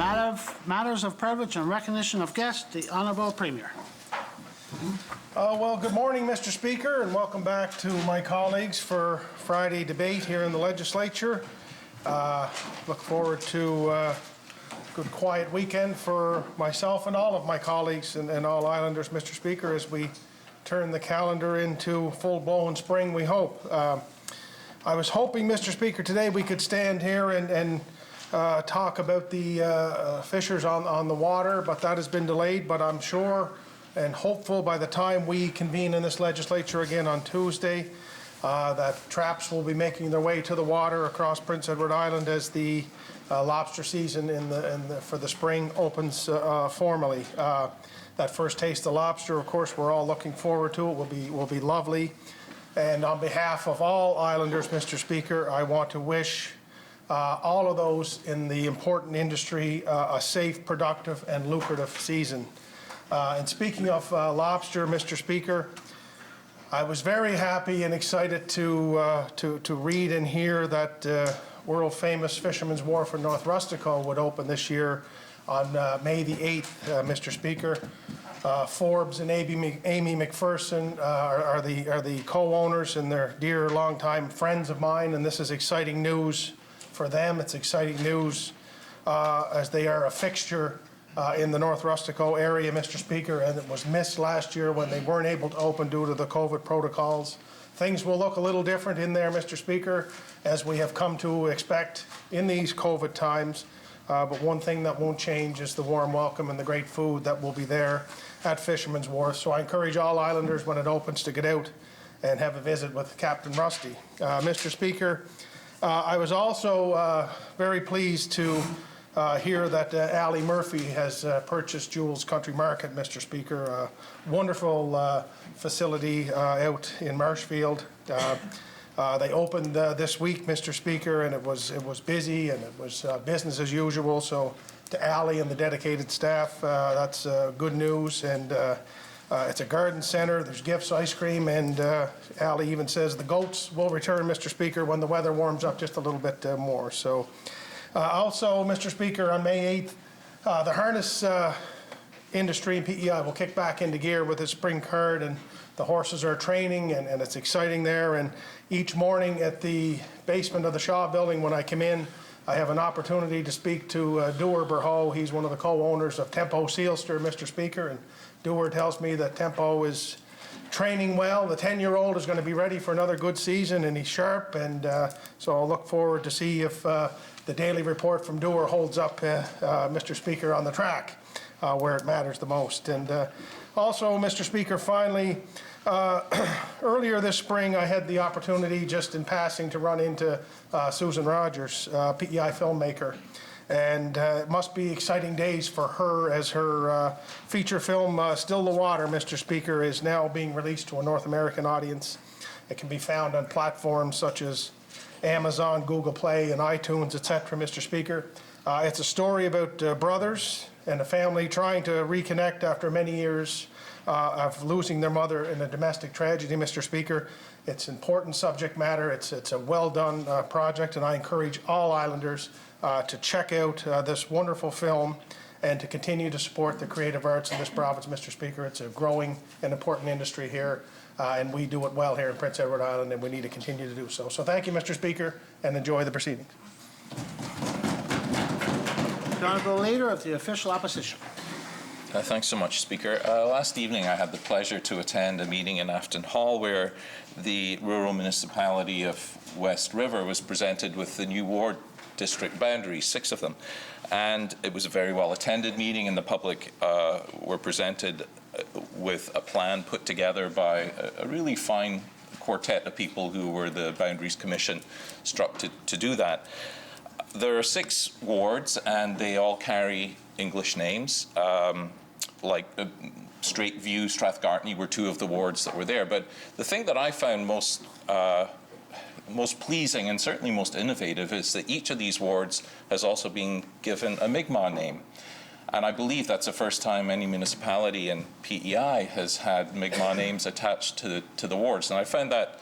Matters of privilege and recognition of guests, the Honourable Premier. Well, good morning, Mr. Speaker, and welcome back to my colleagues for Friday debate here in the Legislature. Look forward to a good quiet weekend for myself and all of my colleagues and all Islanders, Mr. Speaker, as we turn the calendar into full-blown spring, we hope. I was hoping, Mr. Speaker, today we could stand here and talk about the fishers on the water, but that has been delayed. But I'm sure and hopeful by the time we convene in this legislature again on Tuesday, that traps will be making their way to the water across Prince Edward Island as the lobster season for the spring opens formally. That first taste of lobster, of course, we're all looking forward to. It will be lovely. And on behalf of all Islanders, Mr. Speaker, I want to wish all of those in the important industry a safe, productive, and lucrative season. And speaking of lobster, Mr. Speaker, I was very happy and excited to read and hear that world-famous Fisherman's Wharf in North Rustico would open this year on May the 8th, Mr. Speaker. Forbes and Amy McPherson are the co-owners, and they're dear longtime friends of mine, and this is exciting news for them. It's exciting news as they are a fixture in the North Rustico area, Mr. Speaker, and it was missed last year when they weren't able to open due to the COVID protocols. Things will look a little different in there, Mr. Speaker, as we have come to expect in these COVID times. But one thing that won't change is the warm welcome and the great food that will be there at Fisherman's Wharf. So I encourage all Islanders when it opens to get out and have a visit with Captain Rusty. Mr. Speaker, I was also very pleased to hear that Ali Murphy has purchased Jules Country Market, Mr. Speaker, a wonderful facility out in Marshfield. They opened this week, Mr. Speaker, and it was busy and it was business as usual. So to Ali and the dedicated staff, that's good news. And it's a garden center. There's gifts, ice cream, and Ali even says the goats will return, Mr. Speaker, when the weather warms up just a little bit more. So also, Mr. Speaker, on May 8th, the harness industry in PEI will kick back into gear with its spring card, and the horses are training, and it's exciting there. And each morning at the basement of the Shaw building when I come in, I have an opportunity to speak to Dewar Berho. He's one of the co-owners of Tempo Sealster, Mr. Speaker, and Dewar tells me that Tempo is training well. The 10-year-old is going to be ready for another good season, and he's sharp, and so I'll look forward to see if the daily report from Dewar holds up, Mr. Speaker, on the track where it matters the most. And also, Mr. Speaker, finally, earlier this spring, I had the opportunity, just in passing, to run into Susan Rogers, PEI filmmaker. And it must be exciting days for her as her feature film, Still the Water, Mr. Speaker, is now being released to a North American audience. It can be found on platforms such as Amazon, Google Play, and iTunes, etc., Mr. Speaker. It's a story about brothers and a family trying to reconnect after many years of losing their mother in a domestic tragedy, Mr. Speaker. It's important subject matter. It's a well-done project, and I encourage all Islanders to check out this wonderful film and to continue to support the creative arts in this province, Mr. Speaker. It's a growing and important industry here, and we do it well here in Prince Edward Island, and we need to continue to do so. So thank you, Mr. Speaker, and enjoy the proceedings. The Honourable Leader of the Official Opposition. Thanks so much, Speaker. Last evening I had the pleasure to attend a meeting in Afton Hall where the rural municipality of West River was presented with the new ward district boundaries, 6 of them. And it was a very well-attended meeting, and the public were presented with a plan put together by a really fine quartet of people who were the Boundaries Commission struck to do that. There are 6 wards, and they all carry English names, like Straight View, Strathgartney were 2 of the wards that were there. But the thing that I found most pleasing and certainly most innovative is that each of these wards has also been given a Mi'kmaq name. And I believe that's the first time any municipality in PEI has had Mi'kmaq names attached to the wards. And I found that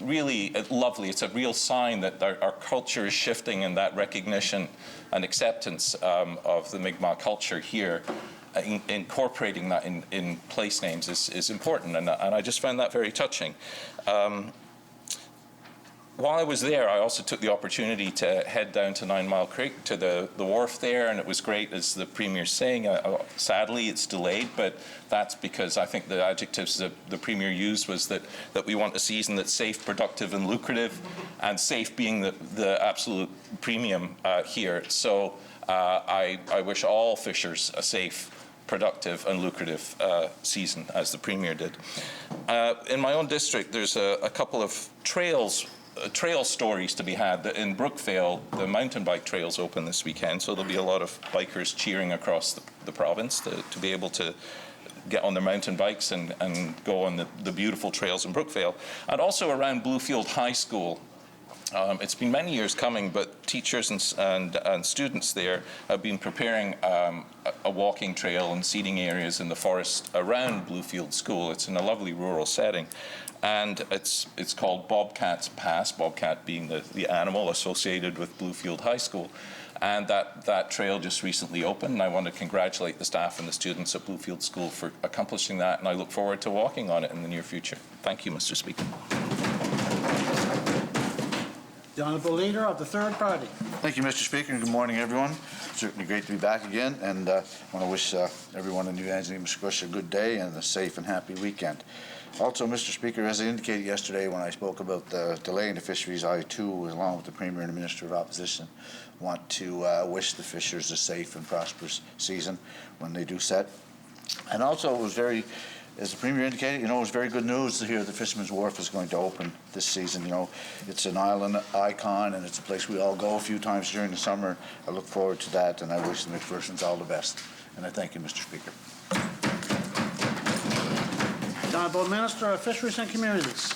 really lovely. It's a real sign that our culture is shifting, and that recognition and acceptance of the Mi'kmaq culture here, incorporating that in place names is important, and I just found that very touching. While I was there, I also took the opportunity to head down to 9 Mile Creek to the wharf there, and it was great, as the Premier's saying. Sadly, it's delayed, but that's because I think the adjectives that the Premier used was that we want a season that's safe, productive, and lucrative, and safe being the absolute premium here. So I wish all fishers a safe, productive and lucrative season, as the Premier did. In my own district, there's a couple of trail stories to be had. In Brookvale, the mountain bike trails open this weekend, so there'll be a lot of bikers cheering across the province to be able to get on their mountain bikes and go on the beautiful trails in Brookvale. And also around Bluefield High School. It's been many years coming, but teachers and students there have been preparing a walking trail and seating areas in the forest around Bluefield School. It's in a lovely rural setting. And it's called Bobcat's Pass, Bobcat being the animal associated with Bluefield High School. And that trail just recently opened, and I want to congratulate the staff and the students at Bluefield School for accomplishing that, and I look forward to walking on it in the near future. Thank you, Mr. Speaker. The Honourable Leader of the Third Party. Thank you, Mr. Speaker, and good morning, everyone. Certainly great to be back again, and I want to wish everyone in New Angeles and Muskogee a good day and a safe and happy weekend. Also, Mr. Speaker, as I indicated yesterday when I spoke about the delay in the fisheries, I too, along with the Premier and the Minister of Opposition, want to wish the fishers a safe and prosperous season when they do set. And also, it was very, as the Premier indicated, it was very good news to hear the Fisherman's Wharf is going to open this season. It's an island icon, and it's a place we all go a few times during the summer. I look forward to that, and I wish the McPhersons all the best. And I thank you, Mr. Speaker. The Honourable Minister of Fisheries and Communities.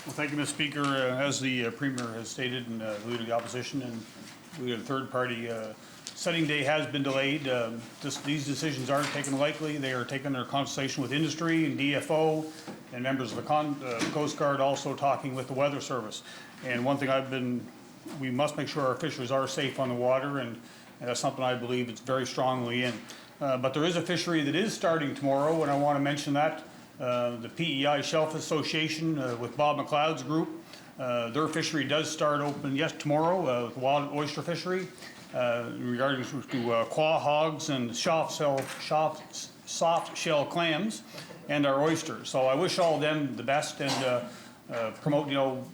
Well, thank you, Mr. Speaker. As the Premier has stated, and the Leader of the Opposition and Leader of the Third Party, setting day has been delayed. These decisions aren't taken lightly. They are taken under consultation with industry and DFO and members of the Coast Guard, also talking with the Weather Service. And one thing we must make sure our fishers are safe on the water, and that's something I believe it's very strongly in. But there is a fishery that is starting tomorrow, and I want to mention that. The PEI Shelf Association with Bob McLeod's group, their fishery does start open tomorrow with wild oyster fishery regarding to quahogs and soft shell clams and our oysters. So I wish all of them the best, and promote,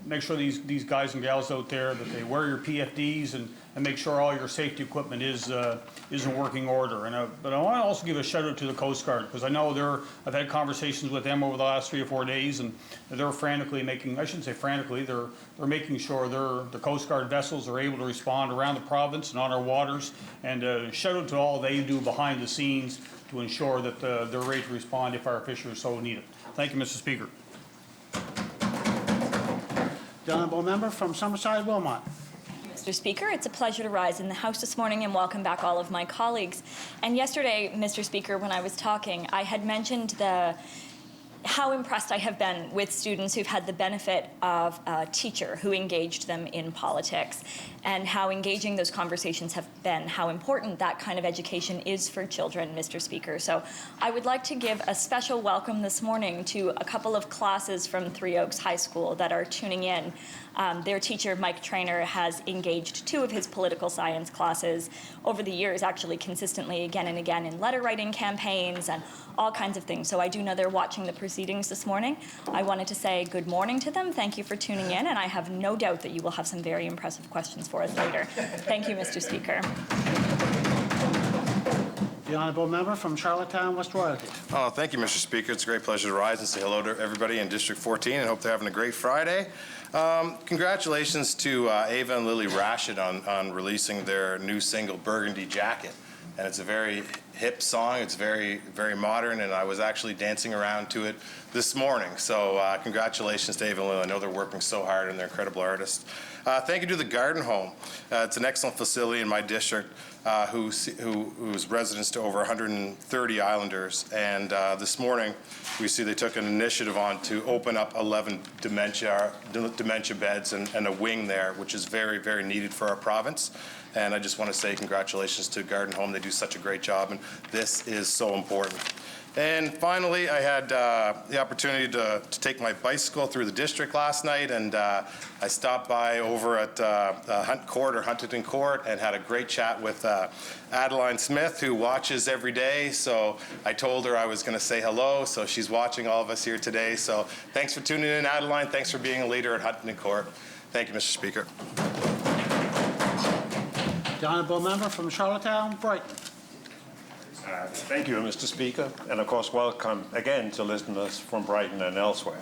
make sure these guys and gals out there that they wear your PFDs and make sure all your safety equipment is in working order. But I want to also give a shout out to the Coast Guard, because I know I've had conversations with them over the last 3 or 4 days, and they're frantically making, I shouldn't say frantically, they're making sure the Coast Guard vessels are able to respond around the province and on our waters. And shout out to all they do behind the scenes to ensure that they're ready to respond if our fishers so need it. Thank you, Mr. Speaker. The Honourable Member from Summerside Wilmot. Mr. Speaker, it's a pleasure to rise in the House this morning and welcome back all of my colleagues. And yesterday, Mr. Speaker, when I was talking, I had mentioned how impressed I have been with students who've had the benefit of a teacher who engaged them in politics, and how engaging those conversations have been, how important that kind of education is for children, Mr. Speaker. So I would like to give a special welcome this morning to a couple of classes from Three Oaks High School that are tuning in. Their teacher, Mike Trainer, has engaged 2 of his political science classes over the years, actually consistently again and again in letter writing campaigns and all kinds of things. So I do know they're watching the proceedings this morning. I wanted to say good morning to them. Thank you for tuning in, and I have no doubt that you will have some very impressive questions for us later. Thank you, Mr. Speaker. The Honourable Member from Charlottetown, West Royalty. Oh, thank you, Mr. Speaker. It's a great pleasure to rise and say hello to everybody in District 14, and hope they're having a great Friday. Congratulations to Ava and Lily Rashid on releasing their new single, Burgundy Jacket. And it's a very hip song. It's very, very modern, and I was actually dancing around to it this morning. So congratulations, Dave and Lil. I know they're working so hard, and they're incredible artists. Thank you to the Garden Home. It's an excellent facility in my district who's residents to over 130 Islanders. And this morning, we see they took an initiative on to open up 11 dementia beds and a wing there, which is very, very needed for our province. And I just want to say congratulations to Garden Home. They do such a great job, and this is so important. And finally, I had the opportunity to take my bicycle through the district last night, and I stopped by over at Huntington Court and had a great chat with Adeline Smith, who watches every day. So I told her I was going to say hello, so she's watching all of us here today. So thanks for tuning in, Adeline. Thanks for being a leader at Huntington Court. Thank you, Mr. Speaker. The honourable member from Charlottetown, Brighton. Thank you, Mr. Speaker, and of course welcome again to listeners from Brighton and elsewhere.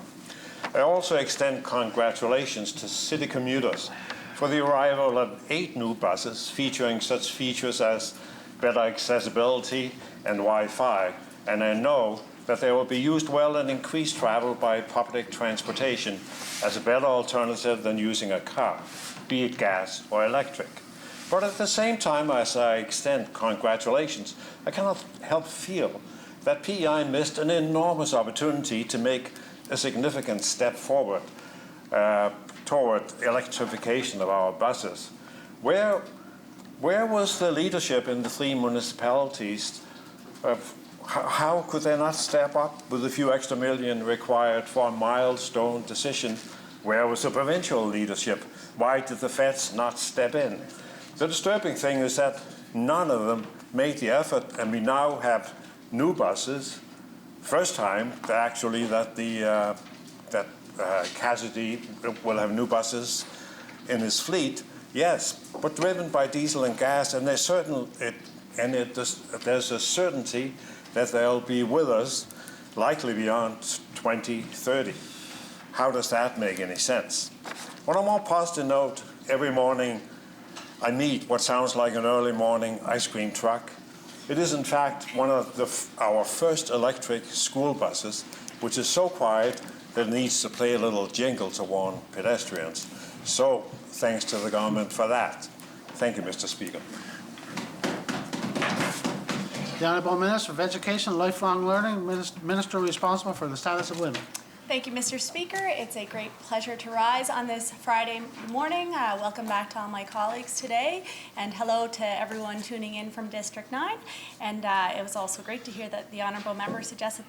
I also extend congratulations to city commuters for the arrival of 8 new buses featuring such features as better accessibility and Wi-Fi, and I know that they will be used well in increased travel by public transportation as a better alternative than using a car, be it gas or electric. But at the same time, as I extend congratulations, I cannot help feel that PEI missed an enormous opportunity to make a significant step forward toward electrification of our buses. Where was the leadership in the 3 municipalities? How could they not step up with a few extra million required for a milestone decision? Where was the provincial leadership? Why did the feds not step in? The disturbing thing is that none of them made the effort, and we now have new buses. First time actually that Cassidy will have new buses in his fleet. Yes, but driven by diesel and gas, and there's a certainty that they'll be with us likely beyond 2030. How does that make any sense? On a more positive note, every morning I meet what sounds like an early morning ice cream truck. It is in fact one of our first electric school buses, which is so quiet that it needs to play a little jingle to warn pedestrians. So thanks to the government for that. Thank you, Mr. Speaker. The honourable Minister of Education and Lifelong Learning, Minister responsible for the status of women. Thank you, Mr. Speaker. It's a great pleasure to rise on this Friday morning. Welcome back to all my colleagues today, and hello to everyone tuning in from District 9. And it was also great to hear that the honourable member suggested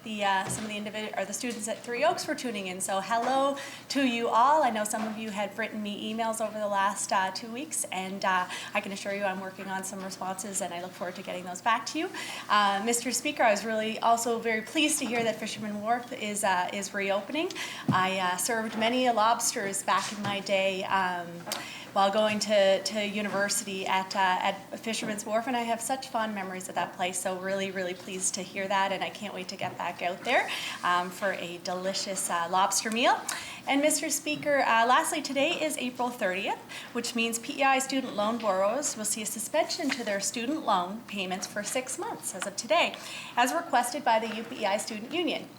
some of the students at Three Oaks were tuning in. So hello to you all. I know some of you had written me emails over the last 2 weeks, and I can assure you I'm working on some responses, and I look forward to getting those back to you. Mr. Speaker, I was really also very pleased to hear that Fisherman Wharf is reopening. I served many lobsters back in my day while going to university at Fisherman's Wharf, and I have such fond memories of that place. So really, really pleased to hear that, and I can't wait to get back out there for a delicious lobster meal. And Mr. Speaker, lastly, today is April 30th, which means PEI student loan borrowers will see a suspension to their student loan payments for 6 months as of today, as requested by the UPEI Student Union.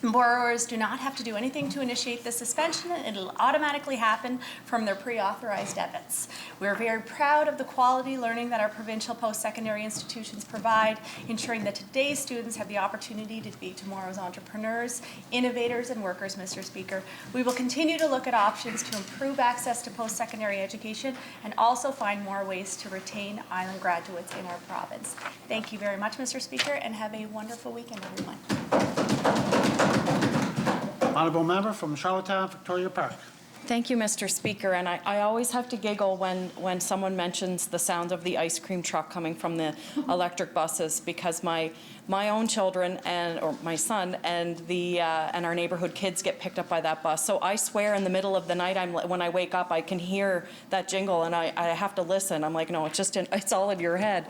Borrowers do not have to do anything to initiate the suspension. It'll automatically happen from their pre-authorized debits. We're very proud of the quality learning that our provincial post-secondary institutions provide, ensuring that today's students have the opportunity to be tomorrow's entrepreneurs, innovators, and workers, Mr. Speaker. We will continue to look at options to improve access to post-secondary education and also find more ways to retain island graduates in our province. Thank you very much, Mr. Speaker, and have a wonderful weekend, everyone. Honourable member from Charlottetown, Victoria Park. Thank you, Mr. Speaker. And I always have to giggle when someone mentions the sound of the ice cream truck coming from the electric buses, because my own children or my son and our neighborhood kids get picked up by that bus. So I swear in the middle of the night, when I wake up, I can hear that jingle and I have to listen. I'm like, no, it's all in your head.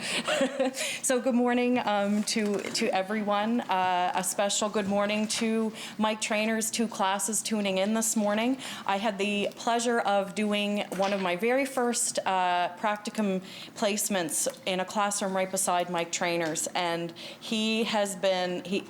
So good morning to everyone. A special good morning to Mike Trainer's 2 classes tuning in this morning. I had the the pleasure of doing one of my very first practicum placements in a classroom right beside Mike Trainor's, and he has been, he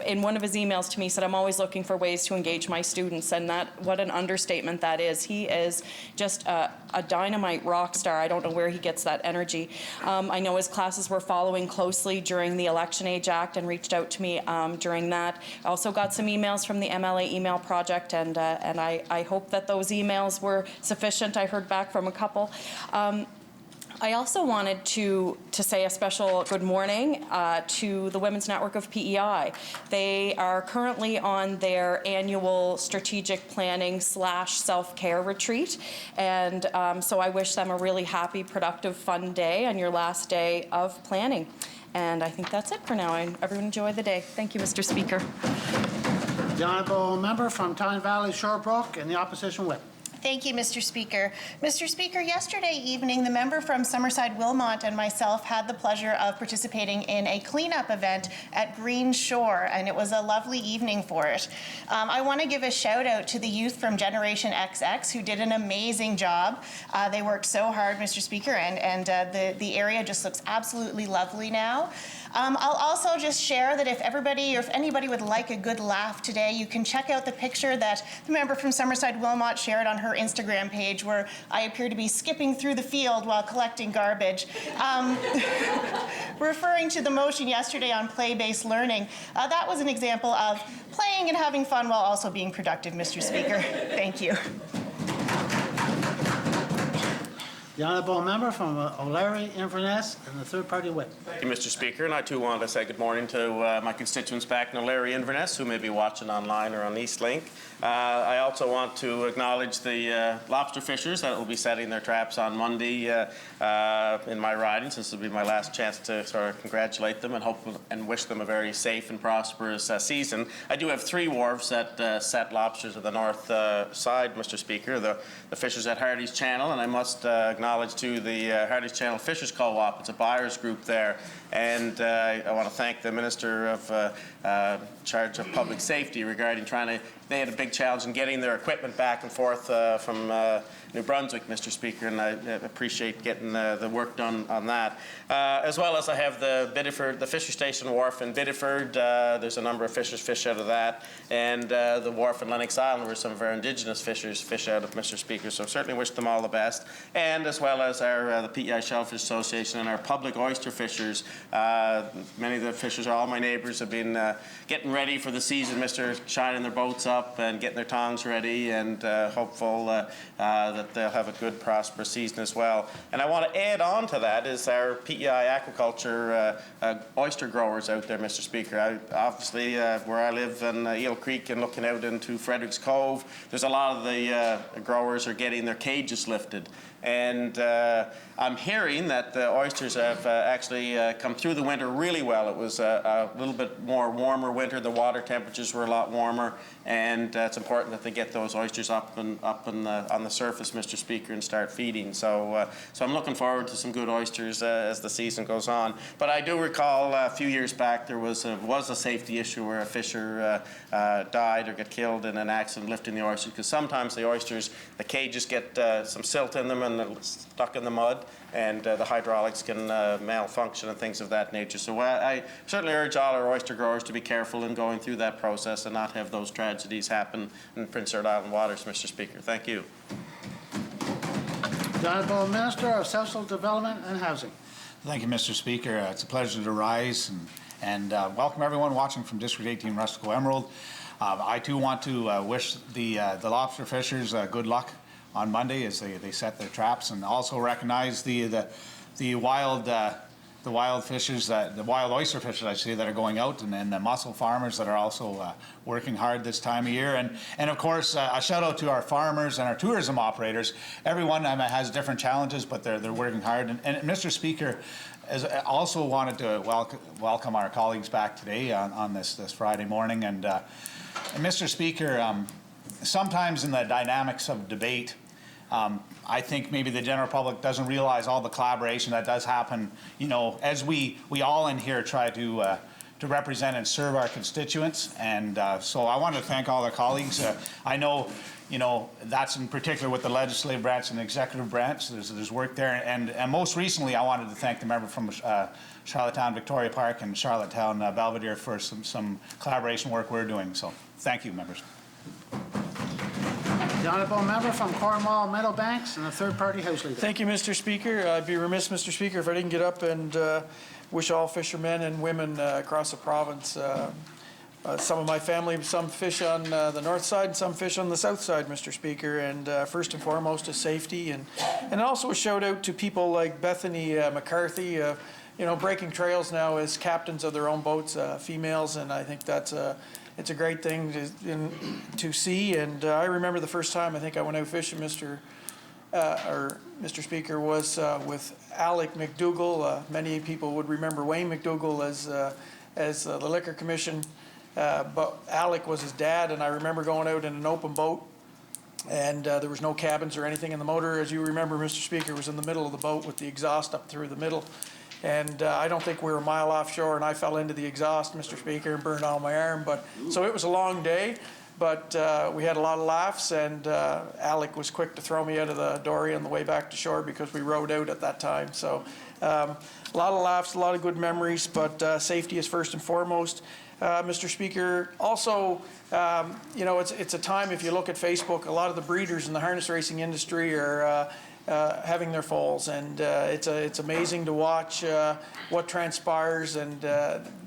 in one of his emails to me said, I'm always looking for ways to engage my students, and that, what an understatement that is. He is just a dynamite rock star. I don't know where he gets that energy. I know his classes were following closely during the Election Age Act and reached out to me during that. I also got some emails from the MLA email project, and I hope that those emails were sufficient. I heard back from a couple. I also wanted to say a special good morning to the Women's Network of PEI. They are currently on their annual strategic planning / self-care retreat, and so I wish them a really happy, productive, fun day on your last day of planning. And I think that's it for now. Everyone enjoy the day. Thank you, Mr. Speaker. The honourable member from Tyne Valley Sherbrooke and the opposition whip. Thank you, Mr. Speaker. Mr. Speaker, yesterday evening, the member from Summerside Wilmot and myself had the pleasure of participating in a cleanup event at Green Shore, and it was a lovely evening for it. I want to give a shout out to the youth from Generation XX who did an amazing job. They worked so hard, Mr. Speaker, and the area just looks absolutely lovely now. I'll also just share that if anybody would like a good laugh today, you can check out the picture that the member from Summerside Wilmot shared on her Instagram page, where I appear to be skipping through the field while collecting garbage. Referring to the motion yesterday on play-based learning, that was an example of playing and having fun while also being productive, Mr. Speaker. Thank you. The honourable member from O'Leary, Inverness, and the third party whip. Thank you, Mr. Speaker, and I too want to say good morning to my constituents back in O'Leary, Inverness, who may be watching online or on Eastlink. I also want to acknowledge the lobster fishers that will be setting their traps on Monday in my riding, since this will be my last chance to sort of congratulate them and hope and wish them a very safe and prosperous season. I do have 3 wharves that set lobsters at the north side, Mr. Speaker, the fishers at Hardy's Channel, and I must acknowledge to the Hardy's Channel Fishers Co-op. It's a buyers group there, and I want to thank the Minister of charge of Public Safety regarding they had a big challenge in getting their equipment back and forth from New Brunswick, Mr. Speaker, and I appreciate getting the work done on that. As well as I have the Biddeford, the Fisher Station Wharf in Biddeford. There's a number of fishers fish out of that, and the wharf in Lennox Island where some of our Indigenous fishers fish out of, Mr. Speaker. So certainly wish them all the best, and as well as our the PEI Shellfish Association and our public oyster fishers. Many of the fishers, all my neighbours, have been getting ready for the season, Mr. Shining their boats up and getting their tongs ready, and hopeful that they'll have a good, prosperous season as well. And I want to add on to that is our PEI aquaculture oyster growers out there, Mr. Speaker. Obviously, where I live in Eel Creek and looking out into Fredericks Cove, there's a lot of the growers are getting their cages lifted. And I'm hearing that the oysters have actually come through the winter really well. It was a little bit more warmer winter. The water temperatures were a lot warmer, and it's important that they get those oysters up on the surface, Mr. Speaker, and start feeding. So I'm looking forward to some good oysters as the season goes on. But I do recall a few years back there was a safety issue where a fisher died or got killed in an accident lifting the oysters, because sometimes the oysters, the cages get some silt in them and they're stuck in the mud, and the hydraulics can malfunction and things of that nature. So I certainly urge all our oyster growers to be careful in going through that process and not have those tragedies happen in Prince Edward Island waters, Mr. Speaker. Thank you. The Honourable Minister of Social Development and Housing. Thank you, Mr. Speaker. It's a pleasure to rise and welcome everyone watching from District 18 Rustico Emerald. I too want to wish the lobster fishers good luck on Monday as they set their traps, and also recognize the wild fishers, the wild oyster fishers, I say, that are going out, and the mussel farmers that are also working hard this time of year. And of course, a shout out to our farmers and our tourism operators. Everyone has different challenges, but they're working hard. And Mr. Speaker, I also wanted to welcome our colleagues back today on this Friday morning. And Mr. Speaker, sometimes in the dynamics of debate, I think maybe the general public doesn't realize all the collaboration that does happen, as we all in here try to to represent and serve our constituents. And so I want to thank all our colleagues. I know, that's in particular with the legislative branch and the executive branch. There's work there. And most recently, I wanted to thank the member from Charlottetown Victoria Park and Charlottetown Belvedere for some collaboration work we're doing. So thank you, members. The honourable member from Cornwall Meadowbanks and the third-party House Leader. Thank you, Mr. Speaker. I'd be remiss, Mr. Speaker, if I didn't get up and wish all fishermen and women across the province. Some of my family, some fish on the north side and some fish on the south side, Mr. Speaker. And first and foremost is safety. And also a shout out to people like Bethany McCarthy, breaking trails now as captains of their own boats, females. And I think it's a great thing to see. And I remember the first time I think I went out fishing, Mr. Speaker, was with Alec McDougall. Many people would remember Wayne McDougall as the Liquor Commission, but Alec was his dad. And I remember going out in an open boat, and there was no cabins or anything in the motor. As you remember, Mr. Speaker, was in the middle of the boat with the exhaust up through the middle. And I don't think we were a mile offshore, and I fell into the exhaust, Mr. Speaker, and burned all my arm. So it was a long day, but we had a lot of laughs, and Alec was quick to throw me out of the dory on the way back to shore because we rowed out at that time. So a lot of laughs, a lot of good memories, but safety is first and foremost. Mr. Speaker, also, it's a time, if you look at Facebook, a lot of the breeders in the harness racing industry are having their falls, and it's amazing to watch what transpires. And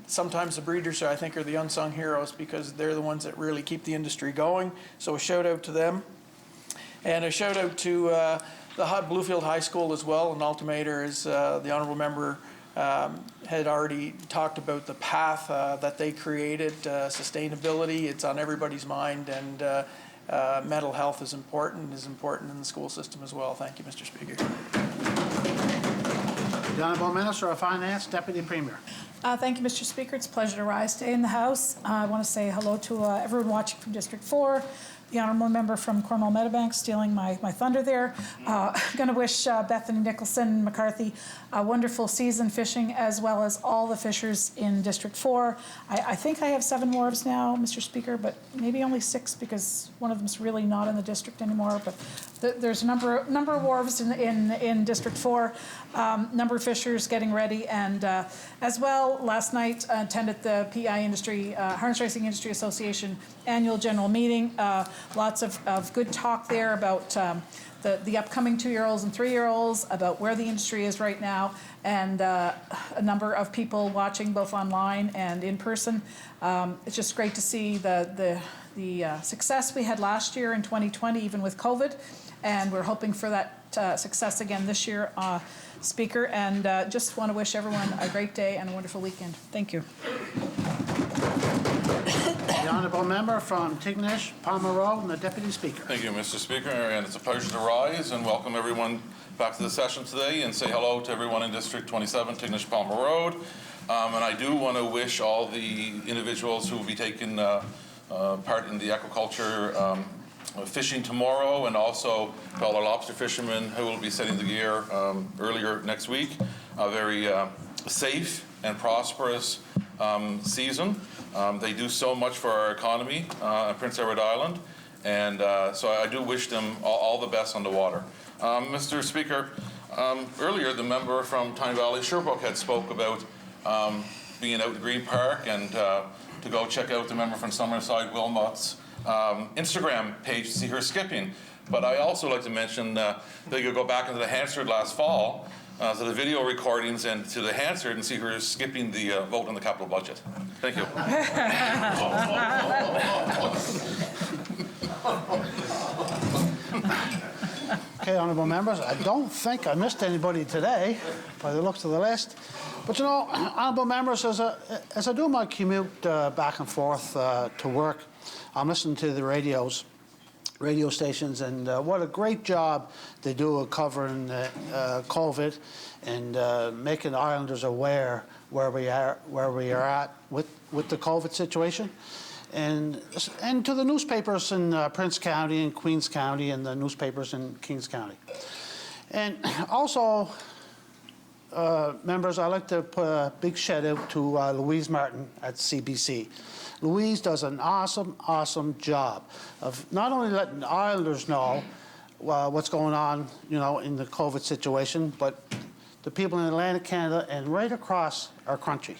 sometimes the breeders, I think, are the unsung heroes because they're the ones that really keep the industry going. So a shout out to them, and a shout out to the Bluefield High School as well. And Altimeter, as the honourable member had already talked about the path that they created, sustainability. It's on everybody's mind, and mental health is important in the school system as well. Thank you, Mr. Speaker. The honourable Minister of Finance, Deputy Premier. Thank you, Mr. Speaker. It's a pleasure to rise today in the House. I want to say hello to everyone watching from District 4, the honourable member from Cornwall Meadowbanks, stealing my thunder there. I'm going to wish Bethany Nicholson McCarthy a wonderful season fishing, as well as all the fishers in District 4. I think I have 7 wharves now, Mr. Speaker, but maybe only 6 because one of them's really not in the district anymore. But there's a number of wharves in District 4, number of fishers getting ready, and as well, last night attended the PI Industry, Harness Racing Industry Association annual general meeting. Lots of good talk there about the upcoming 2-year-olds and 3-year-olds, about where the industry is right now, and a number of people watching both online and in person. It's just great to see the success we had last year in 2020, even with COVID, and we're hoping for that success again this year, Speaker, and just want to wish everyone a great day and a wonderful weekend. Thank you. The honourable member from Tignish, Palmer Road, and the Deputy Speaker. Thank you, Mr. Speaker, and it's a pleasure to rise and welcome everyone back to the session today and say hello to everyone in District 27, Tignish Palmer Road. And I do want to wish all the individuals who will be taking part in the aquaculture fishing tomorrow, and also to all our lobster fishermen who will be setting the gear earlier next week, a very safe and prosperous season. They do so much for our economy in Prince Edward Island, and so I do wish them all the best on the water. Mr. Speaker, earlier the member from Tyne Valley Sherbrooke had spoke about being out in Green Park and to go check out the member from Summerside Wilmot's Instagram page to see her skipping. But I also like to mention that you could go back into the Hansard last fall to the video recordings and to the Hansard and see her skipping the vote on the capital budget. Thank you. Okay, honourable members, I don't think I missed anybody today by the looks of the list. But honourable members, as I do my commute back and forth to work, I'm listening to the radio stations, and what a great job they do of covering COVID and making Islanders aware where we are at with the COVID situation, and to the newspapers in Prince County and Queens County and the newspapers in Kings County, and also members, I'd like to put a big shout out to Louise Martin at CBC. Louise does an awesome, awesome job of not only letting the Islanders know what's going on, in the COVID situation, but the people in Atlantic Canada and right across our country.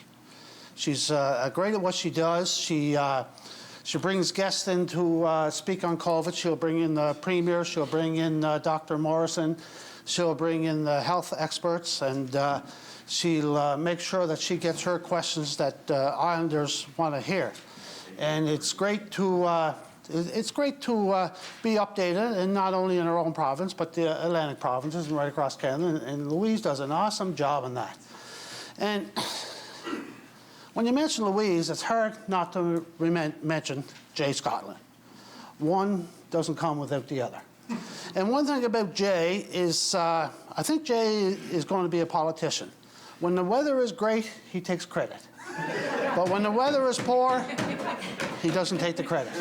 She's great at what she does. She brings guests in to speak on COVID. She'll bring in the Premier. She'll bring in Dr. Morrison. She'll bring in the health experts, and she'll make sure that she gets her questions that Islanders want to hear. And it's great to be updated, and not only in our own province, but the Atlantic provinces and right across Canada. And Louise does an awesome job in that. And when you mention Louise, it's hard not to mention Jay Scotland. One doesn't come without the other. And one thing about Jay is, I think Jay is going to be a politician. When the weather is great, he takes credit. But when the weather is poor, he doesn't take the credit.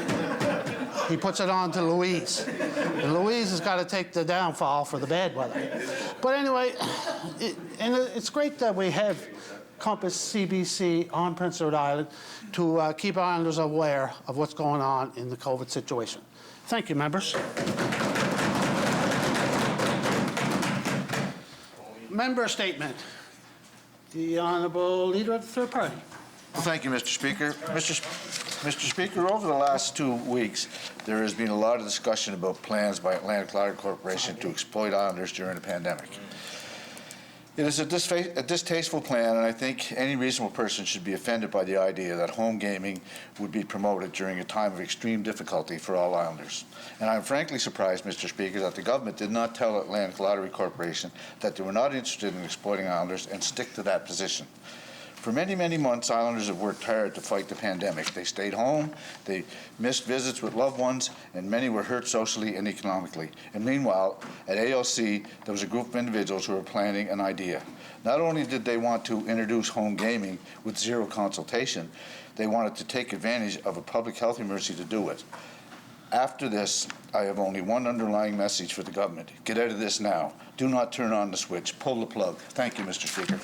He puts it on to Louise. And Louise has got to take the downfall for the bad weather. But anyway, it's great that we have Compass CBC on Prince Edward Island to keep Islanders aware of what's going on in the COVID situation. Thank you, members. Member statement. The Honourable Leader of the Third Party. Well, thank you, Mr. Speaker. Mr. Speaker, over the last 2 weeks, there has been a lot of discussion about plans by Atlantic Lottery Corporation to exploit Islanders during the pandemic. It is a distasteful plan, and I think any reasonable person should be offended by the idea that home gaming would be promoted during a time of extreme difficulty for all Islanders. And I'm frankly surprised, Mr. Speaker, that the government did not tell Atlantic Lottery Corporation that they were not interested in exploiting Islanders and stick to that position. For many, many months, Islanders have worked hard to fight the pandemic. They stayed home, they missed visits with loved ones, and many were hurt socially and economically. And meanwhile, at ALC, there was a group of individuals who were planning an idea. Not only did they want to introduce home gaming with zero consultation, they wanted to take advantage of a public health emergency to do it. After this, I have only one underlying message for the government. Get out of this now. Do not turn on the switch. Pull the plug. Thank you, Mr. Speaker.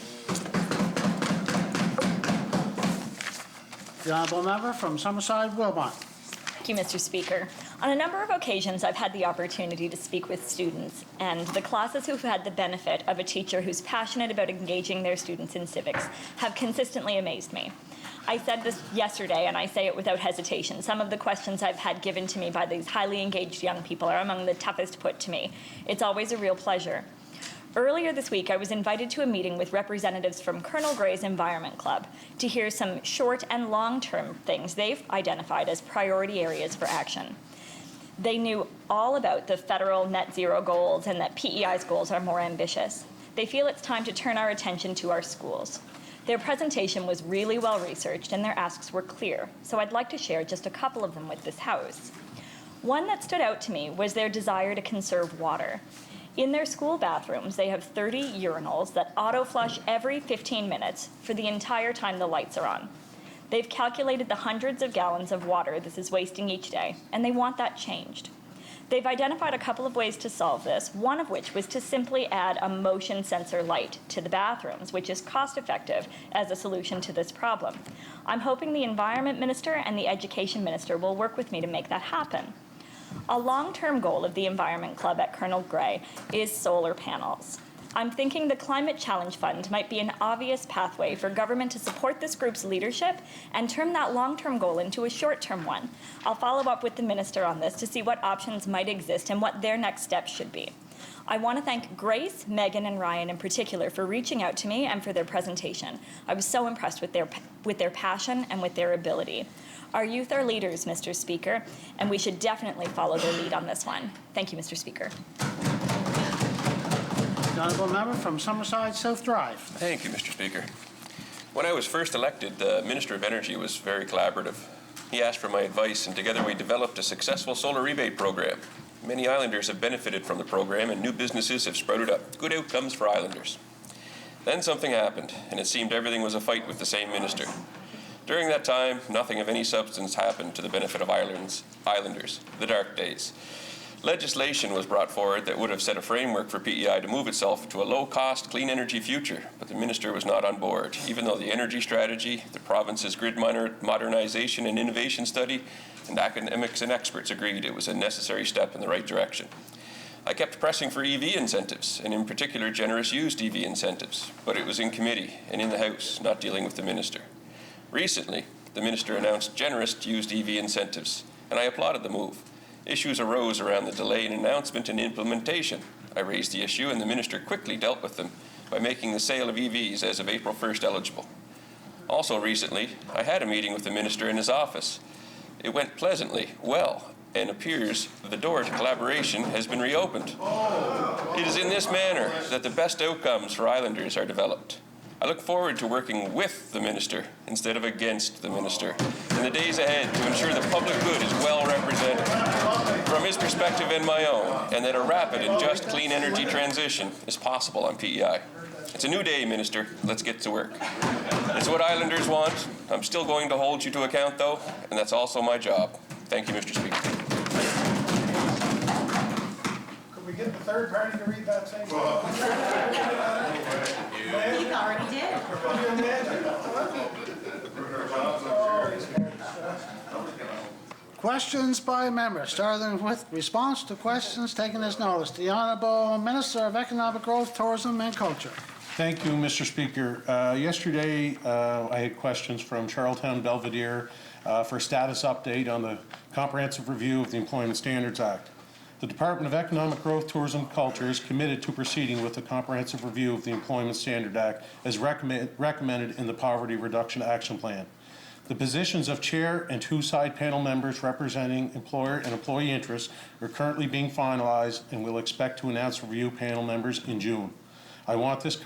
The Honourable Member from Summerside, Wilmot. Thank you, Mr. Speaker. On a number of occasions, I've had the opportunity to speak with students, and the classes who've had the benefit of a teacher who's passionate about engaging their students in civics have consistently amazed me. I said this yesterday, and I say it without hesitation. Some of the questions I've had given to me by these highly engaged young people are among the toughest put to me. It's always a real pleasure. Earlier this week, I was invited to a meeting with representatives from Colonel Grey's Environment Club to hear some short and long-term things they've identified as priority areas for action. They knew all about the federal net zero goals and that PEI's goals are more ambitious. They feel it's time to turn our attention to our schools. Their presentation was really well researched and their asks were clear, so I'd like to share just a couple of them with this House. One that stood out to me was their desire to conserve water. In their school bathrooms, they have 30 urinals that auto-flush every 15 minutes for the entire time the lights are on. They've calculated the hundreds of gallons of water this is wasting each day, and they want that changed. They've identified a couple of ways to solve this, one of which was to simply add a motion sensor light to the bathrooms, which is cost-effective as a solution to this problem. I'm hoping the Environment Minister and the Education Minister will work with me to make that happen. A long-term goal of the Environment Club at Colonel Grey is solar panels. I'm thinking the Climate Challenge Fund might be an obvious pathway for government to support this group's leadership and turn that long-term goal into a short-term one. I'll follow up with the Minister on this to see what options might exist and what their next steps should be. I want to thank Grace, Megan, and Ryan in particular for reaching out to me and for their presentation. I was so impressed with their passion and with their ability. Our youth are leaders, Mr. Speaker, and we should definitely follow their lead on this one. Thank you, Mr. Speaker. The Honourable Member from Summerside South Drive. Thank you, Mr. Speaker. When I was first elected, the Minister of Energy was very collaborative. He asked for my advice, and together we developed a successful solar rebate program. Many Islanders have benefited from the program, and new businesses have sprouted up. Good outcomes for Islanders. Then something happened, and it seemed everything was a fight with the same minister. During that time, nothing of any substance happened to the benefit of Islanders, the dark days. Legislation was brought forward that would have set a framework for PEI to move itself to a low-cost, clean energy future, but the minister was not on board, even though the energy strategy, the province's grid modernization and innovation study, and academics and experts agreed it was a necessary step in the right direction. I kept pressing for EV incentives, and in particular generous used EV incentives, but it was in committee and in the House, not dealing with the minister. Recently, the minister announced generous used EV incentives, and I applauded the move. Issues arose around the delay in announcement and implementation. I raised the issue, and the minister quickly dealt with them by making the sale of EVs as of April 1st eligible. Also recently, I had a meeting with the minister in his office. It went pleasantly well, and appears the door to collaboration has been reopened. It is in this manner that the best outcomes for Islanders are developed. I look forward to working with the minister instead of against the minister in the days ahead to ensure the public good is well represented from his perspective and my own, and that a rapid and just clean energy transition is possible on PEI. It's a new day, Minister. Let's get to work. It's what Islanders want. I'm still going to hold you to account, though, and that's also my job. Thank you, Mr. Speaker. Could we get the third party to read that same? He already did. Questions by members, starting with response to questions taken as notice. The Honourable Minister of Economic Growth, Tourism and Culture. Thank you, Mr. Speaker. Yesterday, I had questions from Charlottetown Belvedere for a status update on the comprehensive review of the Employment Standards Act. The Department of Economic Growth, Tourism and Culture is committed to proceeding with the comprehensive review of the Employment Standard Act as recommended in the Poverty Reduction Action Plan. The positions of chair and 2 side panel members representing employer and employee interests are currently being finalized, and we'll expect to announce review panel members in June. I want this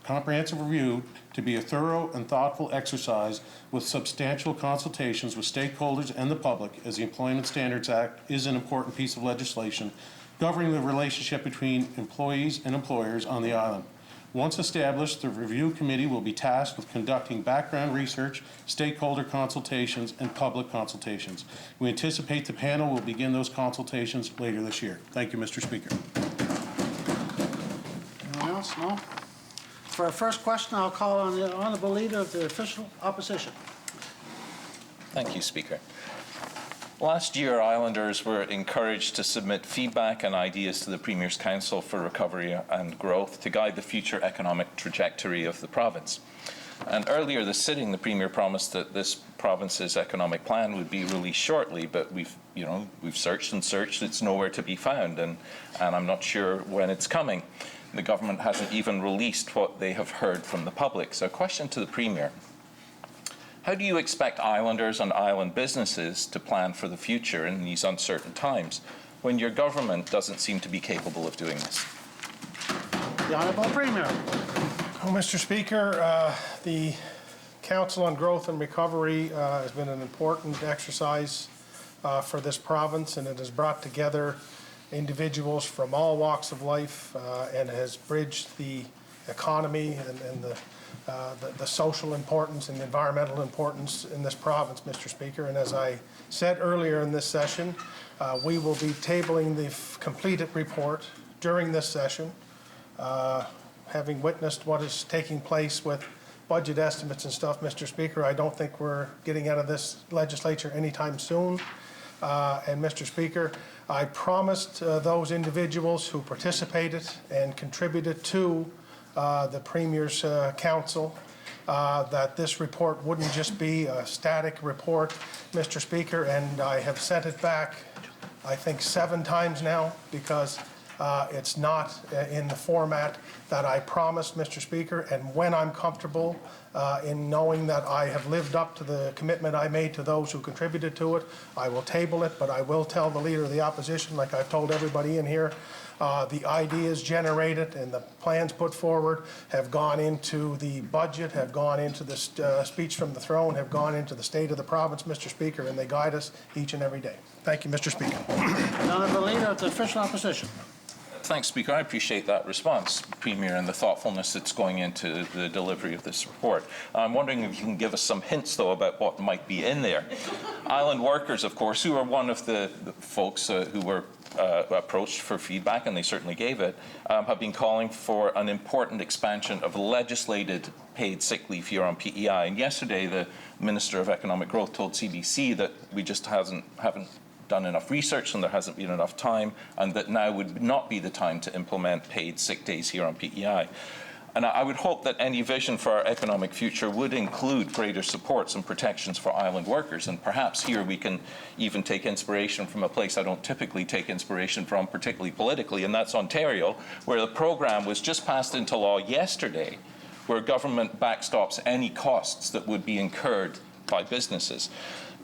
comprehensive review to be a thorough and thoughtful exercise with substantial consultations with stakeholders and the public, as the Employment Standards Act is an important piece of legislation governing the relationship between employees and employers on the island. Once established, the review committee will be tasked with conducting background research, stakeholder consultations, and public consultations. We anticipate the panel will begin those consultations later this year. Thank you, Mr. Speaker. Anyone else? No? For our first question, I'll call on the Honourable Leader of the Official Opposition. Thank you, Speaker. Last year, Islanders were encouraged to submit feedback and ideas to the Premier's Council for Recovery and Growth to guide the future economic trajectory of the province. And earlier this sitting, the Premier promised that this province's economic plan would be released shortly, but we've searched and searched, it's nowhere to be found, and I'm not sure when it's coming. The government hasn't even released what they have heard from the public. So a question to the Premier. How do you expect Islanders and island businesses to plan for the future in these uncertain times when your government doesn't seem to be capable of doing this? The Honourable Premier. Well, Mr. Speaker, the Council on Growth and Recovery has been an important exercise for this province, and it has brought together individuals from all walks of life and has bridged the economy and the social importance and the environmental importance in this province, Mr. Speaker. And as I said earlier in this session, we will be tabling the completed report during this session. Having witnessed what is taking place with budget estimates and stuff, Mr. Speaker, I don't think we're getting out of this legislature anytime soon. And Mr. Speaker, I promised those individuals who participated and contributed to the Premier's Council that this report wouldn't just be a static report, Mr. Speaker, and I have sent it back, I think, 7 times now because it's not in the format that I promised, Mr. Speaker, and when I'm comfortable in knowing that I have lived up to the commitment I made to those who contributed to it, I will table it, but I will tell the Leader of the Opposition, like I've told everybody in here, the ideas generated and the plans put forward have gone into the budget, have gone into the speech from the throne, have gone into the state of the province, Mr. Speaker, and they guide us each and every day. Thank you, Mr. Speaker. The Honourable Leader of the Official Opposition. Thanks, Speaker. I appreciate that response, Premier, and the thoughtfulness that's going into the delivery of this report. I'm wondering if you can give us some hints, though, about what might be in there. Island workers, of course, who are one of the folks who were approached for feedback, and they certainly gave it, have been calling for an important expansion of legislated paid sick leave here on PEI. And yesterday, the Minister of Economic Growth told CBC that we just haven't done enough research and there hasn't been enough time, and that now would not be the time to implement paid sick days here on PEI. And I would hope that any vision for our economic future would include greater supports and protections for island workers. And perhaps here we can even take inspiration from a place I don't typically take inspiration from, particularly politically, and that's Ontario, where the program was just passed into law yesterday, where government backstops any costs that would be incurred by businesses.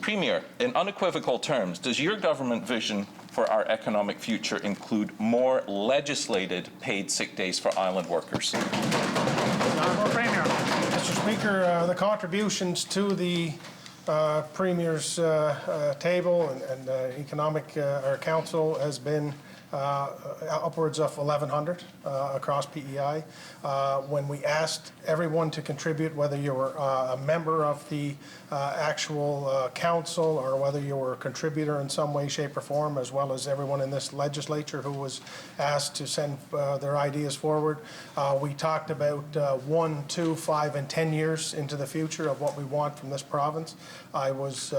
Premier, in unequivocal terms, does your government vision for our economic future include more legislated paid sick days for island workers? Honourable Premier. Mr. Speaker, the contributions to the Premier's table and Economic Council has been upwards of 1,100 across PEI. When we asked everyone to contribute, whether you were a member of the actual council or whether you were a contributor in some way, shape or form, as well as everyone in this legislature who was asked to send their ideas forward, we talked about 1, 2, 5 and 10 years into the future of what we want from this province. I was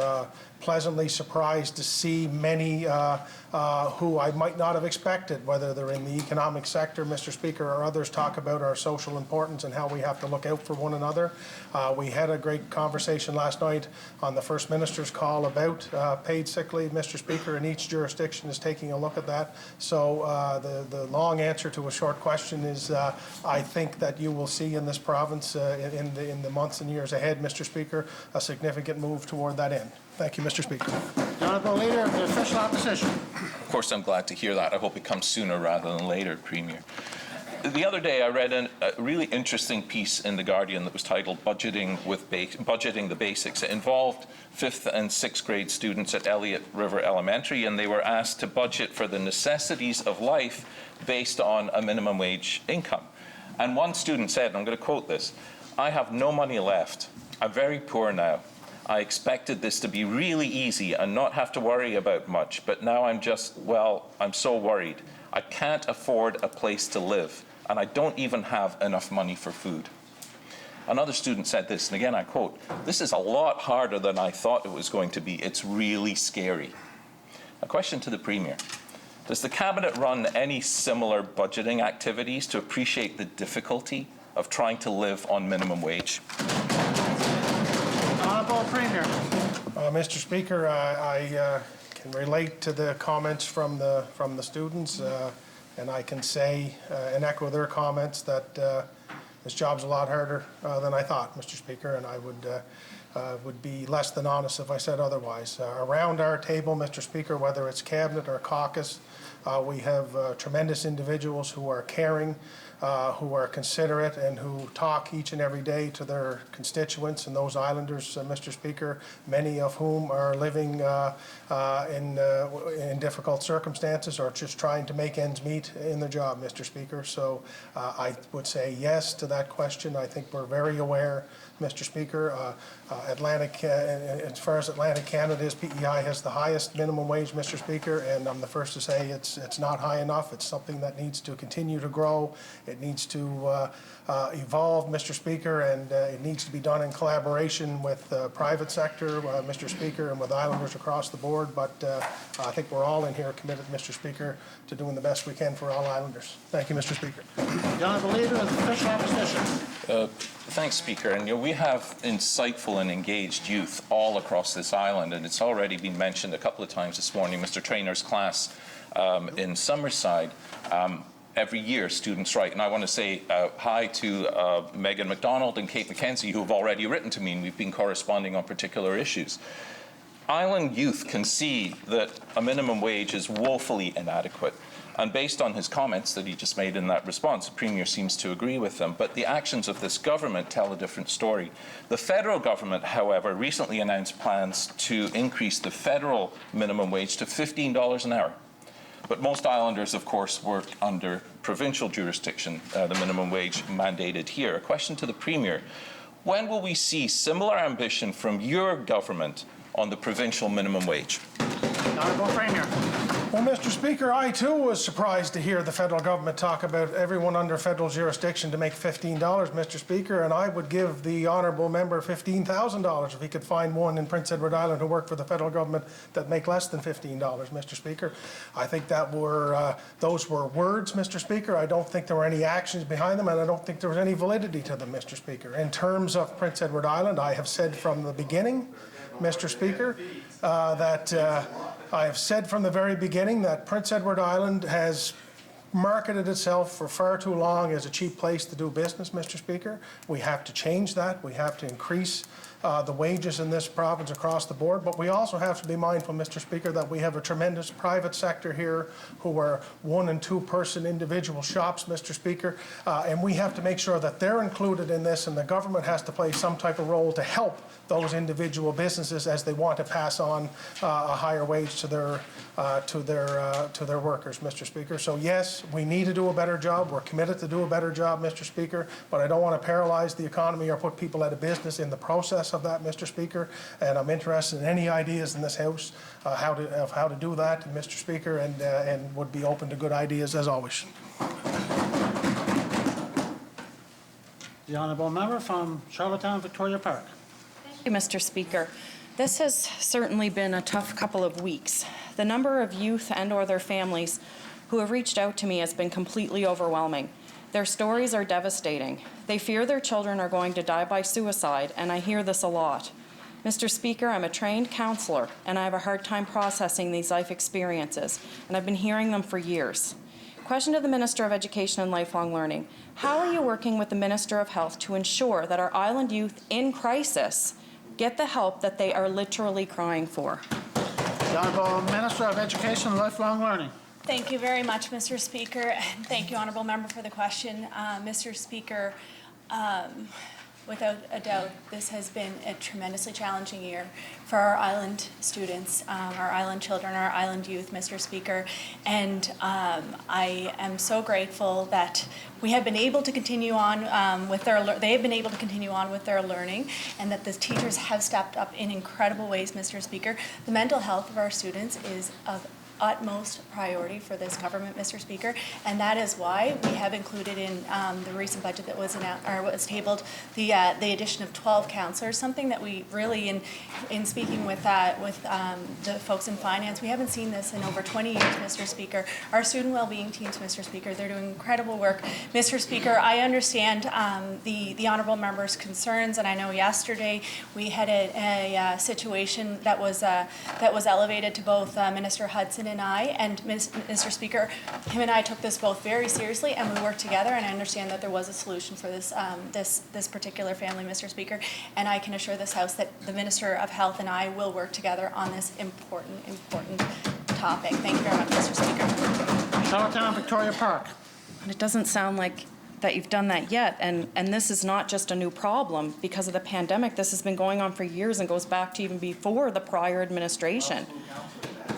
pleasantly surprised to see many who I might not have expected, whether they're in the economic sector, Mr. Speaker, or others, talk about our social importance and how we have to look out for one another. We had a great conversation last night on the First Minister's call about paid sick leave, Mr. Speaker, and each jurisdiction is taking a look at that. So the long answer to a short question is I think that you will see in this province in the months and years ahead, Mr. Speaker, a significant move toward that end. Thank you, Mr. Speaker. The Honourable Leader of the Official Opposition. Of course, I'm glad to hear that. I hope it comes sooner rather than later, Premier. The other day, I read a really interesting piece in The Guardian that was titled Budgeting the Basics. It involved 5th and 6th grade students at Elliott River Elementary, and they were asked to budget for the necessities of life based on a minimum wage income. And one student said, and I'm going to quote this, "I have no money left. I'm very poor now. I expected this to be really easy and not have to worry about much, but now I'm so worried. I can't afford a place to live, and I don't even have enough money for food." Another student said this, and again I quote, "This is a lot harder than I thought it was going to be. It's really scary." A question to the Premier. Does the Cabinet run any similar budgeting activities to appreciate the difficulty of trying to live on minimum wage? Honourable Premier. Mr. Speaker, I can relate to the comments from the students, and I can say and echo their comments that this job's a lot harder than I thought, Mr. Speaker, and I would be less than honest if I said otherwise. Around our table, Mr. Speaker, whether it's Cabinet or caucus, we have tremendous individuals who are caring, who are considerate, and who talk each and every day to their constituents and those islanders, Mr. Speaker, many of whom are living in difficult circumstances or just trying to make ends meet in their job, Mr. Speaker. So I would say yes to that question. I think we're very aware, Mr. Speaker. As far as Atlantic Canada is, PEI has the highest minimum wage, Mr. Speaker, and I'm the first to say it's not high enough. It's something that needs to continue to grow. It needs to evolve, Mr. Speaker, and it needs to be done in collaboration with the private sector, Mr. Speaker, and with islanders across the board. But I think we're all in here committed, Mr. Speaker, to doing the best we can for all islanders. Thank you, Mr. Speaker. The Honourable Leader of the Official Opposition. Thanks, Speaker. And we have insightful and engaged youth all across this island, and it's already been mentioned a couple of times this morning. Mr. Trainor's class in Summerside. Every year, students write, and I want to say hi to Megan MacDonald and Kate McKenzie, who have already written to me, and we've been corresponding on particular issues. Island youth can see that a minimum wage is woefully inadequate. And based on his comments that he just made in that response, the Premier seems to agree with them. But the actions of this government tell a different story. The federal government, however, recently announced plans to increase the federal minimum wage to $15 an hour. But most islanders, of course, work under provincial jurisdiction, the minimum wage mandated here. A question to the Premier. When will we see similar ambition from your government on the provincial minimum wage? Honourable Premier. Well, Mr. Speaker, I too was surprised to hear the federal government talk about everyone under federal jurisdiction to make $15, Mr. Speaker, and I would give the honourable member $15,000 if he could find one in Prince Edward Island who work for the federal government that make less than $15, Mr. Speaker. I think that those were words, Mr. Speaker. I don't think there were any actions behind them, and I don't think there was any validity to them, Mr. Speaker. In terms of Prince Edward Island, I have said from the beginning, Mr. Speaker, I have said from the very beginning that Prince Edward Island has marketed itself for far too long as a cheap place to do business, Mr. Speaker. We have to change that. We have to increase the wages in this province across the board, but we also have to be mindful, Mr. Speaker, that we have a tremendous private sector here who are 1- and 2-person individual shops, Mr. Speaker, and we have to make sure that they're included in this, and the government has to play some type of role to help those individual businesses as they want to pass on a higher wage to their workers, Mr. Speaker. So yes, we need to do a better job. We're committed to do a better job, Mr. Speaker, but I don't want to paralyze the economy or put people out of business in the process of that, Mr. Speaker. And I'm interested in any ideas in this House of how to do that, Mr. Speaker, and would be open to good ideas as always. The honourable member from Charlottetown, Victoria Park. Thank you, Mr. Speaker. This has certainly been a tough couple of weeks. The number of youth and/or their families who have reached out to me has been completely overwhelming. Their stories are devastating. They fear their children are going to die by suicide, and I hear this a lot. Mr. Speaker, I'm a trained counselor, and I have a hard time processing these life experiences, and I've been hearing them for years. Question to the Minister of Education and Lifelong Learning. How are you working with the Minister of Health to ensure that our island youth in crisis get the help that they are literally crying for? The Honourable Minister of Education and Lifelong Learning. Thank you very much, Mr. Speaker, and thank you, Honourable Member, for the question. Mr. Speaker, without a doubt, this has been a tremendously challenging year for our island students, our island children, our island youth, Mr. Speaker, and I am so grateful that we have been able to continue on they have been able to continue on with their learning, and that the teachers have stepped up in incredible ways, Mr. Speaker. The mental health of our students is of utmost priority for this government, Mr. Speaker, and that is why we have included in the recent budget that was tabled the addition of 12 counselors, something that we really, in speaking with the folks in finance, we haven't seen this in over 20 years, Mr. Speaker. Our student well-being teams, Mr. Speaker, they're doing incredible work. Mr. Speaker, I understand the honourable member's concerns, and I know yesterday we had a situation that was elevated to both Minister Hudson and I, and Mr. Speaker, him and I took this both very seriously, and we worked together, and I understand that there was a solution for this this particular family, Mr. Speaker, and I can assure this House that the Minister of Health and I will work together on this important topic. Thank you very much, Mr. Speaker. Charlottetown, Victoria Park. And it doesn't sound like that you've done that yet, and this is not just a new problem because of the pandemic. This has been going on for years and goes back to even before the prior administration.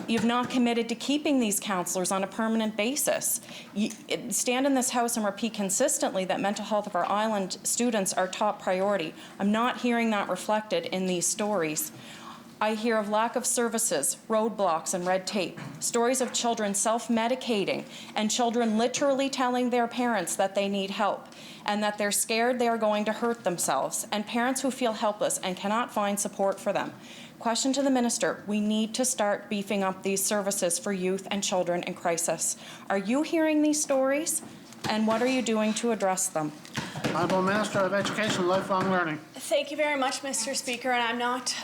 You've not committed to keeping these counselors on a permanent basis. You stand in this House and repeat consistently that mental health of our island students are top priority. I'm not hearing that reflected in these stories. I hear of lack of services, roadblocks, and red tape, stories of children self-medicating, and children literally telling their parents that they need help and that they're scared they are going to hurt themselves, and parents who feel helpless and cannot find support for them. Question to the Minister, we need to start beefing up these services for youth and children in crisis. Are you hearing these stories, and what are you doing to address them? Honourable Minister of Education and Lifelong Learning. Thank you very much, Mr. Speaker, and I'm not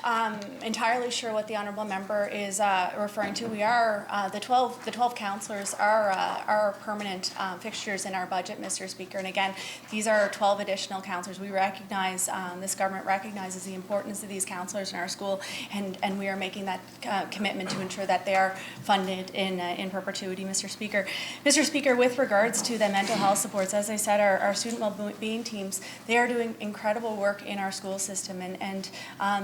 entirely sure what the honourable member is referring to. We are the 12 councillors are permanent fixtures in our budget, Mr. Speaker, and again, these are 12 additional councillors. We recognize this government recognizes the importance of these councillors in our school, and we are making that commitment to ensure that they are funded in perpetuity, Mr. Speaker. Mr. Speaker, with regards to the mental mental health supports. As I said, our student well-being teams, they are doing incredible work in our school system, and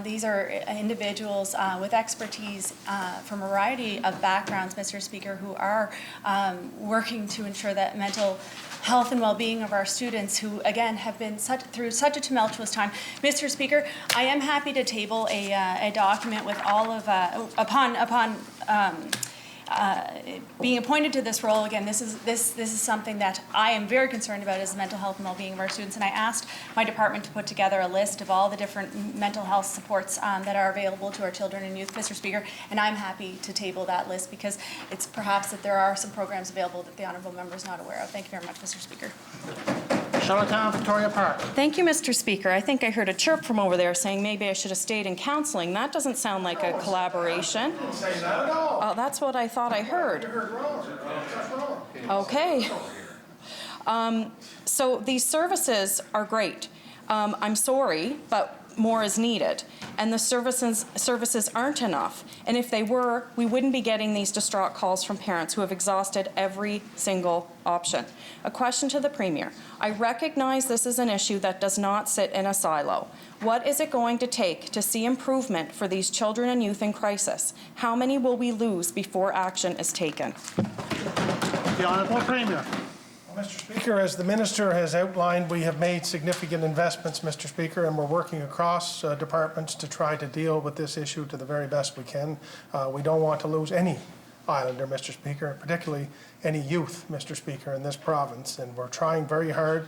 these are individuals with expertise from a variety of backgrounds, Mr. Speaker, who are working to ensure that mental health and well-being of our students who, again, have been through such a tumultuous time. Mr. Speaker, I am happy to table a document with all of, upon being appointed to this role. Again, this is something that I am very concerned about, is the mental health and well-being of our students, and I asked my department to put together a list of all the different mental health supports that are available to our children and youth, Mr. Speaker, and I'm happy to table that list because it's perhaps that there are some programs available that the honourable member is not aware of. Thank you very much, Mr. Speaker. Charlottetown, Victoria Park. Thank you, Mr. Speaker. I think I heard a chirp from over there saying maybe I should have stayed in counseling. That doesn't sound like a collaboration. Oh, that's what I thought I heard. Okay. So these services are great. I'm sorry, but more is needed. And the services aren't enough. And if they were, we wouldn't be getting these distraught calls from parents who have exhausted every single option. A question to the Premier. I recognize this is an issue that does not sit in a silo. What is it going to take to see improvement for these children and youth in crisis? How many will we lose before action is taken? The Honourable Premier. Mr. Speaker, as the Minister has outlined, we have made significant investments, Mr. Speaker, and we're working across departments to try to deal with this issue to the very best we can. We don't want to lose any Islander, Mr. Speaker, particularly any youth, Mr. Speaker, in this province. And we're trying very hard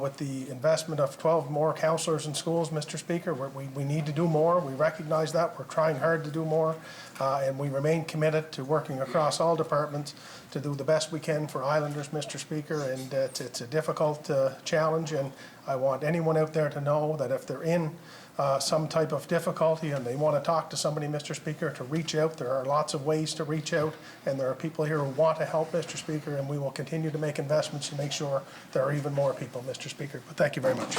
with the investment of 12 more councillors in schools, Mr. Speaker. We need to do more. We recognize that. We're trying hard to do more. And we remain committed to working across all departments to do the best we can for Islanders, Mr. Speaker. And it's a difficult challenge. And I want anyone out there to know that if they're in some type of difficulty and they want to talk to somebody, Mr. Speaker, to reach out. There are lots of ways to reach out, and there are people here who want to help, Mr. Speaker, and we will continue to make investments to make sure there are even more people, Mr. Speaker. But thank you very much.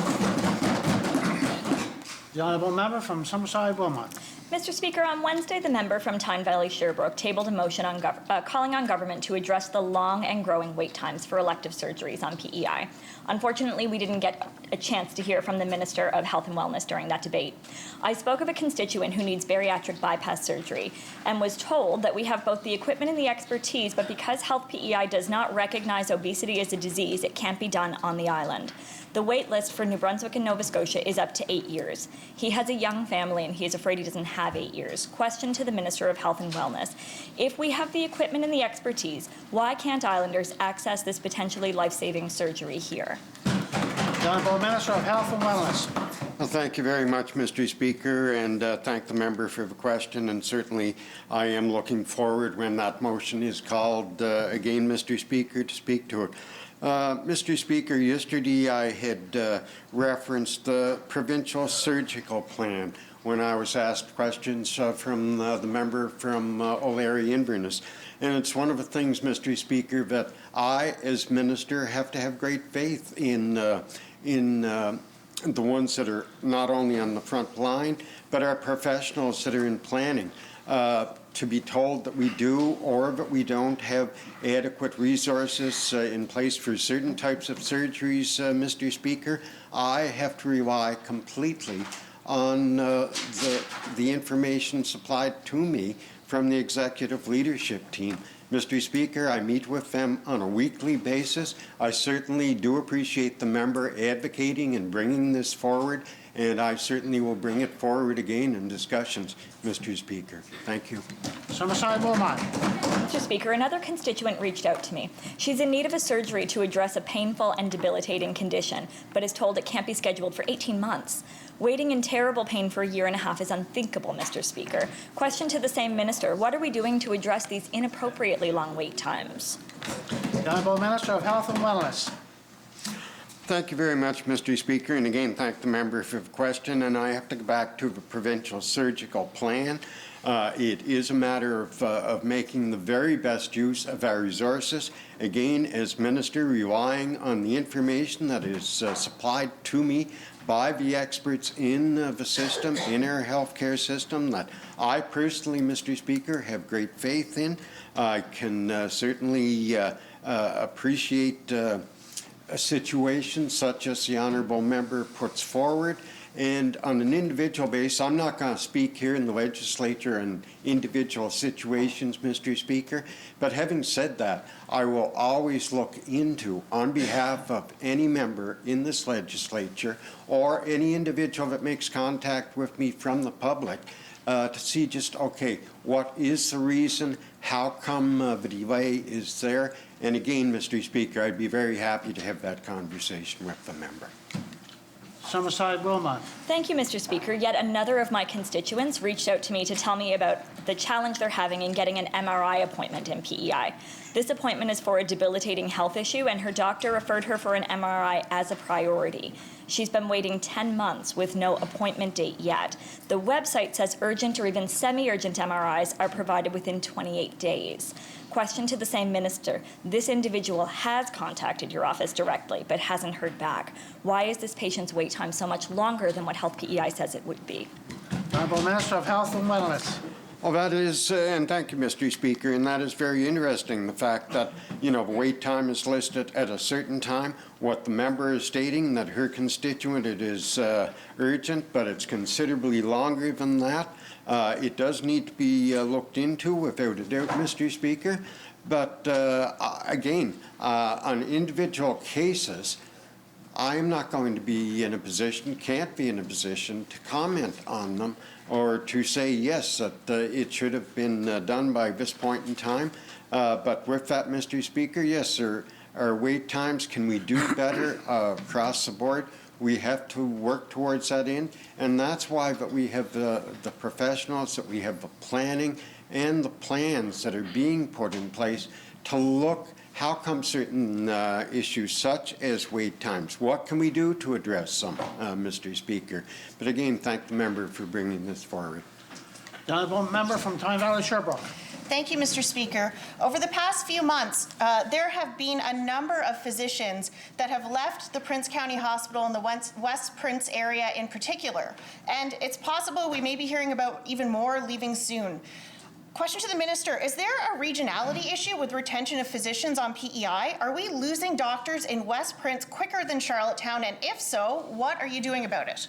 The Honourable Member from Summerside Wilmot. Mr. Speaker, on Wednesday, the member from Tyne Valley Sherbrooke tabled a motion on calling on government to address the long and growing wait times for elective surgeries on PEI. Unfortunately, we didn't get a chance to hear from the Minister of Health and Wellness during that debate. I spoke of a constituent who needs bariatric bypass surgery and was told that we have both the equipment and the expertise, but because Health PEI does not recognize obesity as a disease, it can't be done on the island. The wait list for New Brunswick and Nova Scotia is up to 8 years. He has a young family and he is afraid he doesn't have 8 years. Question to the Minister of Health and Wellness. If we have the equipment and the expertise, why can't Islanders access this potentially life-saving surgery here? The Honourable Minister of Health and Wellness. Well, thank you very much, Mr. Speaker, and thank the member for the question. And certainly I am looking forward when that motion is called again, Mr. Speaker, to speak to it. Mr. Speaker, yesterday I had referenced the provincial surgical plan when I was asked questions from the member from O'Leary Inverness. And it's one of the things, Mr. Speaker, that I, as Minister, have to have great faith in the ones that are not only on the front line, but our professionals that are in planning. To be told that we do or that we don't have adequate resources in place for certain types of surgeries, Mr. Speaker, I have to rely completely on the information supplied to me from the executive leadership team. Mr. Speaker, I meet with them on a weekly basis. I certainly do appreciate the member advocating and bringing this forward, and I certainly will bring it forward again in discussions, Mr. Speaker. Thank you. Summerside Wilmot. Mr. Speaker, another constituent reached out to me. She's in need of a surgery to address a painful and debilitating condition, but is told it can't be scheduled for 18 months. Waiting in terrible pain for 1.5 years is unthinkable, Mr. Speaker. Question to the same minister, what are we doing to address these inappropriately long wait times? The Honourable Minister of Health and Wellness. Thank you very much, Mr. Speaker, and again, thank the member for the question. And I have to go back to the provincial surgical plan. It is a matter of making the very best use of our resources. Again, as Minister, relying on the information that is supplied to me by the experts in the system, in our healthcare system, that I personally, Mr. Speaker, have great faith in. I can certainly appreciate a situation such as the honourable member puts forward. And on an individual basis, I'm not going to speak here in the legislature on individual situations, Mr. Speaker, but having said that, I will always look into, on behalf of any member in this legislature or any individual that makes contact with me from the public, to see just, okay, what is the reason? How come the delay is there? And again, Mr. Speaker, I'd be very happy to have that conversation with the member. Summerside Wilmot. Thank you, Mr. Speaker. Yet another of my constituents reached out to me to tell me about the challenge they're having in getting an MRI appointment in PEI. This appointment is for a debilitating health issue, and her doctor referred her for an MRI as a priority. She's been waiting 10 months with no appointment date yet. The website says urgent or even semi-urgent MRIs are provided within 28 days. Question to the same minister. This individual has contacted your office directly but hasn't heard back. Why is this patient's wait time so much longer than what Health PEI says it would be? Honourable Minister of Health and Wellness. Well, that is, and thank you, Mr. Speaker, and that is very interesting, the fact that, you know, the wait time is listed at a certain time. What the member is stating, that her constituent, it is urgent, but it's considerably longer than that. It does need to be looked into, without a doubt, Mr. Speaker. But again, on individual cases, I am not going to be in a position, can't be in a position to comment on them or to say, yes, that it should have been done by this point in time. But with that, Mr. Speaker, yes, our wait times, can we do better across the board? We have to work towards that end, and that's why that we have the professionals, that we have the planning and the plans that are being put in place to look how come certain issues such as wait times. What can we do to address them, Mr. Speaker? But again, thank the member for bringing this forward. The honourable member from Tyne Valley Sherbrooke. Thank you, Mr. Speaker. Over the past few months, there have been a number of physicians that have left the Prince County Hospital in the West Prince area in particular. And it's possible we may be hearing about even more leaving soon. Question to the minister, is there a regionality issue with retention of physicians on PEI? Are we losing doctors in West Prince quicker than Charlottetown? And if so, what are you doing about it?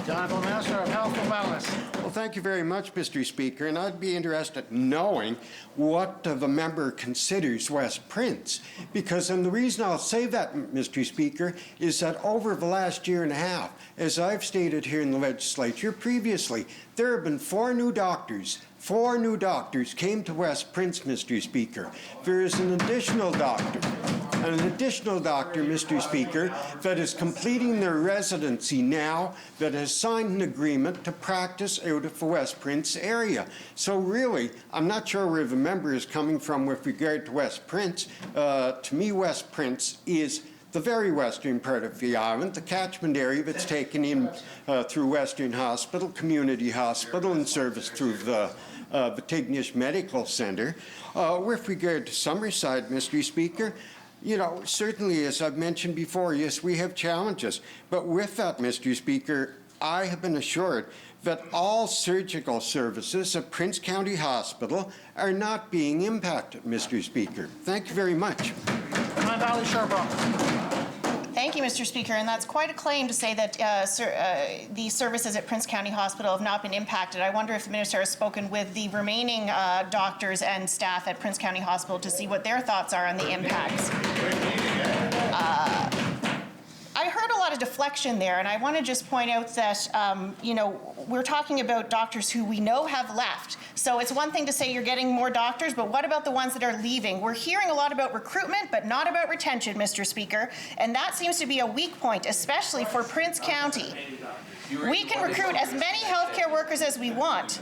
The Honourable Minister of Health and Wellness. Well, thank you very much, Mr. Speaker, and I'd be interested in knowing what the member considers West Prince, because, and the reason I'll say that, Mr. Speaker, is that over the last year and a half, as I've stated here in the legislature previously, there have been 4 new doctors. 4 new doctors came to West Prince, Mr. Speaker. There is an additional doctor, Mr. Speaker, that is completing their residency now, that has signed an agreement to practice out of the West Prince area. So really, I'm not sure where the member is coming from with regard to West Prince. To me, West Prince is the very western part of the island, the catchment area that's taken in through Western Hospital, Community Hospital, and service through the Tignish Medical Center. With regard to Summerside, Mr. Speaker, you know, certainly, as I've mentioned before, yes, we have challenges. But with that, Mr. Speaker, I have been assured that all surgical services at Prince County Hospital are not being impacted, Mr. Speaker. Thank you very much. Tyne Valley Sherbrooke. Thank you, Mr. Speaker, and that's quite a claim to say that the services at Prince County Hospital have not been impacted. I wonder if the minister has spoken with the remaining doctors and staff at Prince County Hospital to see what their thoughts are on the impacts. I heard a lot of deflection there, and I want to just point out that, you know, we're talking about doctors who we know have left. So it's one thing to say you're getting more doctors, but what about the ones that are leaving? We're hearing a lot about recruitment, but not about retention, Mr. Speaker, and that seems to be a weak point, especially for Prince County. We can recruit as many healthcare workers as we want,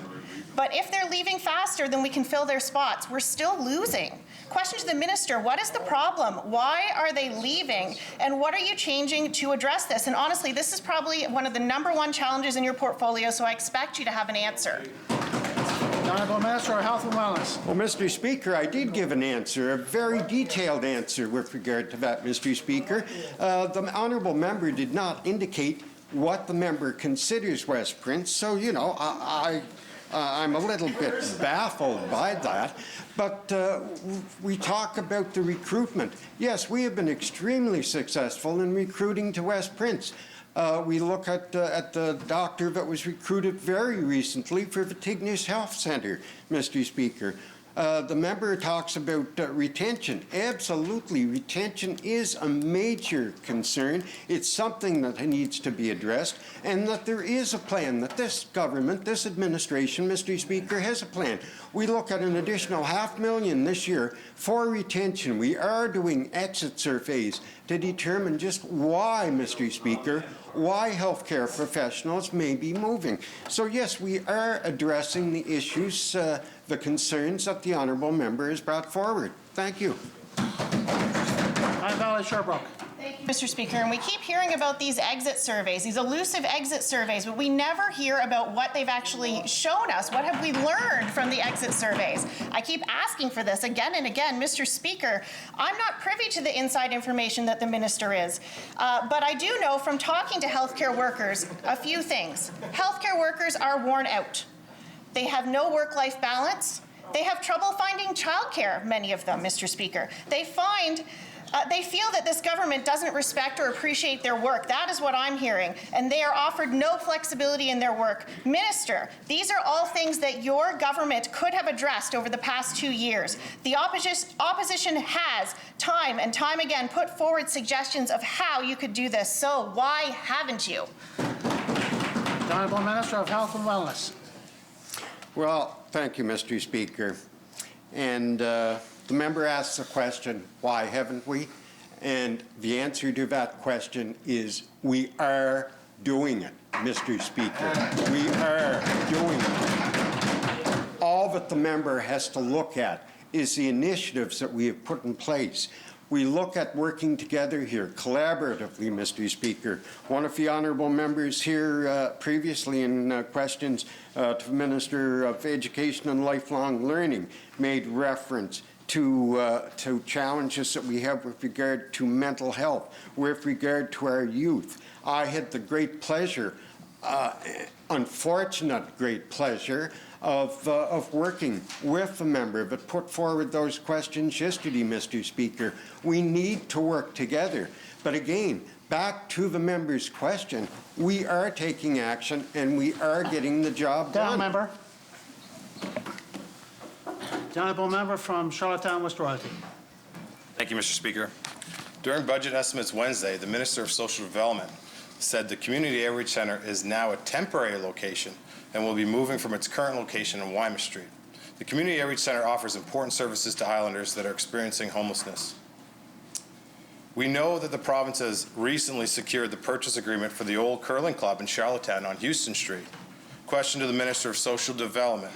but if they're leaving faster than we can fill their spots, we're still losing. Question to the minister, what is the problem? Why are they leaving? And what are you changing to address this? And honestly, this is probably one of the #1 challenges in your portfolio, so I expect you to have an answer. The Honourable Minister of Health and Wellness. Well, Mr. Speaker, I did give an answer, a very detailed answer with regard to that, Mr. Speaker. The honourable member did not indicate what the member considers West Prince, so, you know, I'm a little bit baffled by that. But we talk about the recruitment. Yes, we have been extremely successful in recruiting to West Prince. We look at the doctor that was recruited very recently for the Tignish Health Centre, Mr. Speaker. The member talks about retention. Absolutely, retention is a major concern. It's something that needs to be addressed, and that there is a plan, that this government, this administration, Mr. Speaker, has a plan. We look at an additional $500,000 this year for retention. We are doing exit surveys to determine just why, Mr. Speaker, why healthcare professionals may be moving. So yes, we are addressing the issues, the concerns that the honourable member has brought forward. Thank you. Valley Sherbrooke. Thank you, Mr. Speaker. And we keep hearing about these exit surveys, these elusive exit surveys, but we never hear about what they've actually shown us. What have we learned from the exit surveys? I keep asking for this again and again. Mr. Speaker, I'm not privy to the inside information that the minister is, but I do know from talking to healthcare workers a few things. Healthcare workers are worn out. They have no work-life balance. They have trouble finding childcare, many of them, Mr. Speaker. They feel that this government doesn't respect or appreciate their work. That is what I'm hearing. And they are offered no flexibility in their work. Minister, these are all things that your government could have addressed over the past 2 years. The opposition has time and time again put forward suggestions of how you could do this. So why haven't you? The Honourable Minister of Health and Wellness. Well, thank you, Mr. Speaker. And the member asks a question, why haven't we? And the answer to that question is we are doing it, Mr. Speaker. We are doing it. All that the member has to look at is the initiatives that we have put in place. We look at working together here collaboratively, Mr. Speaker. One of the honourable members here previously in questions to the Minister of Education and Lifelong Learning made reference to challenges that we have with regard to mental health, with regard to our youth. I had the great pleasure, unfortunate great pleasure, of working with a member that put forward those questions yesterday, Mr. Speaker. We need to work together. But again, back to the member's question, we are taking action and we are getting the job done. Member. The Honourable Member from Charlottetown West Royalty. Thank you, Mr. Speaker. During budget estimates Wednesday, the Minister of Social Development said the Community Outreach Centre is now a temporary location and will be moving from its current location in Wyma Street. The Community Outreach Centre offers important services to Islanders that are experiencing homelessness. We know that the province has recently secured the purchase agreement for the old curling club in Charlottetown on Houston Street. Question to the Minister of Social Development.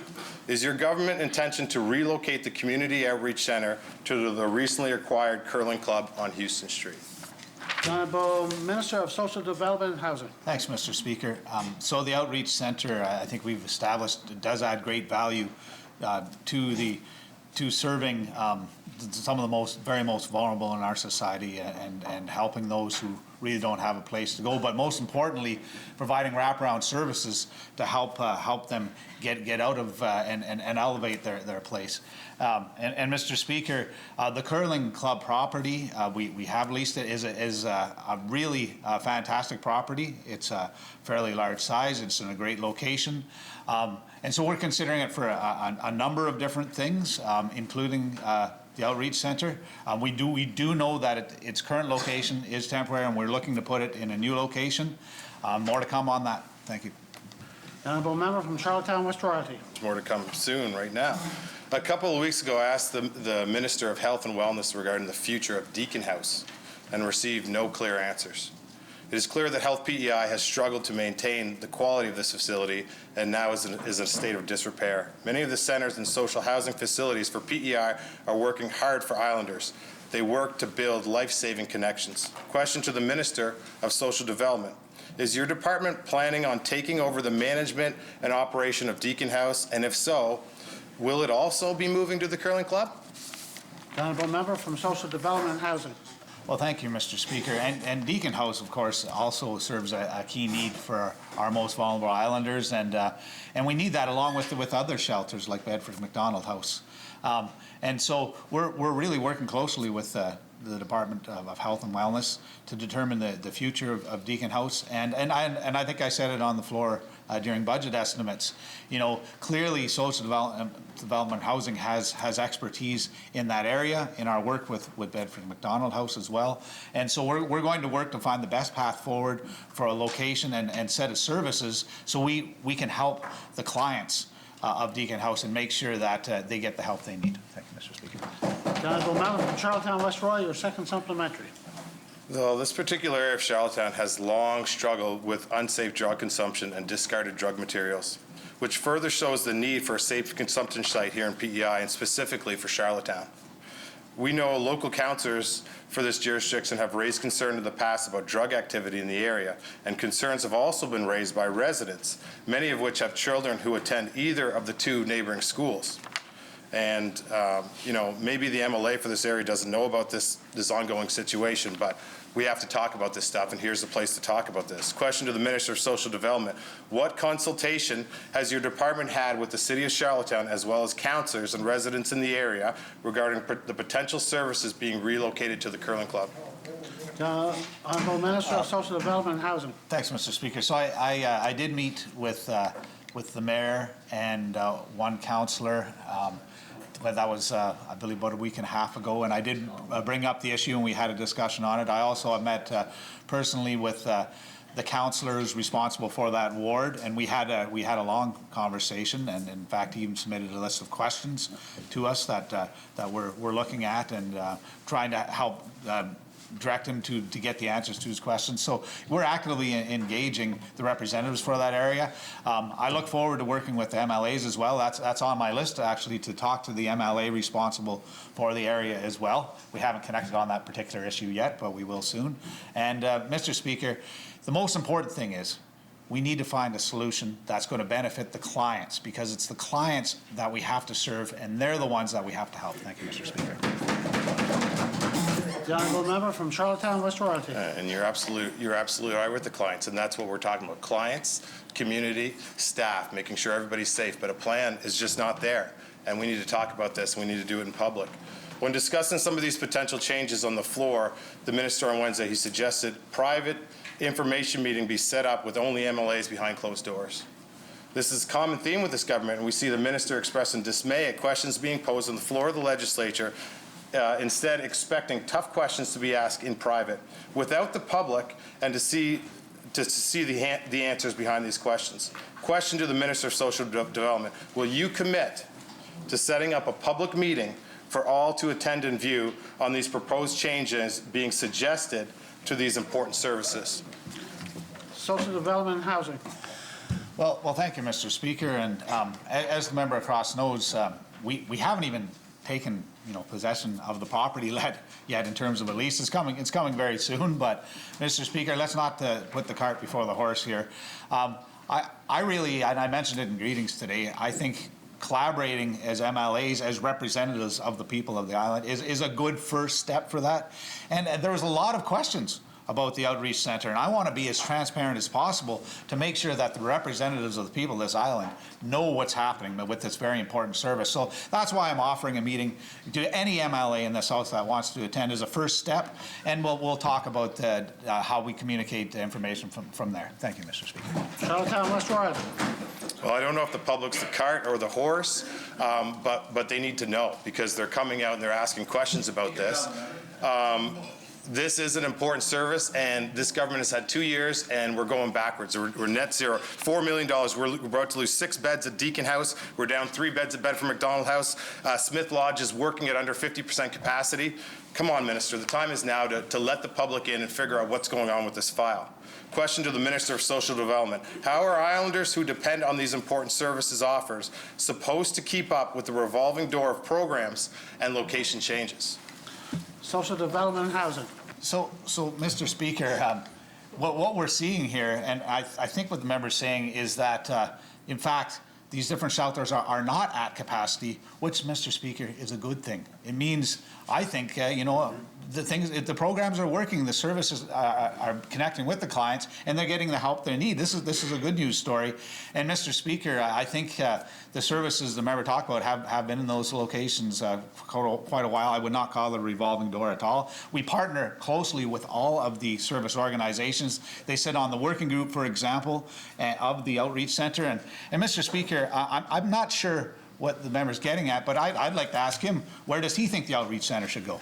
Is your government intention to relocate the Community Outreach Centre to the recently acquired curling club on Houston Street? The Honourable Minister of Social Development and Housing. Thanks, Mr. Speaker. So the Outreach Centre, I think we've established, does add great value to serving some of the very most vulnerable in our society and helping those who really don't have a place to go, but most importantly, providing wraparound services to help them get out of and elevate their place. And Mr. Speaker, the curling club property we have leased it is a really fantastic property. It's a fairly large size. It's in a great location. And so we're considering it for a number of different things, including the Outreach Centre. We do know that its current location is temporary, and we're looking to put it in a new location. More to come on that. Thank you. The Honourable Member from Charlottetown West Royalty. More to come soon, right now. A couple of weeks ago, I asked the Minister of Health and Wellness regarding the future of Deacon House and received no clear answers. It is clear that Health PEI has struggled to maintain the quality of this facility and now is in a state of disrepair. Many of the centres and social housing facilities for PEI are working hard for Islanders. They work to build life-saving connections. Question to the Minister of Social Development. Is your department planning on taking over the management and operation of Deacon House? And if so, will it also be moving to the curling club? The Honourable Member from Social Development and Housing. Well, thank you, Mr. Speaker. And Deacon House, of course, also serves a key need for our most vulnerable islanders, and we need that along with other shelters like Bedford McDonald House. And so we're really working closely with the Department of Health and Wellness to determine the future of Deacon House. And I think I said it on the floor during budget estimates. You know, clearly social development housing has expertise in that area, in our work with Bedford McDonald House as well. And so we're going to work to find the best path forward for a location and set of services so we can help the clients of Deacon House and make sure that they get the help they need. Thank you, Mr. Speaker. The Honourable Member from Charlottetown West Roy, your second supplementary. Though this particular area of Charlottetown has long struggled with unsafe drug consumption and discarded drug materials, which further shows the need for a safe consumption site here in PEI and specifically for Charlottetown. We know local councillors for this jurisdiction have raised concern in the past about drug activity in the area, and concerns have also been raised by residents, many of which have children who attend either of the two neighboring schools. And, you know, maybe the MLA for this area doesn't know about this ongoing situation, but we have to talk about this stuff, and here's the place to talk about this. Question to the Minister of Social Development. What consultation has your department had with the City of Charlottetown, as well as councillors and residents in the area, regarding the potential services being relocated to the Curling Club? Honourable Minister of Social Development and Housing. Thanks, Mr. Speaker. So I did meet with the mayor and one councillor. But that was, I believe, about a week and a half ago, and I did bring up the issue, and we had a discussion on it. I also have met personally with the councillors responsible for that ward, and we had a long conversation, and in fact, he even submitted a list of questions to us that we're looking at and trying to help direct him to get the answers to his questions. So we're actively engaging the representatives for that area. I look forward to working with the MLAs as well. That's on my list, actually, to talk to the MLA responsible for the area as well. We haven't connected on that particular issue yet, but we will soon. And Mr. Speaker, the most important thing is we need to find a solution that's going to benefit the clients, because it's the clients that we have to serve, and they're the ones that we have to help. Thank you, Mr. Speaker. The Honourable Member from Charlottetown West Royalty. And you're absolutely right with the clients, and that's what we're talking about. Clients, community, staff, making sure everybody's safe, but a plan is just not there. And we need to talk about this, and we need to do it in public. When discussing some of these potential changes on the floor, the minister on Wednesday, he suggested private information meeting be set up with only MLAs behind closed doors. This is a common theme with this government, and we see the minister expressing dismay at questions being posed on the floor of the legislature, instead expecting tough questions to be asked in private without the public, and to see the answers behind these questions. Question to the Minister of Social Development: will you commit to setting up a public meeting for all to attend and view on these proposed changes being suggested to these important services? Social Development and Housing. Well, thank you, Mr. Speaker. And as the member across knows, we haven't even taken possession of the property yet in terms of a lease. It's coming very soon. But Mr. Speaker, let's not put the cart before the horse here. I really, and I mentioned it in greetings today, I think collaborating as MLAs, as representatives of the people of the island, is a good first step for that. And there was a lot of questions about the Outreach Centre, and I want to be as transparent as possible to make sure that the representatives of the people of this island know what's happening with this very important service. So that's why I'm offering a meeting to any MLA in this house that wants to attend as a first step, and we'll talk about how we communicate the information from there. Thank you, Mr. Speaker. Charlottetown West Royalty. Well, I don't know if the public's the cart or the horse, but they need to know, because they're coming out and they're asking questions about this. This is an important service, and this government has had 2 years, and we're going backwards. We're net zero. $4 million. We're about to lose 6 beds at Deacon House. We're down 3 beds at Bedford McDonald House. Smith Lodge is working at under 50% capacity. Come on, Minister. The time is now to let the public in and figure out what's going on with this file. Question to the Minister of Social Development: how are islanders who depend on these important services offers supposed to keep up with the revolving door of programs and location changes? Social Development and Housing. So Mr. Speaker, what we're seeing here, and I think what the member's saying is that, in fact, these different shelters are not at capacity, which, Mr. Speaker, is a good thing. It means, I think, the programs are working, the services are connecting with the clients, and they're getting the help they need. This is a good news story. And Mr. Speaker, I think the services the member talked about have been in those locations quite a while. I would not call it a revolving door at all. We partner closely with all of the service organizations. They sit on the working group, for example, of the Outreach Center. And Mr. Speaker, I'm not sure what the member's getting at, but I'd like to ask him, where does he think the Outreach Center should go?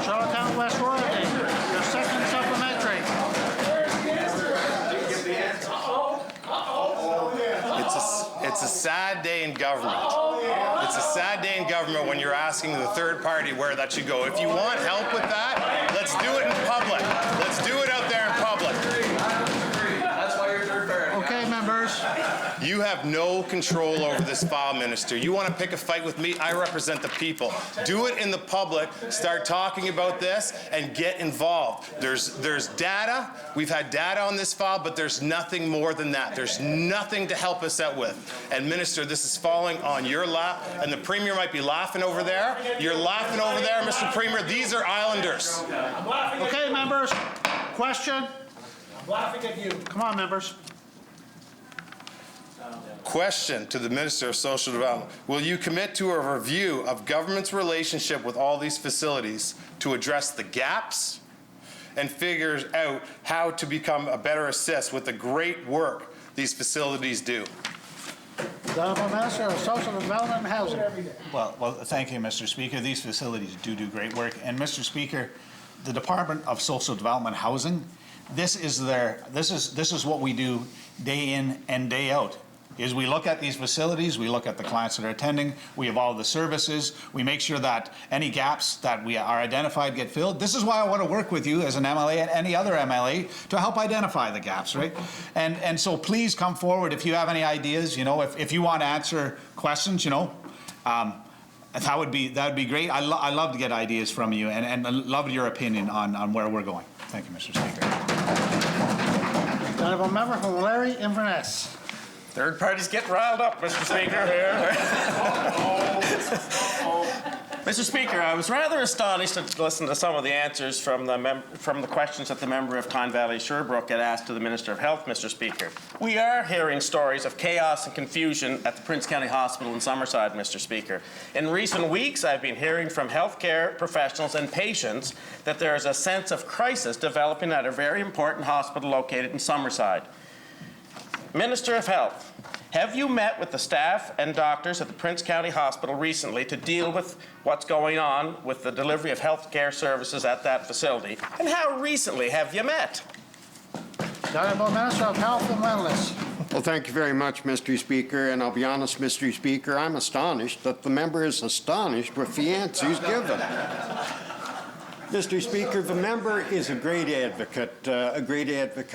Charlottetown West Royalty, your second supplementary. It's a sad day in government. It's a sad day in government when you're asking the third party where that should go. If you want help with that, let's do it in public. Let's do it out there in public. That's why you're third party. Okay, members. You have no control over this file, Minister. You want to pick a fight with me? I represent the people. Do it in the public. Start talking about this and get involved. There's data. We've had data on this file, but there's nothing more than that. There's nothing to help us out with. And Minister, this is falling on your lap, and the Premier might be laughing over there. You're laughing over there, Mr. Premier. These are Islanders. Okay, members. Question? I'm laughing at you. Come on, members. Question to the Minister of Social Development. Will you commit to a review of government's relationship with all these facilities to address the gaps and figure out how to become a better assist with the great work these facilities do? The Honourable Minister of Social Development and Housing. Well, thank you, Mr. Speaker. These facilities do great work. And Mr. Speaker, the Department of Social Development and Housing, this is what we do day in and day out. Is we look at these facilities, we look at the clients that are attending, we evolve the services, we make sure that any gaps that we are identified get filled. This is why I want to work with you as an MLA and any other MLA to help identify the gaps, right? And so please come forward if you have any ideas, if you want to answer questions, that would be great. I love to get ideas from you and I love your opinion on where we're going. Thank you, Mr. Speaker. The Honourable Member from Larry Inverness. Third parties get riled up, Mr. Speaker. Mr. Speaker, I was rather astonished to listen to some of the answers from the questions that the member of Tyne Valley Sherbrooke had asked to the Minister of Health, Mr. Speaker. We are hearing stories of chaos and confusion at the Prince County Hospital in Summerside, Mr. Speaker. In recent weeks, I've been hearing from healthcare professionals and patients that there is a sense of crisis developing at a very important hospital located in Summerside. Minister of Health, have you met with the staff and doctors at the Prince County Hospital recently to deal with what's going on with the delivery of health care services at that facility? And how recently have you met? The Honourable Minister of Health and Wellness. Well, thank you very much, Mr. Speaker. And I'll be honest, Mr. Speaker, I'm astonished that the member is astonished with the answers given. Mr. Speaker, the member is a great advocate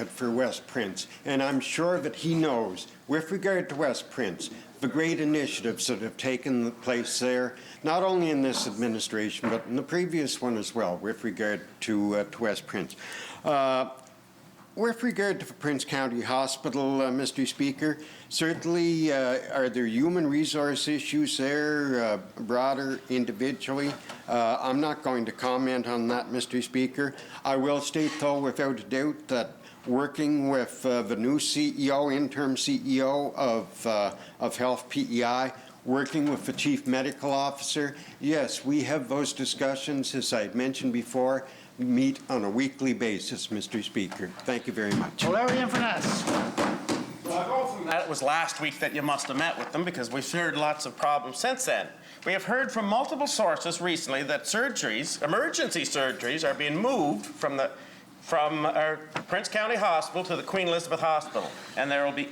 for West Prince, and I'm sure that he knows, with regard to West Prince, the great initiatives that have taken place there, not only in this administration, but in the previous one as well, with regard to West Prince. With regard to the Prince County Hospital, Mr. Speaker, certainly are there human resource issues there, broader, individually? I'm not going to comment on that, Mr. Speaker. I will state, though, without a doubt, that working with the new CEO, interim CEO of Health PEI, working with the Chief Medical Officer, yes, we have those discussions, as I mentioned before, meet on a weekly basis, Mr. Speaker. Thank you very much. Larry Inverness. That was last week that you must have met with them because we've heard lots of problems since then. We have heard from multiple sources recently that surgeries, emergency surgeries, are being moved from our Prince County Hospital to the Queen Elizabeth Hospital. And there will be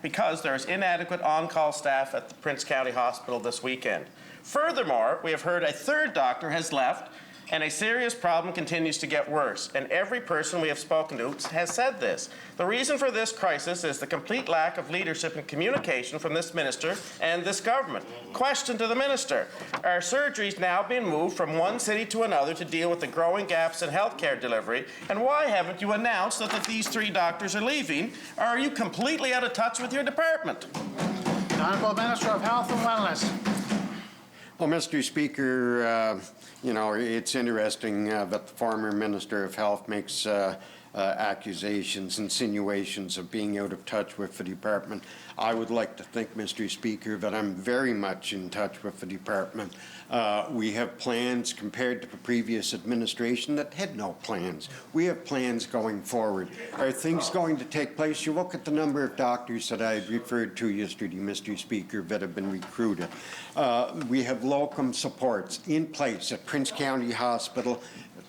because there is inadequate on-call staff at the Prince County Hospital this weekend. Furthermore, we have heard a third doctor has left and a serious problem continues to get worse. And every person we have spoken to has said this. The reason for this crisis is the complete lack of leadership and communication from this minister and this government. Question to the minister. Are surgeries now being moved from one city to another to deal with the growing gaps in healthcare delivery? And why haven't you announced that these three doctors are leaving? Or are you completely out of touch with your department? The Honourable Minister of Health and Wellness. Well, Mr. Speaker, you know, it's interesting that the former Minister of Health makes accusations, insinuations of being out of touch with the department. I would like to think, Mr. Speaker, that I'm very much in touch with the department. We have plans compared to the previous administration that had no plans. We have plans going forward. Are things going to take place? You look at the number of doctors that I referred to yesterday, Mr. Speaker, that have been recruited. We have locum supports in place at Prince County Hospital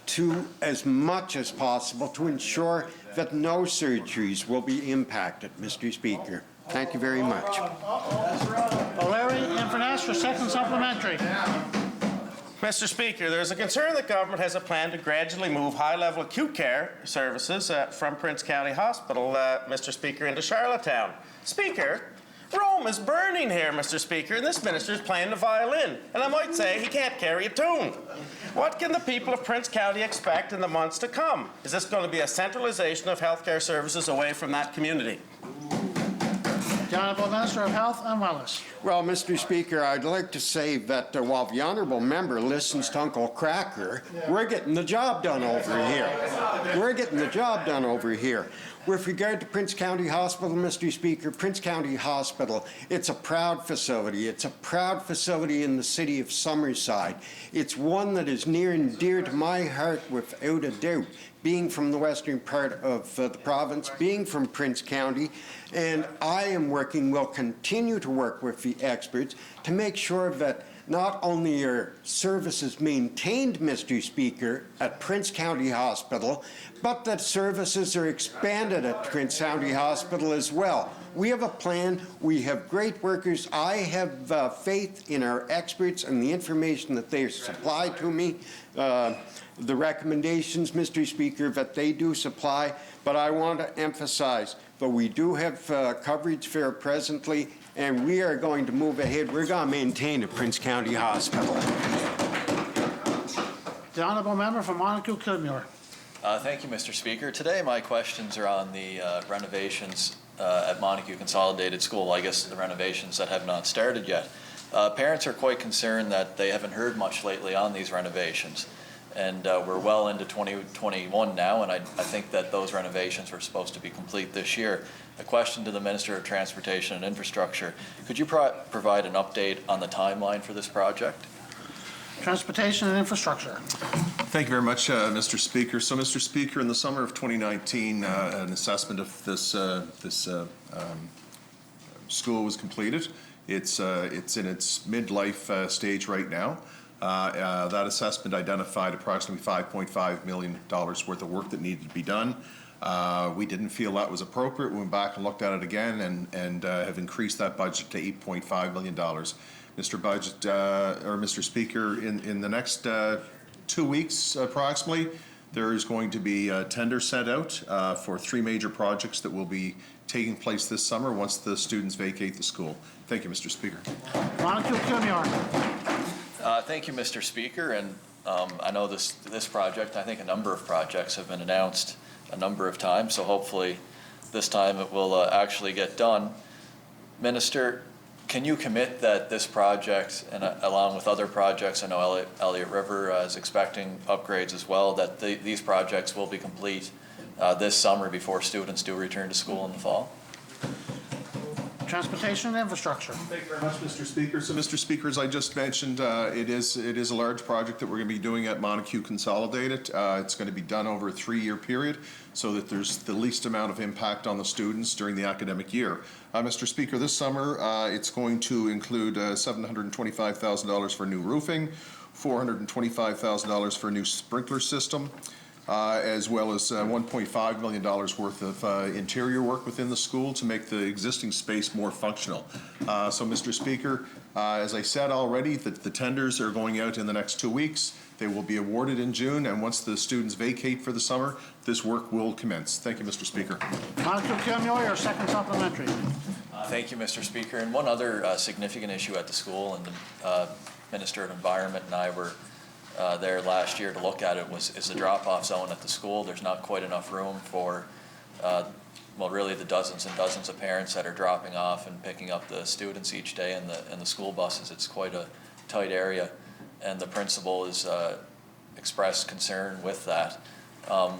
to as much as possible to ensure that no surgeries will be impacted, Mr. Speaker. Thank you very much. O'Leary, Inverness, for second supplementary. Mr. Speaker, there's a concern that government has a plan to gradually move high-level acute care services from Prince County Hospital, Mr. Speaker, into Charlottetown. Speaker, Rome is burning here, Mr. Speaker, and this minister is playing the violin. And I might say he can't carry a tune. What can the people of Prince County expect in the months to come? Is this going to be a centralization of healthcare services away from that community? The Honourable Minister of Health and Wellness. Well, Mr. Speaker, I'd like to say that while the honourable member listens to Uncle Cracker, we're getting the job done over here. We're getting the job done over here. With regard to Prince County Hospital, Mr. Speaker, Prince County Hospital, it's a proud facility. It's a proud facility in the city of Summerside. It's one that is near and dear to my heart without a doubt, being from the western part of the province, being from Prince County, and I am working, will continue to work with the experts to make sure that not only are services maintained, Mr. Speaker, at Prince County Hospital, but that services are expanded at Prince County Hospital as well. We have a plan. We have great workers. I have faith in our experts and the information that they supply to me, the recommendations, Mr. Speaker, that they do supply. But I want to emphasize that we do have coverage fair presently, and we are going to move ahead. We're going to maintain a Prince County Hospital. The Honourable Member for Montague-Kilmuir. Thank you, Mr. Speaker. Today my questions are on the renovations at Montague Consolidated School, I guess the renovations that have not started yet. Parents are quite concerned that they haven't heard much lately on these renovations. And we're well into 2021 now, and I think that those renovations were supposed to be complete this year. A question to the Minister of Transportation and Infrastructure. Could you provide an update on the timeline for this project? Transportation and Infrastructure. Thank you very much, Mr. Speaker. So, Mr. Speaker, in the summer of 2019, an assessment of this school was completed. It's in its midlife stage right now. That assessment identified approximately $5.5 million worth of work that needed to be done. We didn't feel that was appropriate. We went back and looked at it again and have increased that budget to $8.5 million. Mr. Speaker, in the next 2 weeks approximately, there is going to be a tender sent out for 3 major projects that will be taking place this summer once the students vacate the school. Thank you, Mr. Speaker. Montague-Kilmuir. Thank you, Mr. Speaker. And I know this project, I think a number of projects have been announced a number of times, so hopefully this time it will actually get done. Minister, can you commit that this project, and along with other projects, I know Elliott River is expecting upgrades as well, that these projects will be complete this summer before students do return to school in the fall? Transportation and Infrastructure. Thank you very much, Mr. Speaker. So, Mr. Speaker, as I just mentioned, it is a large project that we're going to be doing at Montague Consolidated. It's going to be done over a 3-year period so that there's the least amount of impact on the students during the academic year. Mr. Speaker, this summer it's going to include $725,000 for new roofing, $425,000 for a new sprinkler system, as well as $1.5 million worth of interior work within the school to make the existing space more functional. So, Mr. Speaker, as I said already, the tenders are going out in the next 2 weeks. They will be awarded in June, and once the students vacate for the summer, this work will commence. Thank you, Mr. Speaker. Montague-Kilmuir, your second supplementary. Thank you, Mr. Speaker. And one other significant issue at the school, and the Minister of Environment and I were there last year to look at it, is the drop-off zone at the school. There's not quite enough room for well, really the dozens and dozens of parents that are dropping off and picking up the students each day in the school buses. It's quite a tight area, and the principal has expressed concern with that.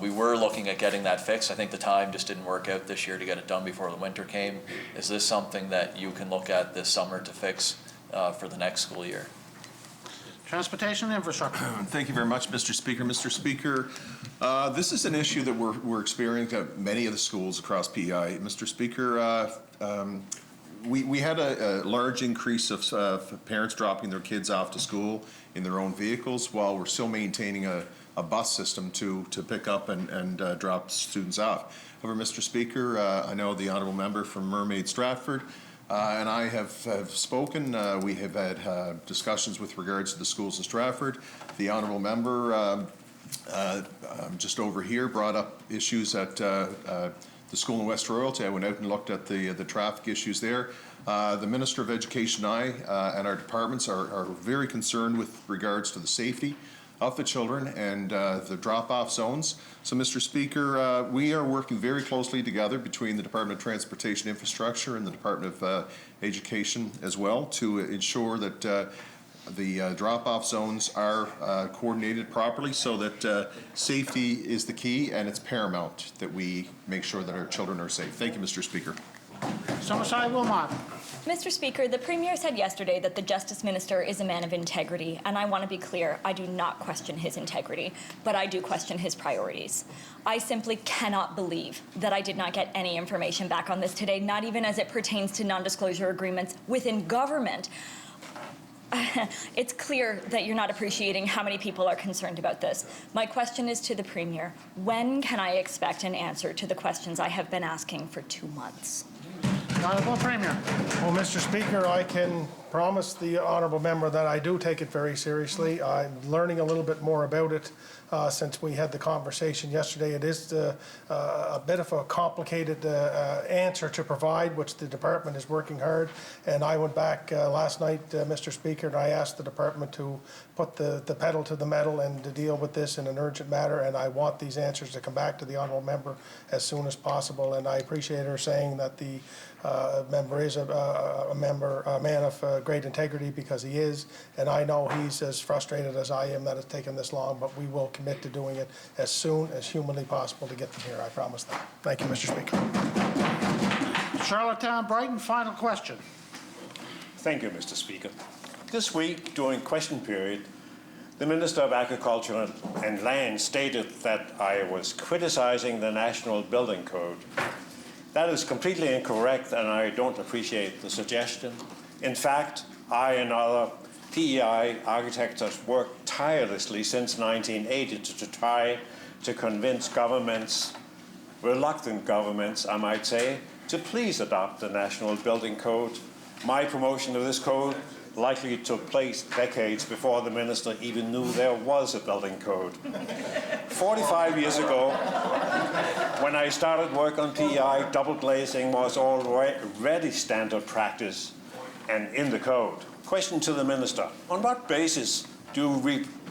We were looking at getting that fixed. I think the time just didn't work out this year to get it done before the winter came. Is this something that you can look at this summer to fix for the next school year? Transportation infrastructure. Thank you very much, Mr. Speaker. Mr. Speaker, this is an issue that we're experiencing at many of the schools across PEI. Mr. Speaker, we had a large increase of parents dropping their kids off to school in their own vehicles while we're still maintaining a bus system to pick up and drop students off. However, Mr. Speaker, I know the honourable member from Mermaid Stratford and I have spoken. We have had discussions with regards to the schools in Stratford. The honourable member just over here brought up issues at the school in West Royalty. I went out and looked at the traffic issues there. The Minister of Education and I and our departments are very concerned with regards to the safety of the children and the drop-off zones. So, Mr. Speaker, we are working very closely together between the Department of Transportation Infrastructure and the Department of Education as well to ensure that the drop-off zones are coordinated properly so that safety is the key and it's paramount that we make sure that our children are safe. Thank you, Mr. Speaker. Summerside Wilmot. Mr. Speaker, the Premier said yesterday that the Justice Minister is a man of integrity, and I want to be clear, I do not question his integrity, but I do question his priorities. I simply cannot believe that I did not get any information back on this today, not even as it pertains to non-disclosure agreements within government. It's clear that you're not appreciating how many people are concerned about this. My question is to the Premier. When can I expect an answer to the questions I have been asking for 2 months? Honourable Premier. Well, Mr. Speaker, I can promise the honourable member that I do take it very seriously. I'm learning a little bit more about it since we had the conversation yesterday. It is a bit of a complicated answer to provide, which the department is working hard. And I went back last night, Mr. Speaker, and I asked the department to put the pedal to the metal and to deal with this in an urgent manner. And I want these answers to come back to the honourable member as soon as possible. And I appreciate her saying that the member is a man of great integrity, because he is, and I know he's as frustrated as I am that it's taken this long, but we will commit to doing it as soon as humanly possible to get them here. I promise that. Thank you, Mr. Speaker. Charlottetown Brighton, final question. Thank you, Mr. Speaker. This week, during question period, the Minister of Agriculture and Land stated that I was criticizing the National Building Code. That is completely incorrect, and I don't appreciate the suggestion. In fact, I and other PEI architects have worked tirelessly since 1980 to try to convince governments, reluctant governments, I might say, to please adopt the National Building Code. My promotion of this code likely took place decades before the minister even knew there was a building code. 45 years ago, when I started work on PEI, double glazing was already standard practice and in the code. Question to the minister: on what basis do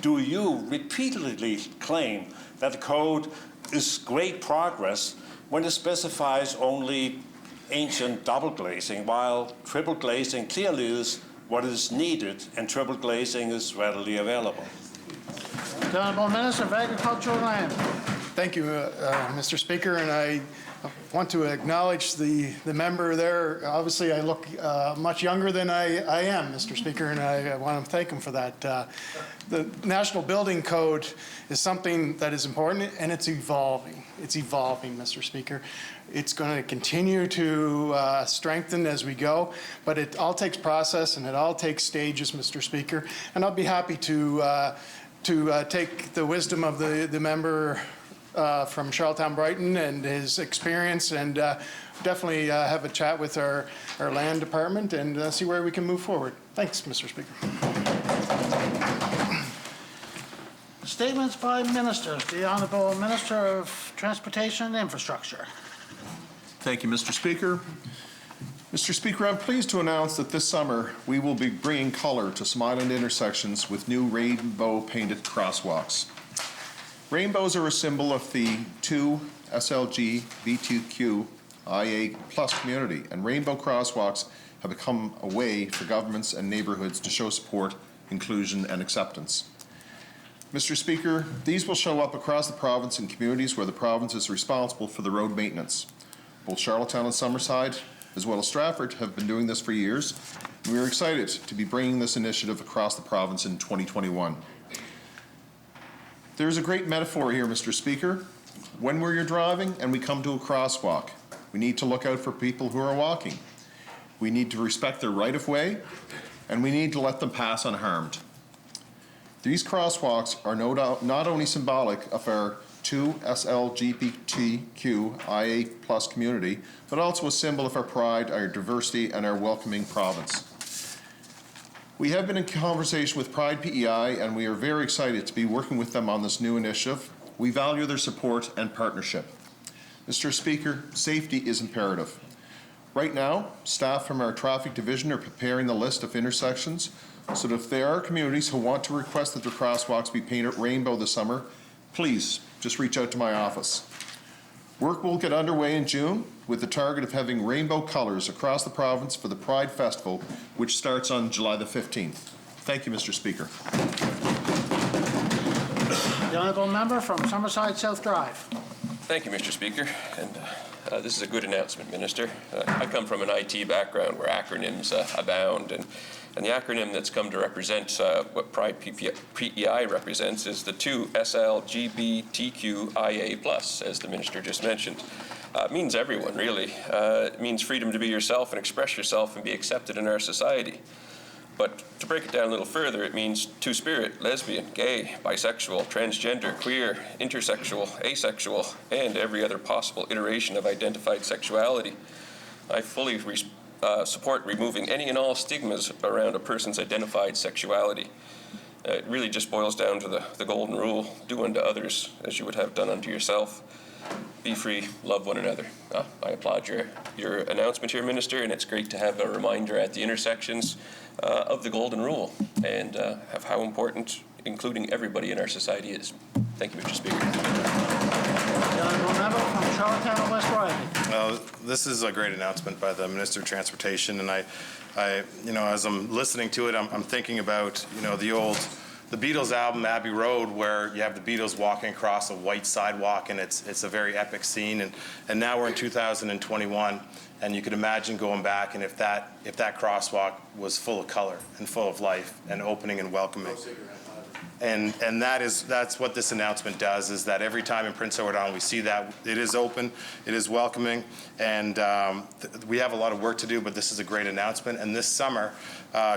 you repeatedly claim that the code is great progress when it specifies only ancient double glazing, while triple glazing clearly is what is needed and triple glazing is readily available? The Honourable Minister of Agriculture and Land. Thank you, Mr. Speaker, and I want to acknowledge the member there. Obviously, I look much younger than I am, Mr. Speaker, and I want to thank him for that. The National Building Code is something that is important, and it's evolving. It's evolving, Mr. Speaker. It's going to continue to strengthen as we go, but it all takes process and it all takes stages, Mr. Speaker. And I'll be happy to take the wisdom of the member from Charlottetown Brighton and his experience, and definitely have a chat with our land department and see where we can move forward. Thanks, Mr. Speaker. Statements by ministers. The Honourable Minister of Transportation and Infrastructure. Thank you, Mr. Speaker. Mr. Speaker, I'm pleased to announce that this summer we will be bringing color to some island intersections with new rainbow painted crosswalks. Rainbows are a symbol of the 2 SLG V2Q IA Plus community, and rainbow crosswalks have become a way for governments and neighbourhoods to show support, inclusion and acceptance. Mr. Speaker, these will show up across the province in communities where the province is responsible for the road maintenance. Both Charlottetown and Summerside, as well as Stratford, have been doing this for years, and we are excited to be bringing this initiative across the province in 2021. There's a great metaphor here, Mr. Speaker. When we're driving and we come to a crosswalk, we need to look out for people who are walking. We need to respect their right-of-way, and we need to let them pass unharmed. These crosswalks are not only symbolic of our 2 SLGBTQIA+ community, but also a symbol of our pride, our diversity, and our welcoming province. We have been in conversation with Pride PEI, and we are very excited to be working with them on this new initiative. We value their support and partnership. Mr. Speaker, safety is imperative. Right now, staff from our traffic division are preparing the list of intersections, so that if there are communities who want to request that their crosswalks be painted rainbow this summer, please just reach out to my office. Work will get underway in June with the target of having rainbow colours across the province for the Pride Festival, which starts on July the 15th. Thank you, Mr. Speaker. The honourable member from Summerside South Drive. Thank you, Mr. Speaker. And this is a good announcement, Minister. I come from an IT background where acronyms abound, and the acronym that's come to represent what Pride PEI represents is the 2 SLGBTQIA+, as the Minister just mentioned. It means everyone, really. It means freedom to be yourself and express yourself and be accepted in our society. But to break it down a little further, it means two-spirit, lesbian, gay, bisexual, transgender, queer, intersexual, asexual, and every other possible iteration of identified sexuality. I fully support removing any and all stigmas around a person's identified sexuality. It really just boils down to the golden rule: do unto others as you would have done unto yourself. Be free, love one another. I applaud your announcement here, Minister, and it's great to have a reminder at the intersections of the golden rule and of how important including everybody in our society is. Thank you, Mr. Speaker. The honourable member from Charlottetown and West Riding. This is a great announcement by the Minister of Transportation, and I as I'm listening to it, I'm thinking about, the Beatles album Abbey Road, where you have the Beatles walking across a white sidewalk, and it's a very epic scene. And now we're in 2021, and you could imagine going back, and if that crosswalk was full of color and full of life and opening and welcoming. And that's what this announcement does, is that every time in Prince Edward Island we see that, it is open, it is welcoming, and we have a lot of work to do, but this is a great announcement. And this summer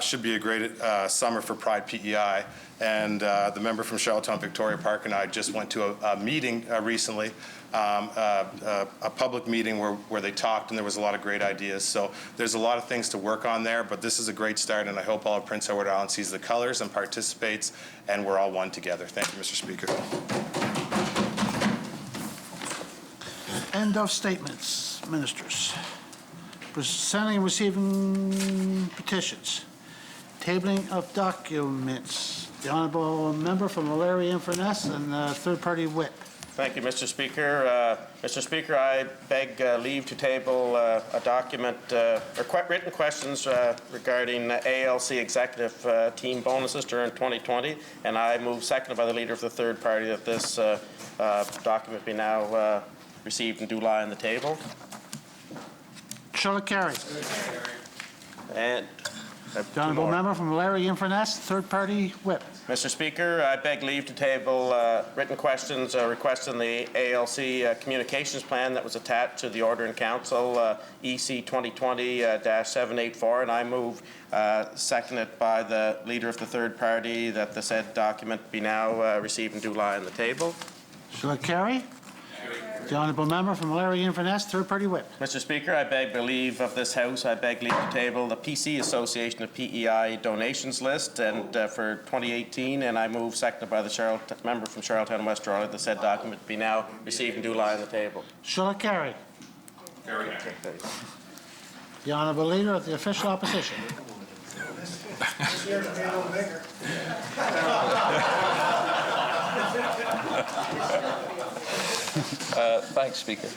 should be a great summer for Pride PEI. And the member from Charlottetown Victoria Park and I just went to a meeting recently, a public meeting where they talked, and there was a lot of great ideas. So there's a lot of things to work on there, but this is a great start, and I hope all of Prince Edward Island sees the colors and participates, and we're all one together. Thank you, Mr. Speaker. End of statements, ministers. Presenting and receiving petitions. Tabling of documents. The honourable member from O'Leary-Inverness and third-party whip. Thank you, Mr. Speaker. Mr. Speaker, I beg leave to table a document, written questions regarding ALC executive team bonuses during 2020, and I move, seconded by the leader of the third party, that this document be now received and do lie on the table. Shall it carry? And the honourable member from O'Leary-Inverness, third-party whip. Mr. Speaker, I beg leave to table written questions requesting the ALC communications plan that was attached to the Order in Council EC 2020-784, and I move, seconded by the leader of the third party, that the said document be now received and do lie on the table. Shall it carry? The honourable member from O'Leary-Inverness, third-party whip. Mr. Speaker, I beg leave of this House. I beg leave to table the PC Association of PEI donations list and for 2018, and I move, seconded by the member from Charlottetown and West Riding, the said document be now received and do lie on the table. Shall it carry? Carry. The honourable leader of the official opposition. Thanks, Speaker.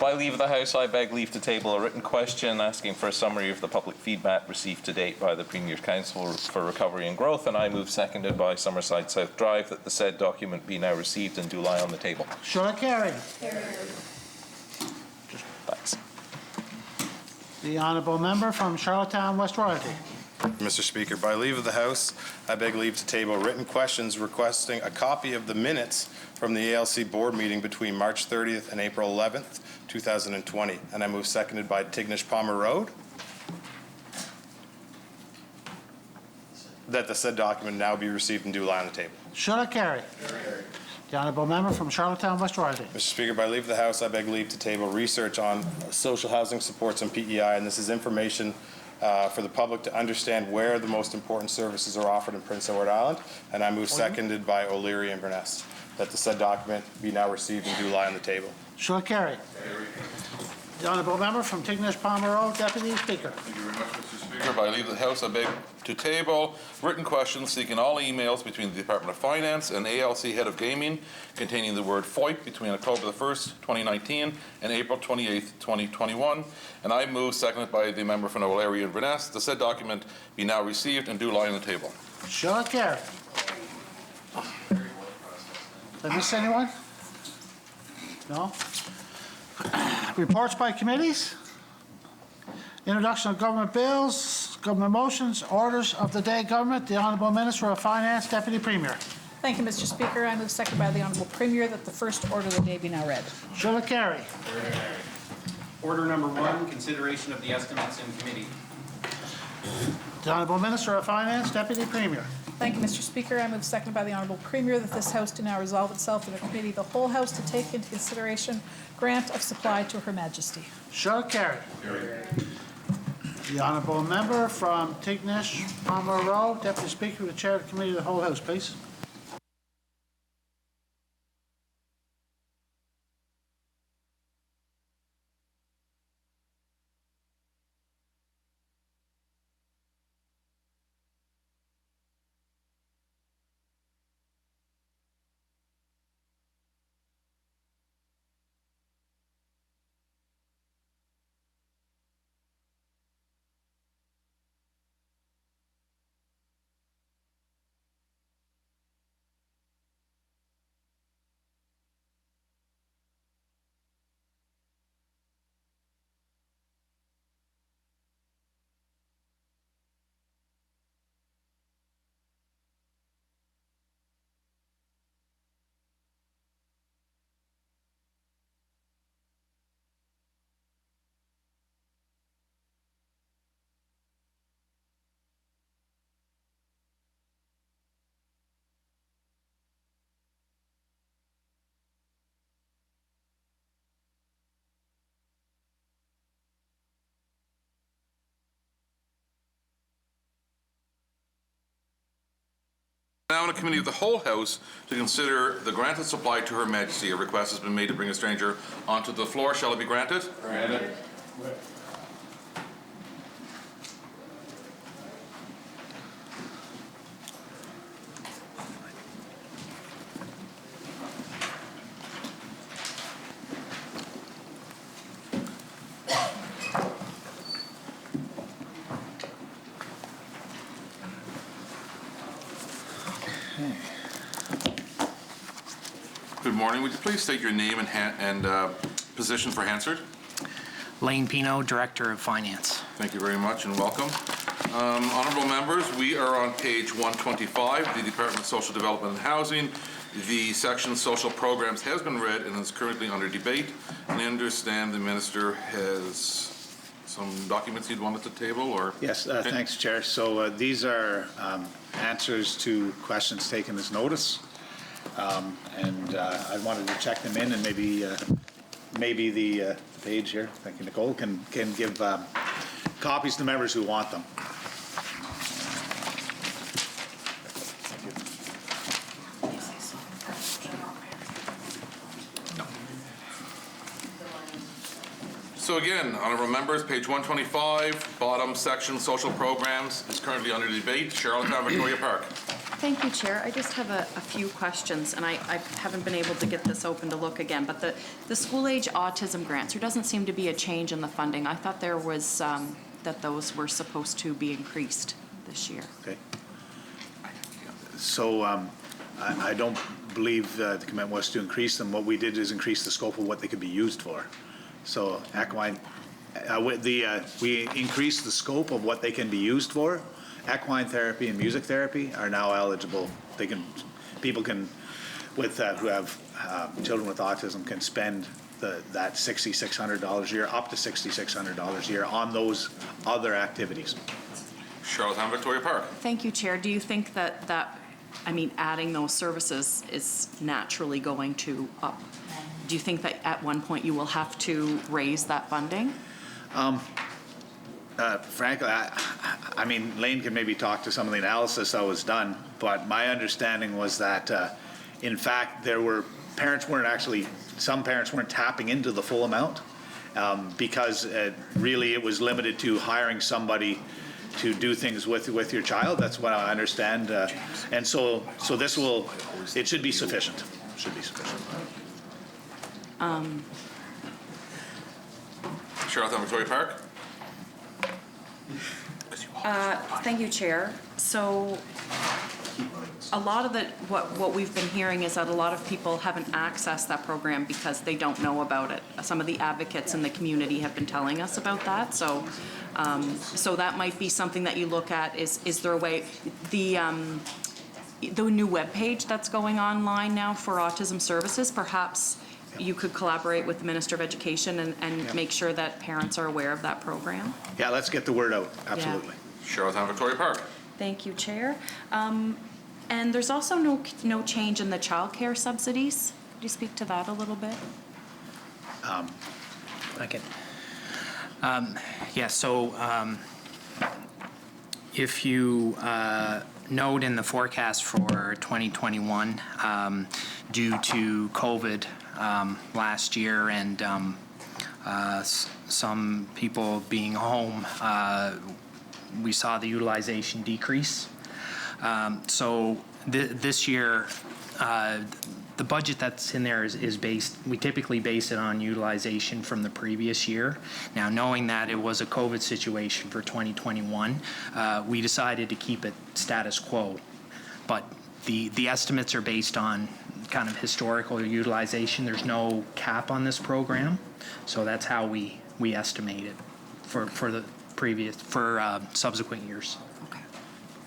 By leave of the House, I beg leave to table a written question asking for a summary of the public feedback received to date by the Premier's Council for Recovery and Growth, and I move, seconded by Summerside South Drive, that the said document be now received and do lie on the table. Shall I carry? Thanks. The honourable member from Charlottetown West Royalty. Mr. Speaker, by leave of the House, I beg leave to table written questions requesting a copy of the minutes from the ALC board meeting between March 30th and April 11th, 2020. And I move, seconded by Tignish Palmer Road, that the said document now be received and do lie on the table. Shall I carry? The honourable member from Charlottetown West Royalty. Mr. Speaker, by leave of the House, I beg leave to table research on social housing supports and PEI, and this is information for the public to understand where the most important services are offered in Prince Edward Island, and I move, seconded by O'Leary and Burness, that the said document be now received and do lie on the table. Shall I carry? The honourable member from Tignish Palmer Road, Deputy Speaker. Thank you very much, Mr. Speaker. By leave of the House, I beg to table written questions seeking all emails between the Department of Finance and ALC Head of Gaming containing the word FOIP between October the 1st, 2019 and April 28th, 2021. And I move, seconded by the member from O'Leary and Burness, the said document be now received and do lie on the table. Shall I carry? Did I miss anyone? No? Reports by committees. Introduction of government bills, government motions, orders of the day government. The Honourable Minister of Finance, Deputy Premier. Thank you, Mr. Speaker. I move, seconded by the Honourable Premier, that the first order of the day be now read. Shall I carry? Order number 1, consideration of the estimates in committee. The Honourable Minister of Finance, Deputy Premier. Thank you, Mr. Speaker. I move, seconded by the Honourable Premier, that this House do now resolve itself in a committee, the whole House, to take into consideration grant of supply to Her Majesty. Shall I carry? The honourable member from Tignish Palmer Road, Deputy Speaker, to chair the committee of the whole House, please. Now in a committee of the whole House to consider the granted supply to Her Majesty. A request has been made to bring a stranger onto the floor. Shall it be granted? Granted. Good morning. Would you please state your name and position for Hansard? Lane Pino, Director of Finance. Thank you very much and welcome. Honourable members, we are on page 125, the Department of Social Development and Housing. The section Social Programs has been read and is currently under debate. And I understand the Minister has some documents he'd wanted to table, or? Yes, thanks, Chair. So these are answers to questions taken as notice. And I wanted to check them in, and maybe the page here, thank you, Nicole, can give copies to members who want them. So again, honourable members, page 125, bottom section, social programs, is currently under debate. Charlottetown, Victoria Park. Thank you, Chair. I just have a few questions, and I haven't been able to get this open to look again, but the school-age autism grants, there doesn't seem to be a change in the funding. I thought there was, that those were supposed to be increased this year. Okay. So I don't believe the commitment was to increase them. What we did is increase the scope of what they could be used for. So equine, we increased the scope of what they can be used for. Equine therapy and music therapy are now eligible. People can, who have children with autism, can spend that $6,600 a year, up to $6,600 a year on those other activities. Charlottetown Victoria Park. Thank you, Chair. Do you think that adding those services is naturally going to up? Do you think that at one point you will have to raise that funding? Frankly, Lane can maybe talk to some of the analysis that was done, but my understanding was that, in fact, some parents weren't tapping into the full amount because really it was limited to hiring somebody to do things with your child. That's what I understand. And so it should be sufficient. Should be sufficient. Charlottetown Victoria Park. Thank you, Chair. So a lot of what we've been hearing is that a lot of people haven't accessed that program because they don't know about it. Some of the advocates in the community have been telling us about that. So that might be something that you look at. Is there a way, the new webpage that's going online now for autism services, perhaps you could collaborate with the Minister of Education and make sure that parents are aware of that program? Yeah, let's get the word out. Absolutely. Yeah. Charlottetown Victoria Park. Thank you, Chair. And there's also no change in the childcare subsidies. Could you speak to that a little bit? I can. If you note in the forecast for 2021, due to COVID last year and some people being home, we saw the utilization decrease. So this year, the budget that's in there is based, we typically base it on utilization from the previous year. Now, knowing that it was a COVID situation for 2021, we decided to keep it status quo. But the estimates are based on kind of historical utilization. There's no cap on this program, so that's how we estimate it for the previous, subsequent years.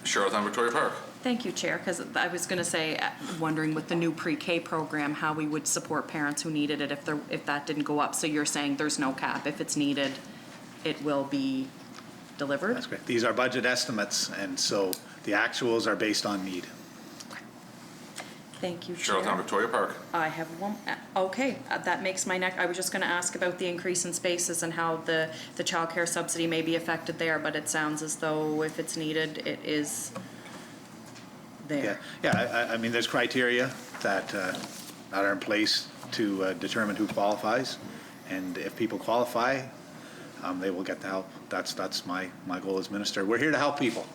Charlottetown Victoria Park. Thank you, Chair, because I was going to say, wondering with the new pre-K program, how we would support parents who needed it if that didn't go up. So you're saying there's no cap. If it's needed, it will be delivered? That's great. These are budget estimates, and so the actuals are based on need. Thank you, Chair. Charlottetown Victoria Park. I have one. Okay, that makes my next. I was just going to ask about the increase in spaces and how the childcare subsidy may be affected there, but it sounds as though if it's needed, it is there. Yeah. There's criteria that are in place to determine who qualifies, and if people qualify, they will get the help. That's my goal as minister. We're here to help people.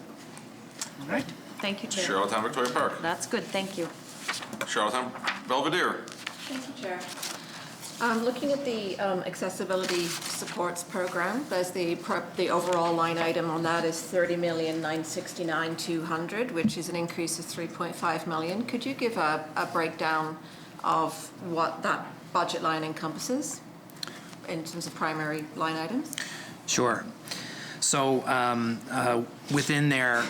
All right. Thank you, Chair. Charlottetown Victoria Park. That's good. Thank you. Charlottetown Belvedere. Thank you, Chair. Looking at the accessibility supports program, there's the overall line item on that is $30,969,200, which is an increase of $3.5 million. Could you give a breakdown of what that budget line encompasses in terms of primary line items? Sure. So within there,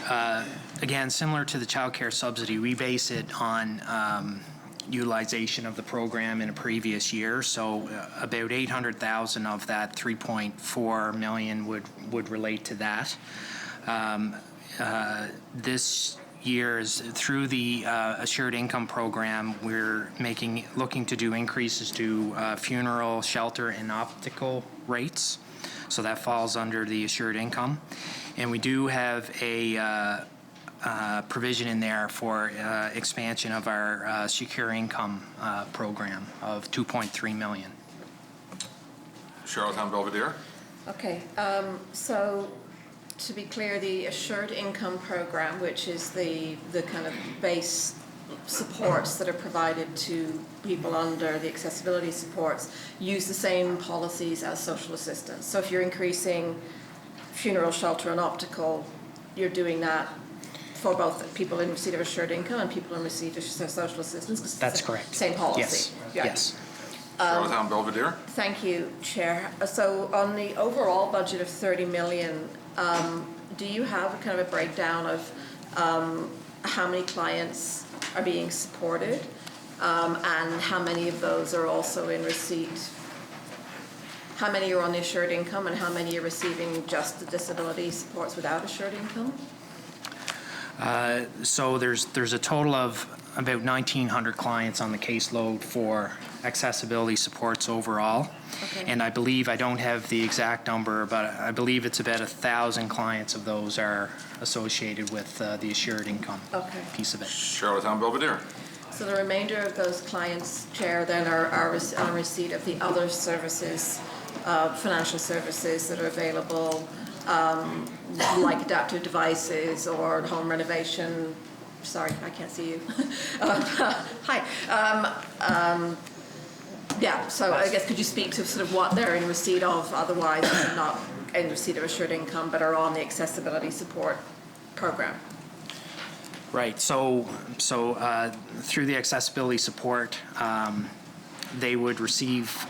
again, similar to the child care subsidy, we base it on utilization of the program in a previous year. So about 800,000 of that 3.4 million would relate to that. This year's through the Assured Income program, we're looking to do increases to funeral, shelter, and optical rates. So that falls under the Assured Income. And we do have a provision in there for expansion of our Secure Income program of $2.3 million. Charlottetown Belvedere. Okay, so to be clear, the Assured Income Program, which is the kind of base supports that are provided to people under the accessibility supports, use the same policies as social assistance. So if you're increasing funeral, shelter, and optical, you're doing that for both people in receipt of assured income and people in receipt of social assistance? 'Cause That's it's the correct. Same policy? Yes. Yeah. Yes. Charlottetown Belvedere. Thank you, Chair. So on the overall budget of 30 million, do you have kind of a breakdown of how many clients are being supported and how many of those are also in receipt? How many are on the assured income and how many are receiving just the disability supports without assured income? So there's a total of about 1,900 clients on the caseload for accessibility supports overall. Okay. And I believe, I don't have the exact number, but I believe it's about 1,000 clients of those are associated with the assured income piece of it. Charlottetown Belvedere. So the remainder of those clients, Chair, then are on receipt of the other services, financial services that are available, like adaptive devices or home renovation. Sorry, I can't see you. Hi. Yeah, so I guess could you speak to sort of what they're in receipt of otherwise, not in receipt of assured income, but are on the accessibility support program? Right. So through the accessibility support, they would receive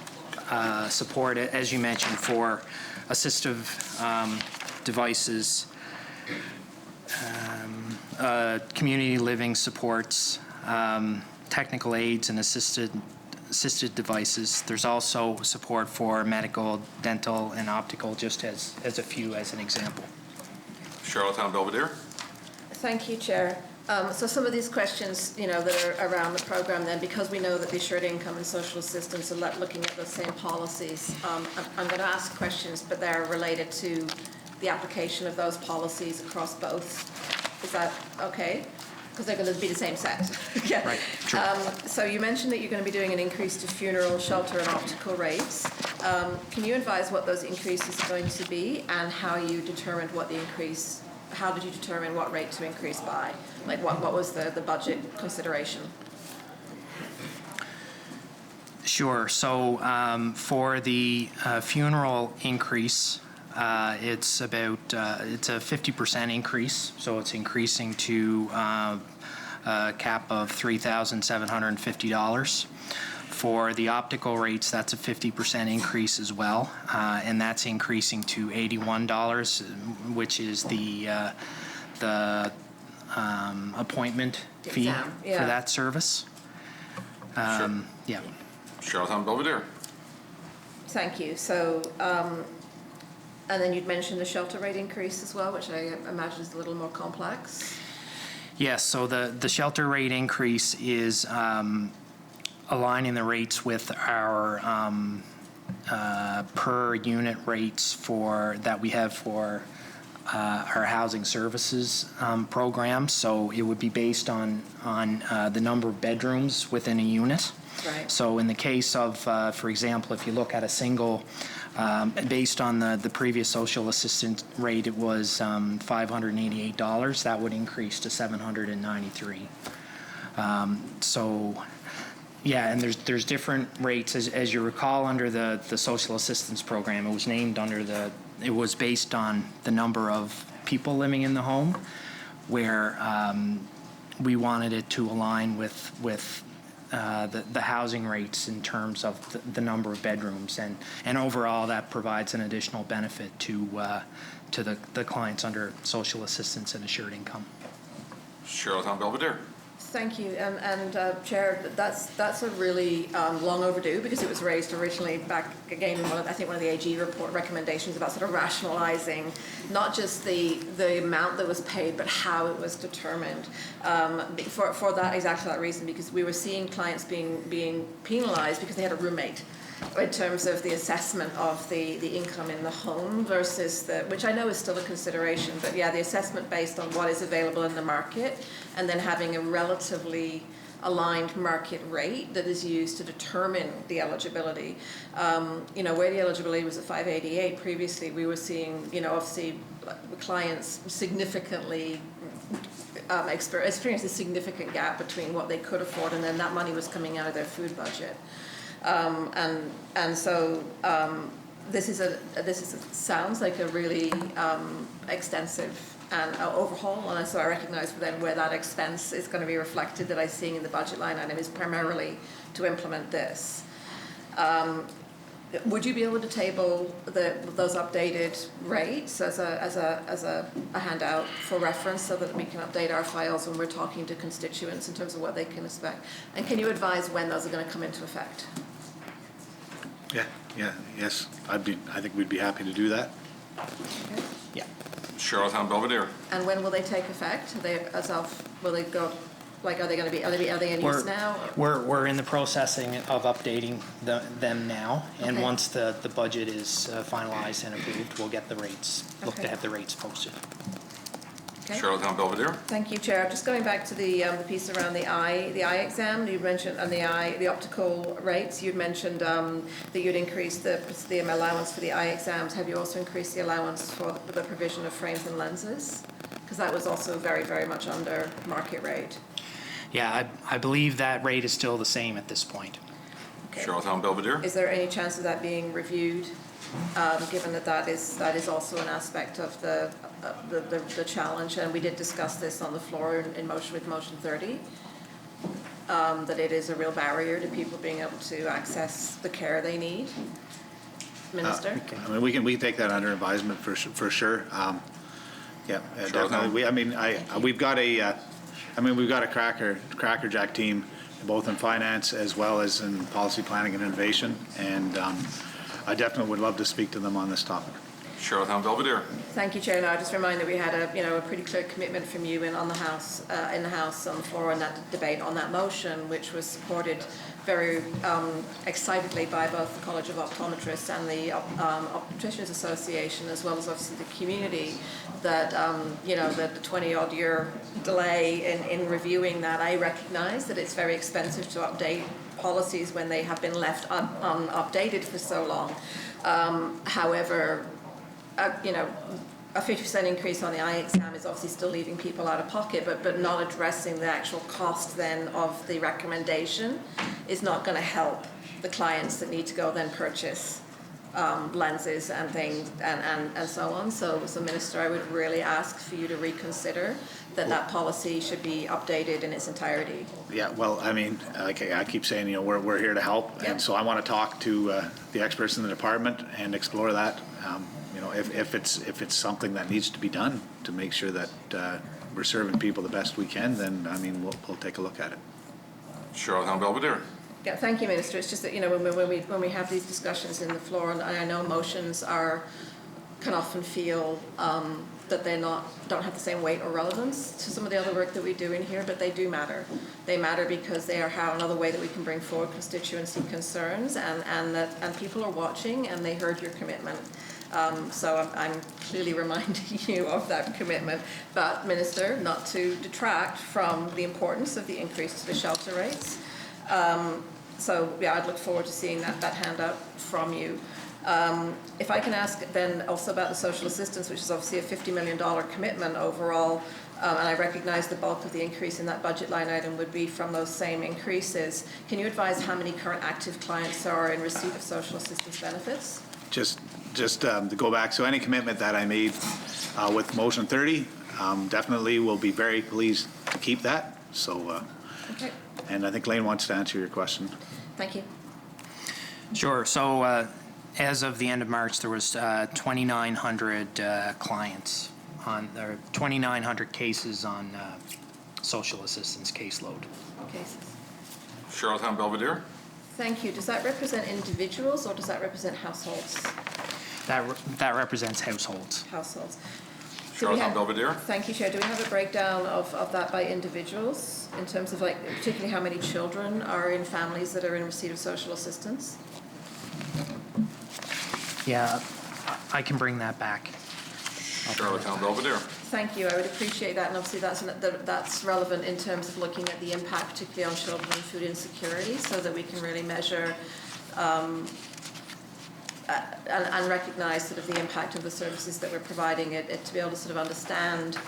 support, as you mentioned, for assistive devices, community living supports, technical aids and assisted devices. There's also support for medical, dental, and optical, just as a few as an example. Charlottetown Belvedere. Thank you, Chair. So some of these questions, that are around the program then, because we know that the assured income and social assistance are looking at the same policies, I'm going to ask questions, but they're related to the application of those policies across both. Is that okay? Because they're going to be the same set. Yeah. Right, true. So you mentioned that you're going to be doing an increase to funeral, shelter, and optical rates. Can you advise what those increases are going to be and how you determined what the increase? How did you determine what rate to increase by? Like what was the budget consideration? Sure. So for the funeral increase, it's about it's a 50% increase. So it's increasing to a cap of $3,750. For the optical rates, that's a 50% increase as well, and that's increasing to $81, which is the appointment fee for that service. Sure. Yeah. Charlottetown Belvedere. Thank you. So, and then you'd mentioned the shelter rate increase as well, which I imagine is a little more complex. Yes. So the shelter rate increase is aligning the rates with our per unit rates that we have for our housing services program. So it would be based on the number of bedrooms within a unit. Right. So in the case of, for example, if you look at a single, based on the previous social assistance rate, it was $588. That would increase to $793. So. Yeah, and there's different rates. As you recall, under the social assistance program, it was named it was based on the number of people living in the home, where we wanted it to align with the housing rates in terms of the number of bedrooms, and overall that provides an additional benefit to the clients under social assistance and assured income. Charlottetown Belvedere. Thank you, and Chair, that's a really long overdue because it was raised originally back again in one of the AG report recommendations about sort of rationalising not just the amount that was paid but how it was determined for exactly that reason, because we were seeing clients being penalised because they had a roommate. in terms of the assessment of the income in the home versus which I know is still a consideration, but yeah, the assessment based on what is available in the market, and then having a relatively aligned market rate that is used to determine the eligibility. Where the eligibility was at 588 previously, we were seeing, obviously clients significantly experienced a significant gap between what they could afford, and then that money was coming out of their food budget. So this sounds like a really extensive and overhaul, and so I recognize then where that expense is going to be reflected that I'm seeing in the budget line item is primarily to implement this. Would you be able to table those updated rates as a handout for reference so that we can update our files when we're talking to constituents in terms of what they can expect? And can you advise when those are going to come into effect? Yes. I think we'd be happy to do that. Okay. Yeah. Charlottetown Belvedere. And when will they take effect? Will they go? Like, are they in use now? We're in the processing of updating them now, and Okay. once the budget is finalized and approved, we'll get the rates, look to Okay. have the rates posted. Okay. Charlottetown Belvedere. Thank you, Chair. Just going back to the piece around the eye exam, you mentioned, and the optical rates, you'd mentioned that you'd increase the allowance for the eye exams. Have you also increased the allowance for the provision of frames and lenses? Because that was also very, very much under market rate. Yeah, I believe that rate is still the same at this point. Okay. Charlottetown Belvedere. Is there any chance of that being reviewed, given that is also an aspect of the challenge? And we did discuss this on the floor in motion with motion 30, that it is a real barrier to people being able to access the care they need. Minister? I mean, we can take that under advisement for sure. Definitely. We've got a crackerjack team, both in finance as well as in policy planning and innovation, and I definitely would love to speak to them on this topic. Charlottetown Belvedere. Thank you, Chair. Now, I just remind that we had a pretty clear commitment from you in the House on the floor in that debate on that motion, which was supported very excitedly by both the College of Optometrists and the Opticians Association, as well as obviously the community, that the 20-odd year delay in reviewing that. I recognize that it's very expensive to update policies when they have been left unupdated for so long. However, a 50% increase on the eye exam is obviously still leaving people out of pocket, but not addressing the actual cost then of the recommendation is not going to help the clients that need to go then purchase lenses and things and so on. So Minister, I would really ask for you to reconsider that policy should be updated in its entirety. Yeah, well, I mean, like I keep saying, we're here to help, Yep. and so I want to talk to the experts in the department and explore that. If it's something that needs to be done to make sure that we're serving people the best we can, then we'll take a look at it. Charlottetown Belvedere. Yeah, thank you, Minister. It's just that when we have these discussions in the floor, and I know motions can often feel that they don't have the same weight or relevance to some of the other work that we do in here, but they do matter. They matter because they are another way that we can bring forward constituency concerns, and people are watching and they heard your commitment. So I'm clearly reminding you of that commitment. But, Minister, not to detract from the importance of the increase to the shelter rates. I'd look forward to seeing that handout from you. If I can ask then also about the social assistance, which is obviously a $50 million commitment overall, and I recognize the bulk of the increase in that budget line item would be from those same increases. Can you advise how many current active clients are in receipt of social assistance benefits? Just to go back, so any commitment that I made with motion 30, definitely will be very pleased to keep that. So, Okay. And I think Lane wants to answer your question. Thank you. Sure. So as of the end of March, there was 2,900 clients or 2,900 cases on social assistance caseload. Cases. Charlottetown Belvedere. Thank you. Does that represent individuals or does that represent households? That represents households. Households. Charlottetown Belvedere. Thank you, Chair. Do we have a breakdown of that by individuals in terms of particularly how many children are in families that are in receipt of social assistance? Yeah, I can bring that back. Charlottetown Belvedere. Thank you. I would appreciate that, and obviously that's relevant in terms of looking at the impact, particularly on children and food insecurity, so that we can really measure and recognise sort of the impact of the services that we're providing. It to be able to sort of understand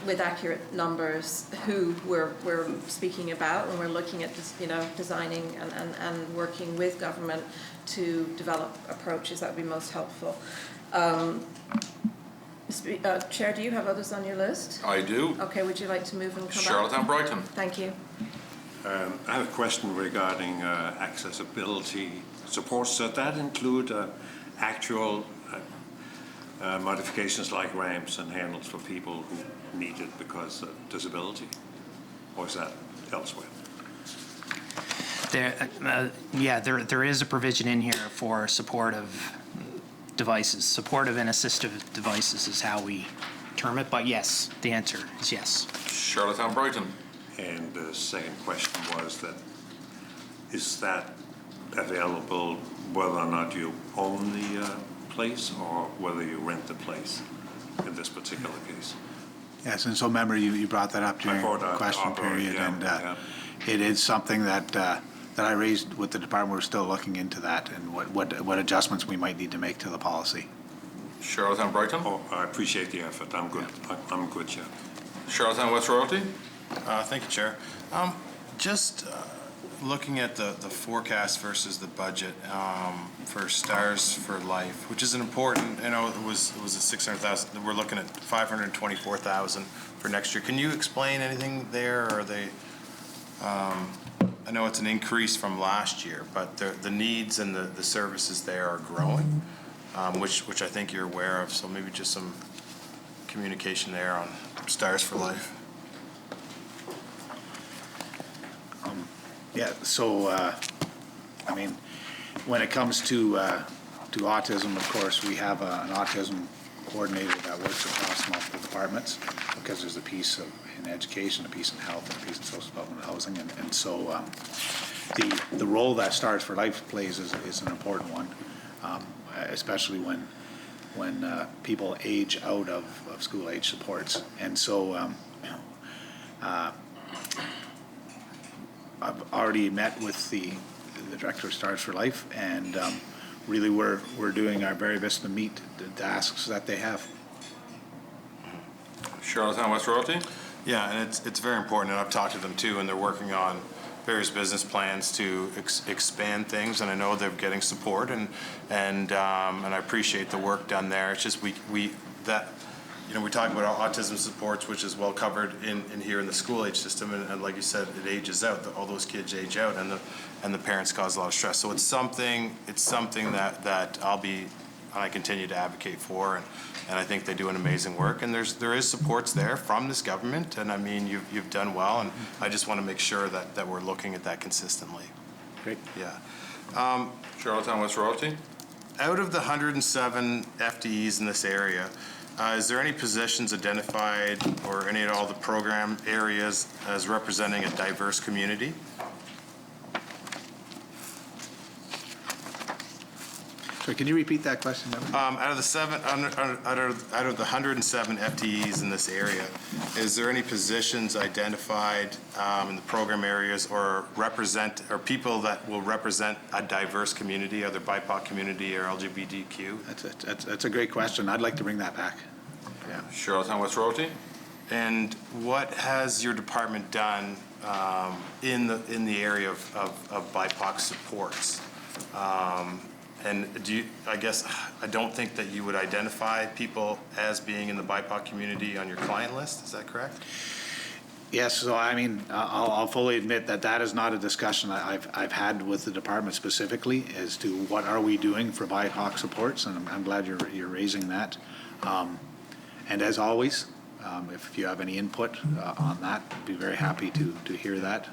with accurate numbers who we're speaking about when we're looking at designing and working with government to develop approaches that would be most helpful. Chair, do you have others on your list? I do. Okay, would you like to move and come Charlottetown back? Brighton. Thank you. I have a question regarding accessibility supports. Does that include actual modifications like ramps and handles for people who need it because of disability? Or is that elsewhere? There is a provision in here for supportive devices. Supportive and assistive devices is how we term it, but yes, the answer is yes. Charlottetown Brighton. And the second question was that, is that available whether or not you own the place or whether you rent the place in this particular case? Yes, and so remember you brought that up during the question period, and it is something that I raised with the department. We're still looking into that and what adjustments we might need to make to the policy. Charlottetown Brighton. Oh, I appreciate the effort. I'm good. I'm good, Chair. Charlottetown West Royalty. Thank you, Chair. Just looking at the forecast versus the budget for Stars for Life, which is an important, it was a 600,000. We're looking at 524,000 for next year. Can you explain anything there? Or are they? I know it's an increase from last year, but the needs and the services there are growing, which I think you're aware of. So maybe just some communication there on Stars for Life. Yeah, so, I mean, when it comes to autism, of course, we have an autism coordinator that works across multiple departments, because there's a piece in education, a piece in health, and a piece in social development and housing. And so the role that Stars for Life plays is an important one, especially when people age out of school-age supports. And so I've already met with the director of Stars for Life, and really we're doing our very best to meet the asks that they have. Charlottetown West Royalty. Yeah, and it's very important, and I've talked to them too, and they're working on various business plans to expand things, and I know they're getting support, and I appreciate the work done there. It's just we talk about autism supports, which is well covered in here in the school age system, and like you said, it ages out. All those kids age out, and the parents cause a lot of stress. So it's something that I continue to advocate for, and I think they do an amazing work. And there is supports there from this government, and I mean you've done well, and I just want to make sure that we're looking at that consistently. Great. Yeah. Charlottetown West Royalty. Out of the 107 FTEs in this area, is there any positions identified or any at all the program areas as representing a diverse community? So can you repeat that question? Out of the 107 FTEs in this area, is there any positions identified in the program areas or people that will represent a diverse community, either BIPOC community or LGBTQ? That's a great question. I'd like to bring that back. Yeah. Charlottetown West Royalty. And what has your department done in the area of BIPOC supports? And I don't think that you would identify people as being in the BIPOC community on your client list. Is that correct? Yes, so I mean, I'll fully admit that is not a discussion I've had with the department specifically as to what are we doing for BIPOC supports, and I'm glad you're raising that. And as always, if you have any input on that, I'd be very happy to hear that.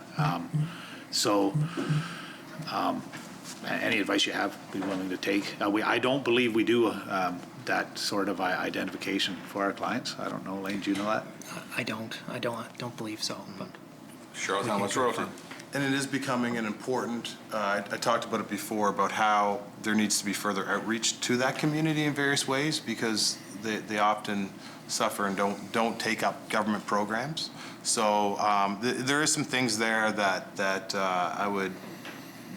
Any advice you have, be willing to take. I don't believe we do that sort of identification for our clients. I don't know, Elaine, do you know that? I don't believe so. But Charlottetown West Royalty. And it is becoming an important, I talked about it before, about how there needs to be further outreach to that community in various ways, because they often suffer and don't take up government programs. So there is some things there that I would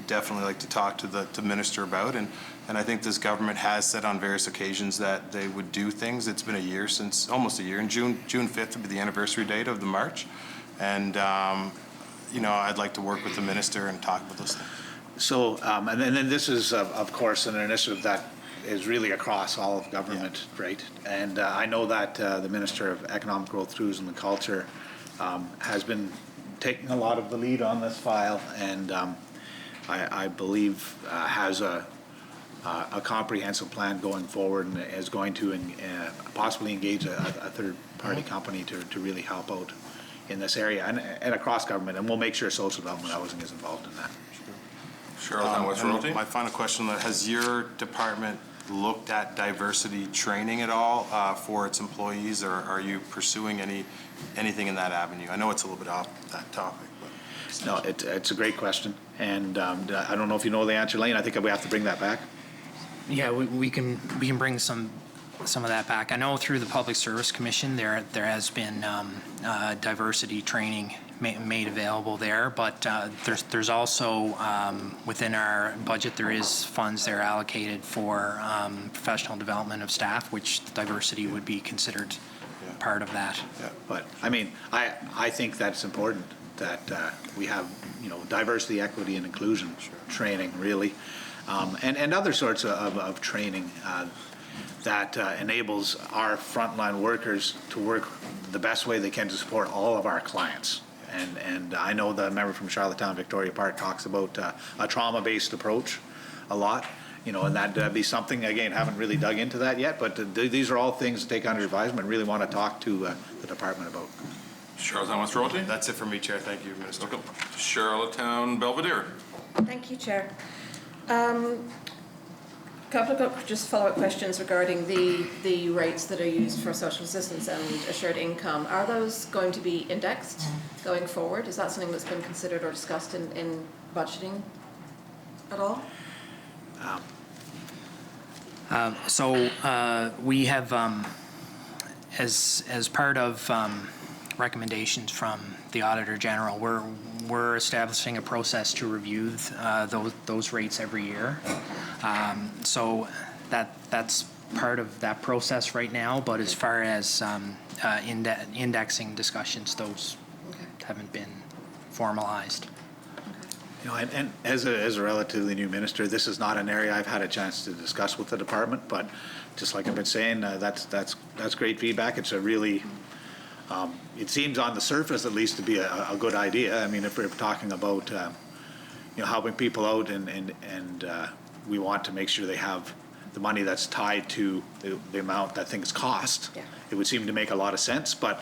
definitely like to talk to the minister about, and I think this government has said on various occasions that they would do things. It's been a year since, almost a year, and June 5th would be the anniversary date of the march, and you know, I'd like to work with the minister and talk about those things. So, and then this is, of course, an initiative that is really across all of government, right? And I know that the Minister of Economic Growth, Tourism and Culture has been taking a lot of the lead on this file, and I believe has a comprehensive plan going forward, and is going to possibly engage a third-party company to really help out in this area and across government, and we'll make sure social development housing is involved in that. My final question, has your department looked at diversity training at all for its employees, or are you pursuing anything in that avenue? I know it's a little bit off that topic. But. No, it's a great question, and I don't know if you know the answer, Lane. I think we have to bring that back. Yeah, we can bring some of that back. I know through the Public Service Commission there has been diversity training made available there, but there's also within our budget there is funds there allocated for professional development of staff, which diversity would be considered part of that. Yeah. But I mean, I think that's important that we have, you know, diversity, equity, and inclusion training really, and other sorts of training that enables our frontline workers to work the best way they can to support all of our clients. And I know the member from Charlottetown, Victoria Park, talks about a trauma-based approach a lot, you know, and that'd be something, again, haven't really dug into that yet, but these are all things to take under advisement, really want to talk to the department about. Charlottetown West Royalty? That's it for me, Chair. Thank you, Minister. Okay. Charlottetown Belvedere. Thank you, Chair. Couple of just follow-up questions regarding the rates that are used for social assistance and assured income. Are those going to be indexed going forward? Is that something that's been considered or discussed in budgeting at all? We have, as part of recommendations from the Auditor General, we're establishing a process to review those rates every year. So that's part of that process right now. But as far as indexing discussions, those haven't been formalized. You know, and as a relatively new minister, this is not an area I've had a chance to discuss with the department. But just like I've been saying, that's great feedback. It's a really it seems on the surface, at least, to be a good idea. I mean, if we're talking about you know, helping people out, and we want to make sure they have the money that's tied to the amount that things cost, it would seem to make a lot of sense. But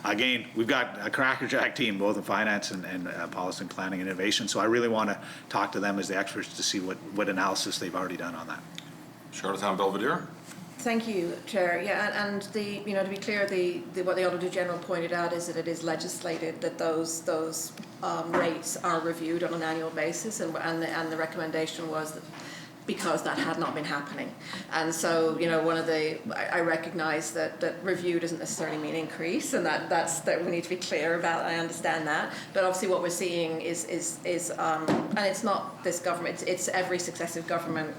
again, we've got a crackerjack team, both in finance and policy and planning and innovation. So I really want to talk to them as the experts to see what analysis they've already done on that. Charlottetown Belvedere. Thank you, Chair. Yeah, and you know, to be clear, what the Auditor General pointed out is that it is legislated that those rates are reviewed on an annual basis, and the recommendation was that because that had not been happening. And so, you know, I recognize that review doesn't necessarily mean increase, and that we need to be clear about. I understand that, but obviously what we're seeing is and it's not this government, it's every successive government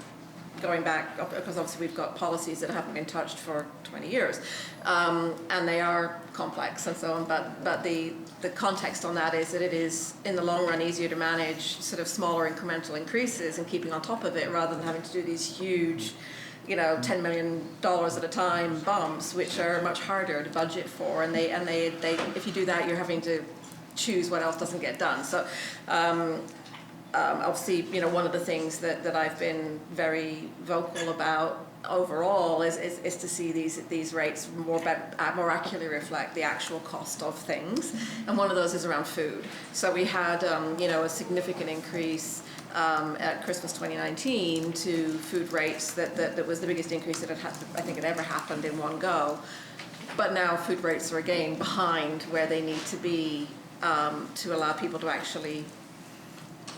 going back, because obviously we've got policies that haven't been touched for 20 years, and they are complex and so on, but the context on that is that it is, in the long run, easier to manage sort of smaller incremental increases and keeping on top of it, rather than having to do these huge, you know, $10 million at a time bumps, which are much harder to budget for, and they if you do that, you're having to choose what else doesn't get done. So obviously, you know, one of the things that I've been very vocal about overall is to see these rates more accurately reflect the actual cost of things, and one of those is around food. So we had you know, a significant increase at Christmas 2019 to food rates that was the biggest increase that I think had ever happened in one go. But now food rates are again behind where they need to be to allow people to actually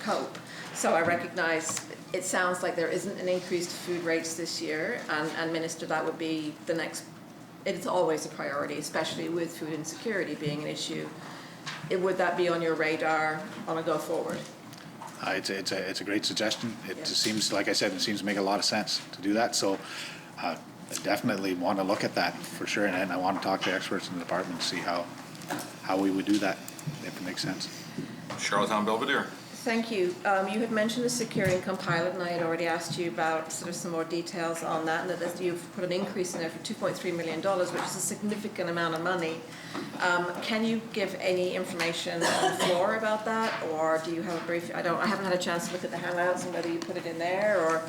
cope. So I recognize it sounds like there isn't an increase to food rates this year, and Minister, that would be the next, it's always a priority, especially with food insecurity being an issue. Would that be on your radar on a go forward? It's a great suggestion. It just seems, like I said, it seems to make a lot of sense to do that. So I definitely want to look at that for sure, and I want to talk to experts in the department to see how we would do that, if it makes sense. Charlottetown Belvedere. Thank you. You had mentioned the secure income pilot, and I had already asked you about sort of some more details on that, and that you've put an increase in there for $2.3 million, which is a significant amount of money. Can you give any information on the floor about that, or do you have a brief? I haven't had a chance to look at the handouts and whether you put it in there, or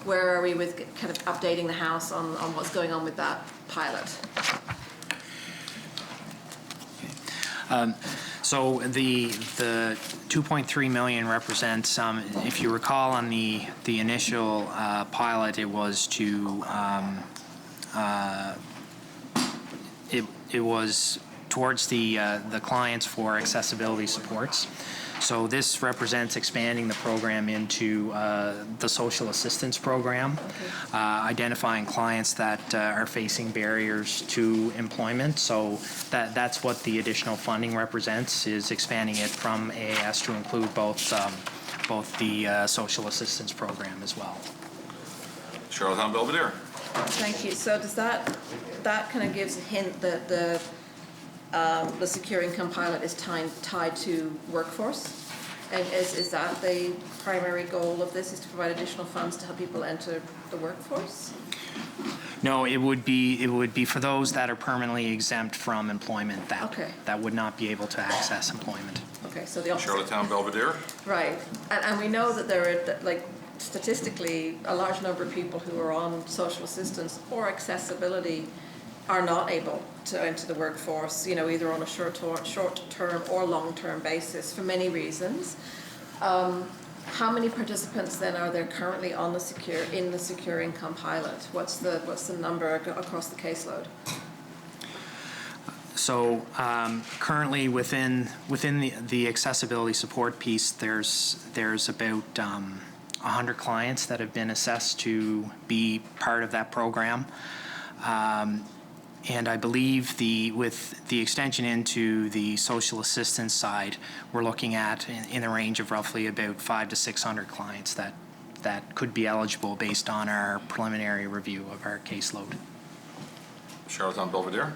where are we with kind of updating the House on what's going on with that pilot? So the 2.3 million represents, if you recall, on the initial pilot, it was to it was towards the clients for accessibility supports. So this represents expanding the program into the social assistance program, identifying clients that are facing barriers to employment. So that's what the additional funding represents, is expanding it from AAS to include both the social assistance program as well. Charlottetown Belvedere. Thank you. So does that kind of gives a hint that the secure income pilot is tied to workforce? And is that the primary goal of this, is to provide additional funds to help people enter the workforce? No, it would be for those that are permanently exempt from employment, that would not be able to access employment. Okay, so the opposite. Charlottetown Belvedere. Right, and we know that there are, like, statistically, a large number of people who are on social assistance or accessibility are not able to enter the workforce, you know, either on a short-term or long-term basis for many reasons. How many participants then are there currently on the secure income pilot? What's the number across the caseload? So currently within the accessibility support piece, there's about 100 clients that have been assessed to be part of that program. And I believe with the extension into the social assistance side, we're looking at in the range of roughly about 500 to 600 clients that could be eligible based on our preliminary review of our caseload. Charlottetown Belvedere.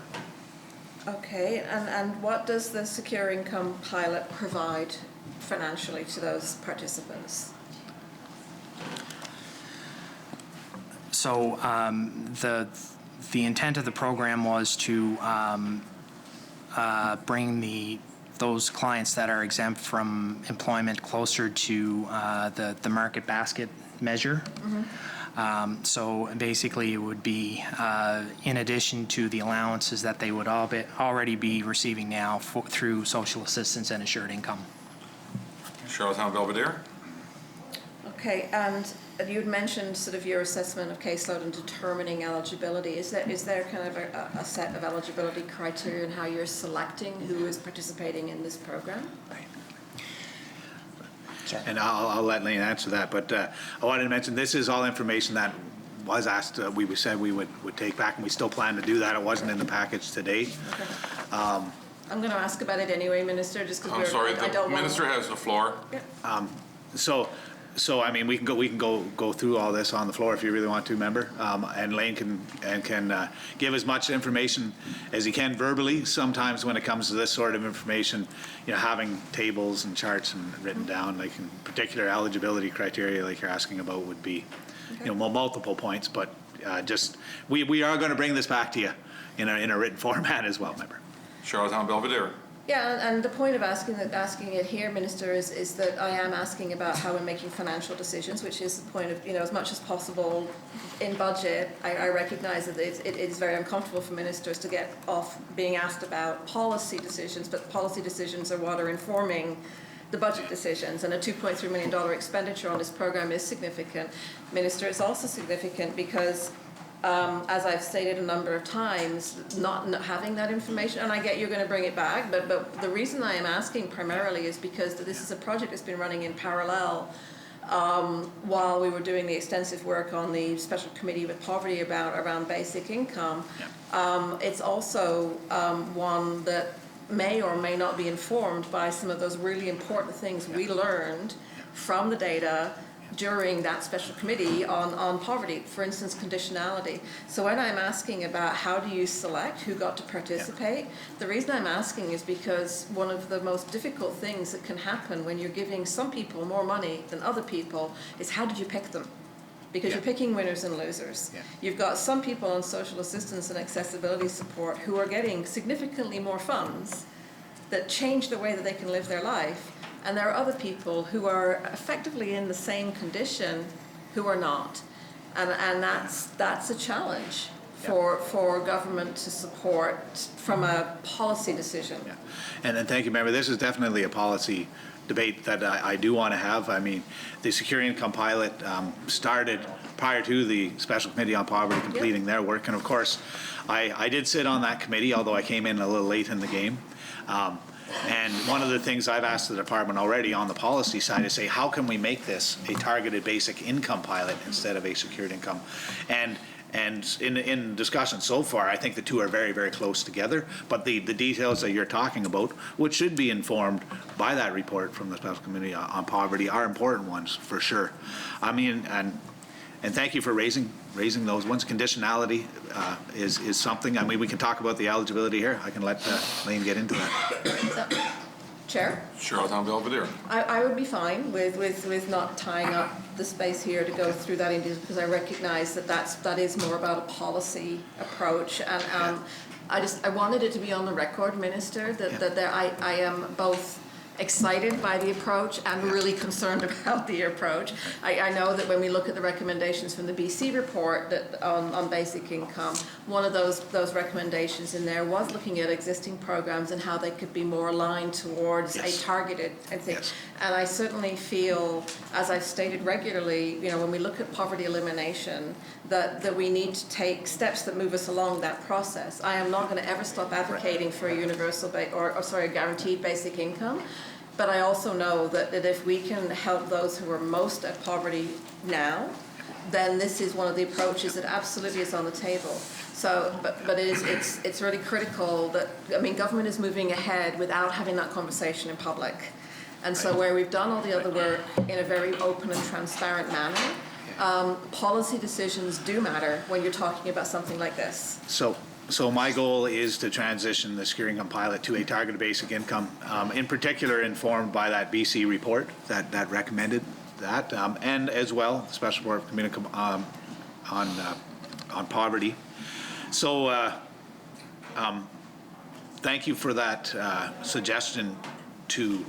Okay, and what does the secure income pilot provide financially to those participants? So the intent of the program was to bring those clients that are exempt from employment closer to the market basket measure. Mm-hmm. So basically, it would be in addition to the allowances that they would already be receiving now through social assistance and assured income. Charlottetown Belvedere. Okay, and you had mentioned sort of your assessment of caseload and determining eligibility. Is there kind of a set of eligibility criteria in how you're selecting who is participating in this program? And I'll let Lane answer that, but I wanted to mention this is all information that was asked, we said we would take back, and we still plan to do that. It wasn't in the package today. Okay. I'm going to ask about it anyway, Minister, just because I'm sorry, the Minister has the floor. Yeah. So I mean, we can go through all this on the floor if you really want to, member. And Lane can give as much information as he can verbally. Sometimes when it comes to this sort of information, you know, having tables and charts and written down, like in particular eligibility criteria, like you're asking about, would be, you know, multiple points. But just we are going to bring this back to you in a written format as well, member. Charlottetown Belvedere. Yeah, and the point of asking it here, Minister, is that I am asking about how we're making financial decisions, which is the point of, you know, as much as possible in budget. I recognise that it is very uncomfortable for ministers to get off being asked about policy decisions, but policy decisions are what are informing the budget decisions, and a $2.3 million expenditure on this program is significant. Minister, it's also significant because as I've stated a number of times, not having that information, and I get you're going to bring it back, but the reason I am asking primarily is because this is a project that's been running in parallel while we were doing the extensive work on the special committee with poverty around basic income. It's also one that may or may not be informed by some of those really important things we learned from the data during that special committee on poverty, for instance, conditionality. So when I'm asking about how do you select who got to participate, the reason I'm asking is because one of the most difficult things that can happen when you're giving some people more money than other people is how did you pick them? Because you're picking winners and losers. You've got some people on social assistance and accessibility support who are getting significantly more funds that change the way that they can live their life. And there are other people who are effectively in the same condition who are not. And that's a challenge for government to support from a policy decision. And thank you, Member. This is definitely a policy debate that I do want to have. I mean, the Secure Income Pilot started prior to the Special Committee on Poverty completing their work. And of course, I did sit on that committee, although I came in a little late in the game. And one of the things I've asked the department already on the policy side is say, how can we make this a targeted basic income pilot instead of a secured income? And in discussion so far, I think the two are very, very close together. But the details that you're talking about, which should be informed by that report from the Special Committee on Poverty, are important ones for sure. I mean, and thank you for raising those ones. Conditionality is something. I mean, we can talk about the eligibility here. I can let Lane get into that. Chair? Charlottetown Belvedere. I would be fine with not tying up the space here to go through that because I recognize that is more about a policy approach. And I wanted it to be on the record, Minister, that I am both excited by the approach and really concerned about the approach. I know that when we look at the recommendations from the BC report that on basic income, one of those recommendations in there was looking at existing programs and how they could be more aligned towards a targeted thing. And I certainly feel, as I've stated regularly, when we look at poverty elimination, that we need to take steps that move us along that process. I am not going to ever stop advocating for a universal a guaranteed basic income. But I also know that if we can help those who are most at poverty now, then this is one of the approaches that absolutely is on the table. So, but it's really critical that, I mean, government is moving ahead without having that conversation in public. And so where we've done all the other work in a very open and transparent manner, policy decisions do matter when you're talking about something like this. So my goal is to transition the Secure Income Pilot to a targeted basic income, in particular informed by that BC report that recommended that, and as well, the Special Board of Community on poverty. So thank you for that suggestion to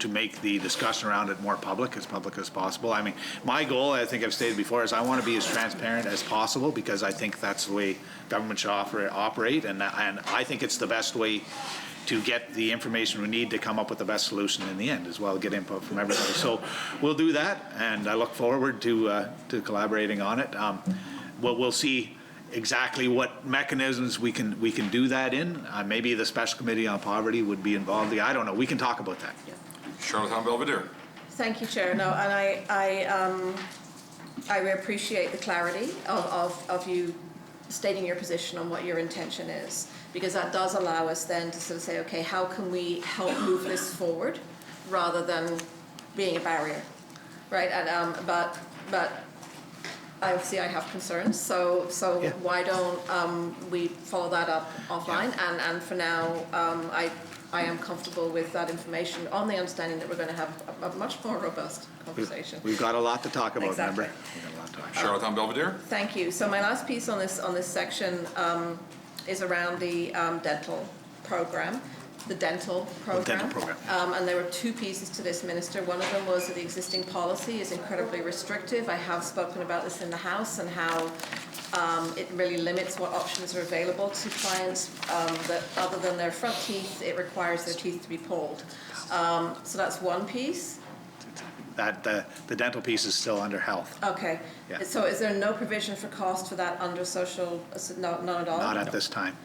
make the discussion around it more public as possible. I mean, my goal, I think I've stated before, is I want to be as transparent as possible because I think that's the way government should operate, and I think it's the best way to get the information we need to come up with the best solution in the end as well, get input from everybody. So we'll do that, and I look forward to collaborating on it. We'll see exactly what mechanisms we can do that in. Maybe the Special Committee on Poverty would be involved. I don't know. We can talk about that. Charlottetown Belvedere. Thank you, Chair. No, and I appreciate the clarity of you stating your position on what your intention is, because that does allow us then to sort of say, okay, how can we help move this forward rather than being a barrier, right? And but obviously I have concerns, so why don't we follow that up offline? And for now, I am comfortable with that information on the understanding that we're going to have a much more robust conversation. We've got a lot to talk about, Exactly. remember? We've got a lot to talk about. Charlottetown Belvedere. Thank you. So my last piece on this section is around the dental program. The dental program. And there were two pieces to this, Minister. One of them was that the existing policy is incredibly restrictive. I have spoken about this in the House and how it really limits what options are available to clients that other than their front teeth, it requires their teeth to be pulled. So that's one piece. The dental piece is still under health. Okay. Yeah. So is there no provision for cost for that under social, none at all? Not at this time.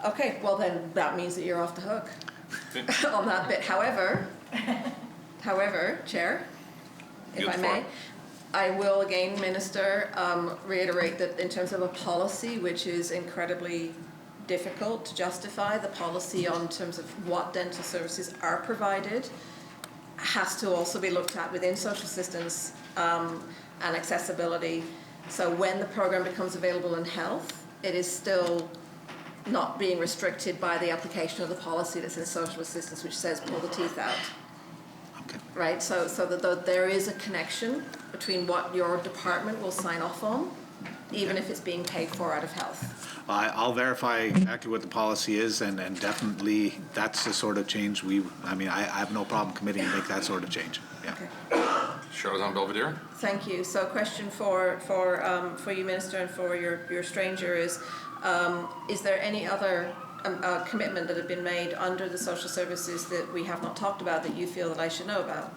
Okay, well then, that means that you're off the hook on that bit. However, Chair, if I may, I will again, Minister, reiterate that in terms of a policy, which is incredibly difficult to justify, the policy on terms of what dental services are provided has to also be looked at within social assistance and accessibility. So when the program becomes available in health, it is still not being restricted by the application of the policy that's in social assistance, which says pull the teeth out. Okay. Right, so that there is a connection between what your department will sign off on, even if it's being paid for out of health. I'll verify exactly what the policy is, and definitely that's the sort of change I have no problem committing to make that sort of change. Yeah. Okay. Charlotte Belvedere. Thank you. So question for you, Minister, and for your stranger is there any other commitment that had been made under the social services that we have not talked about that you feel that I should know about?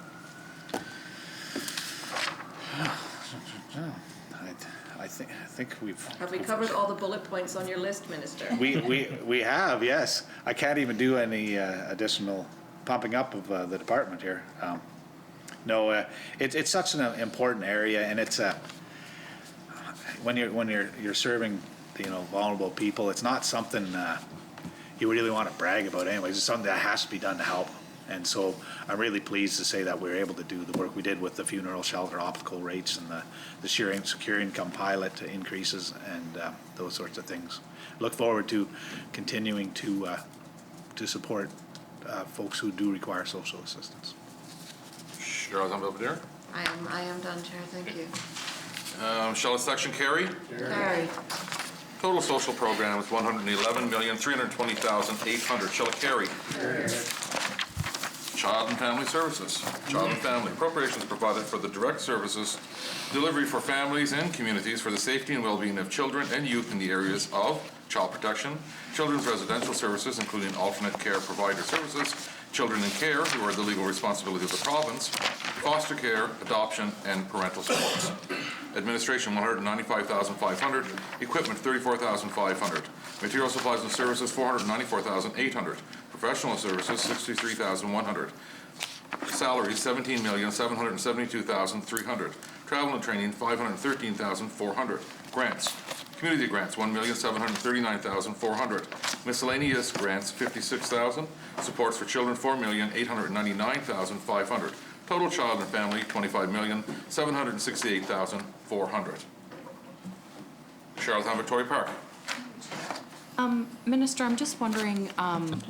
I think we've... Have we covered all the bullet points on your list, Minister? We have, yes. I can't even do any additional pumping up of the department here. No, it's such an important area, and it's when you're serving vulnerable people, it's not something you really want to brag about anyways. It's something that has to be done to help. And so I'm really pleased to say that we were able to do the work we did with the funeral shelter optical rates and the secure income pilot increases and those sorts of things. Look forward to continuing to support folks who do require social assistance. Charlotte Belvedere. I am done, Chair. Thank you. Shall a section carry? Carried. Total social program is $111,320,800. Shall it carry? Child and Family Services. Child and Family. Appropriations provided for the direct services delivery for families and communities for the safety and well-being of children and youth in the areas of child protection, children's residential services, including alternate care provider services, children in care, who are the legal responsibility of the province, foster care, adoption, and parental supports. Administration, $195,500. Equipment, $34,500. Material supplies and services, $494,800. Professional services, $63,100. Salaries, $17,772,300. Travel and training, $513,400. Grants. Community grants, $1,739,400. Miscellaneous grants, $56,000. Supports for children, $4,899,500. Total child and family, $25,768,400. Charlottetown Victoria Park. Minister, I'm just wondering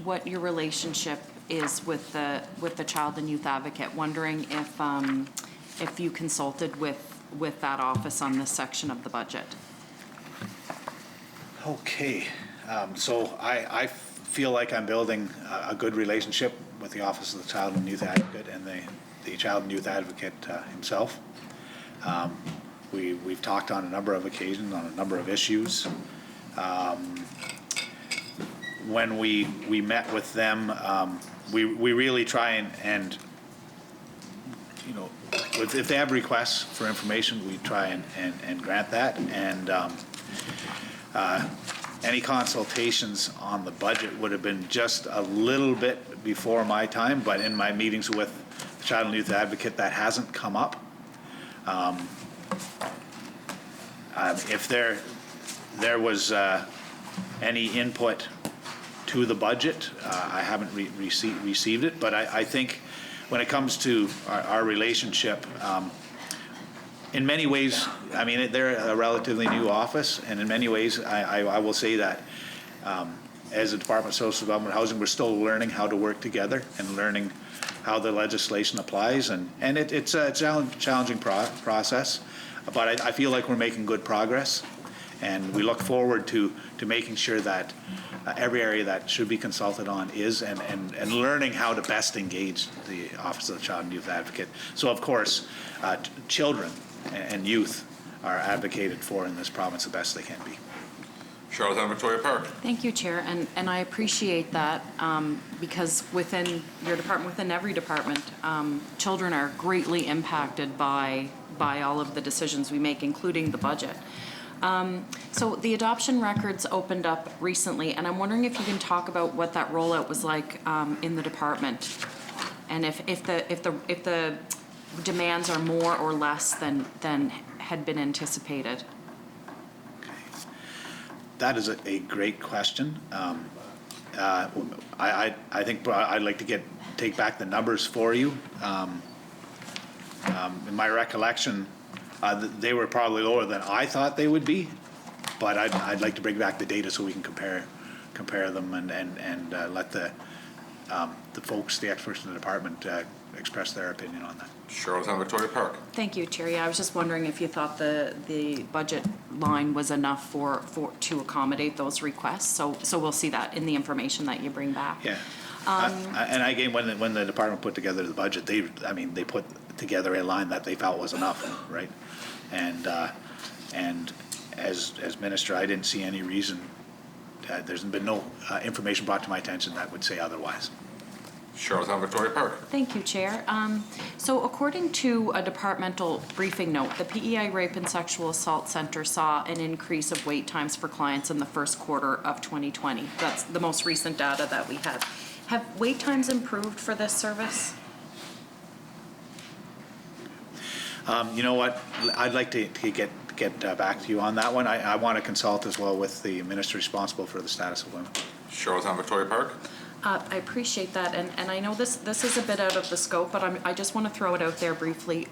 what your relationship is with the Child and Youth Advocate. Wondering if you consulted with that office on this section of the budget. Okay, so I feel like I'm building a good relationship with the Office of the Child and Youth Advocate and the Child and Youth Advocate himself. We've talked on a number of occasions on a number of issues. When we met with them, we really try and if they have requests for information, we try and grant that. And any consultations on the budget would have been just a little bit before my time, but in my meetings with the Child and Youth Advocate, that hasn't come up. If there was any input to the budget, I haven't received it, but I think when it comes to our relationship, in many ways, I mean, they're a relatively new office, and in many ways, I will say that as a Department of Social Development and Housing, we're still learning how to work together and learning how the legislation applies, and it's a challenging process, but I feel like we're making good progress, and we look forward to making sure that every area that should be consulted on is, and learning how to best engage the Office of the Child and Youth Advocate. So, of course, children and youth are advocated for in this province the best they can be. Charlottetown Victoria Park. Thank you, Chair, and I appreciate that because within your department, within every department, children are greatly impacted by all of the decisions we make, including the budget. So the adoption records opened up recently, and I'm wondering if you can talk about what that rollout was like in the department, and if the demands are more or less than had been anticipated. That is a great question. I think I'd like to take back the numbers for you. In my recollection, they were probably lower than I thought they would be, but I'd like to bring back the data so we can compare them and let the folks, the experts in the department, express their opinion on that. Charlottetown Victoria Park. Thank you, Chair. Yeah, I was just wondering if you thought the budget line was enough to accommodate those requests. So we'll see that in the information that you bring back. Yeah. And again, when the department put together the budget, they put together a line that they felt was enough, right? And as minister, I didn't see any reason. There's been no information brought to my attention that would say otherwise. Charlottetown Victoria Park. Thank you, Chair. So according to a departmental briefing note, the PEI Rape and Sexual Assault Center saw an increase of wait times for clients in the first quarter of 2020. That's the most recent data that we have. Have wait times improved for this service? You know what? I'd like to get back to you on that one. I want to consult as well with the minister responsible for the status of women. Charlottetown Victoria Park. I appreciate that, and I know this is a bit out of the scope, but I just want to throw it out there briefly.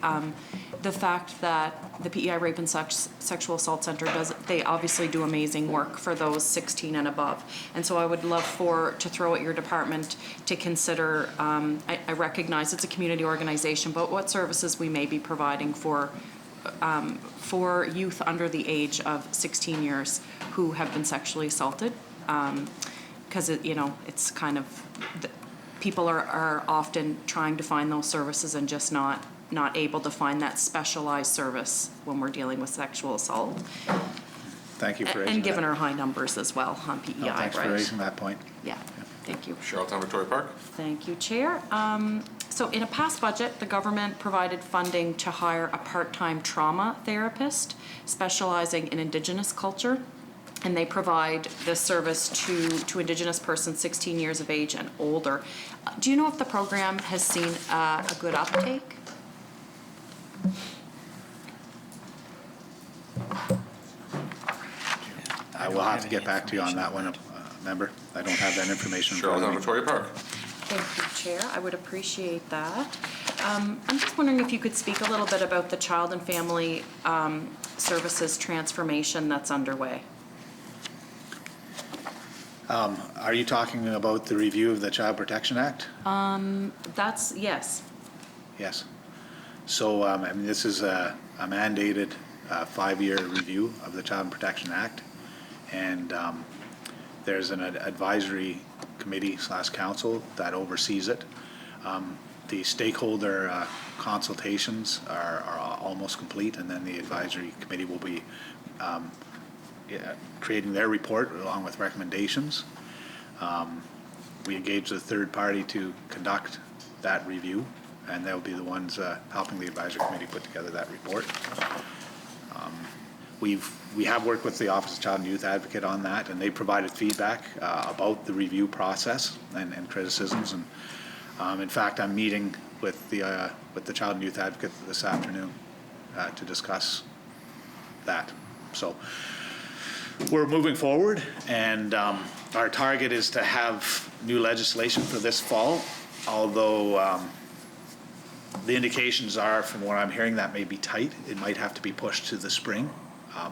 The fact that the PEI Rape and Sexual Assault Center they obviously do amazing work for those 16 and above, and so I would love to throw at your department to consider. I recognize it's a community organization, but what services we may be providing for youth under the age of 16 years who have been sexually assaulted. Because it's kind of people are often trying to find those services and just not able to find that specialized service when we're dealing with sexual assault. Thank you for raising and given that. our high numbers as well on PEI, No, thanks for raising that point. Yeah, thank you. Charlottetown Victoria Park. Thank you, Chair. So in a past budget, the government provided funding to hire a part-time trauma therapist specializing in Indigenous culture. And they provide this service to Indigenous persons 16 years of age and older. Do you know if the program has seen a good uptake? I will have to get back to you on that one, member. I don't have that information. Charlottetown Victoria Park. Thank you, Chair. I would appreciate that. I'm just wondering if you could speak a little bit about the Child and Family Services transformation that's underway. Are you talking about the review of the Child Protection Act? Yes. Yes. So, this is a mandated 5-year review of the Child Protection Act, and there's an advisory committee / council that oversees it. The stakeholder consultations are almost complete, and then the advisory committee will be creating their report along with recommendations. We engaged a third party to conduct that review, and they'll be the ones helping the advisory committee put together that report. We have worked with the Office of Child and Youth Advocate on that, and they provided feedback about the review process and criticisms. And in fact, I'm meeting with the Child and Youth Advocate this afternoon to discuss that. So we're moving forward, and our target is to have new legislation for this fall, although the indications are, from what I'm hearing, that may be tight. It might have to be pushed to the spring,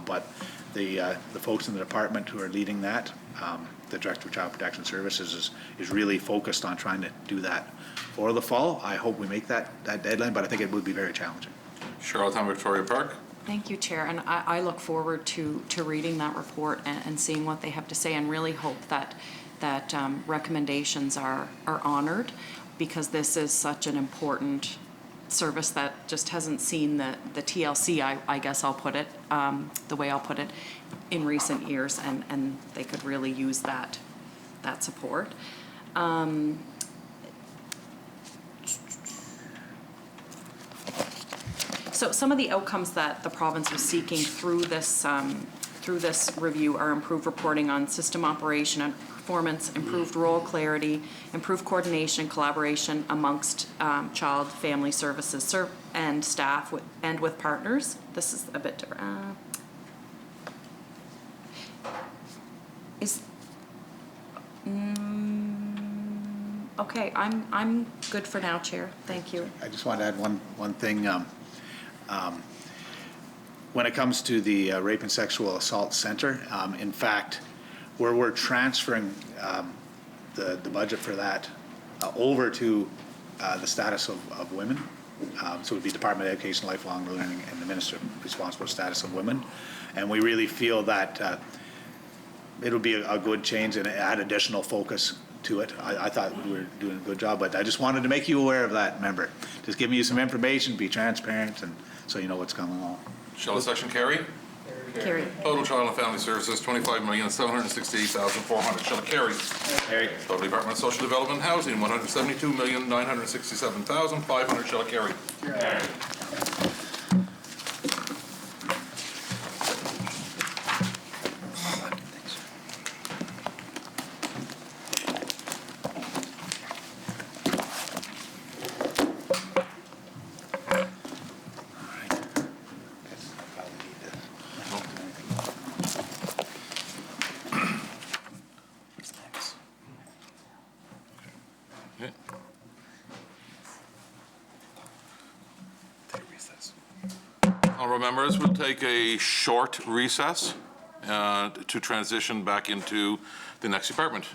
but the folks in the department who are leading that, the Director of Child Protection Services, is really focused on trying to do that for the fall. I hope we make that deadline, but I think it would be very challenging. Charlottetown Victoria Park. Thank you, Chair, and I look forward to reading that report and seeing what they have to say, and really hope that recommendations are honored, because this is such an important service that just hasn't seen the TLC, I guess I'll put it, the way I'll put it, in recent years, and they could really use that support. So some of the outcomes that the province was seeking through this review are improved reporting on system operation and performance, improved role clarity, improved coordination and collaboration amongst child family services and staff and with partners. This is a bit different. Okay, I'm good for now, Chair. Thank you. I just want to add one thing. When it comes to the Rape and Sexual Assault Center, in fact, we're transferring the budget for that over to the status of women. So it would be Department of Education, Lifelong Learning, and the Minister responsible for status of women. And we really feel that it'll be a good change and add additional focus to it. I thought we were doing a good job, but I just wanted to make you aware of that, member. Just giving you some information, be transparent, and so you know what's going on. Shall the session carry? Carry. Total Child and Family Services, $25,768,400. Shall it carry? Carry. Total Department of Social Development and Housing, $172,967,500. Shall it carry? Carry. Honourable members, we'll take a short recess to transition back into the next department.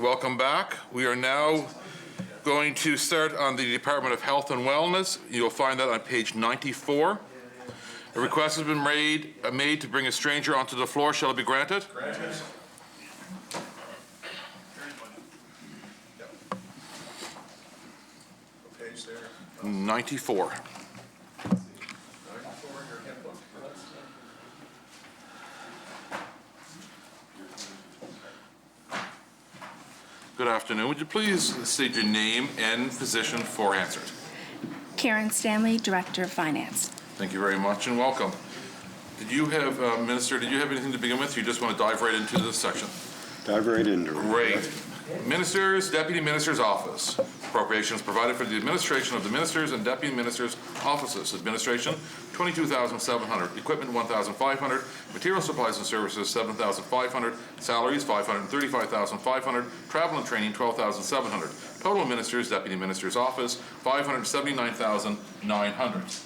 welcome back. We are now going to start on the Department of Health and Wellness. You'll find that on page 94. A request has been made to bring a stranger onto the floor. Shall it be granted? Granted. 94. Good afternoon. Would you please state your name and position for answers? Karen Stanley, Director of Finance. Thank you very much and welcome. Did you have, Minister, did you have anything to begin with? You just want to dive right into this section? Dive right into it. Great. Ministers, Deputy Minister's Office. Appropriations provided for the administration of the Ministers and Deputy Ministers' offices. Administration, $22,700. Equipment, $1,500. Material supplies and services, $7,500. Salaries, $535,500. Travel and training, $12,700. Total Ministers, Deputy Minister's Office, $579,900.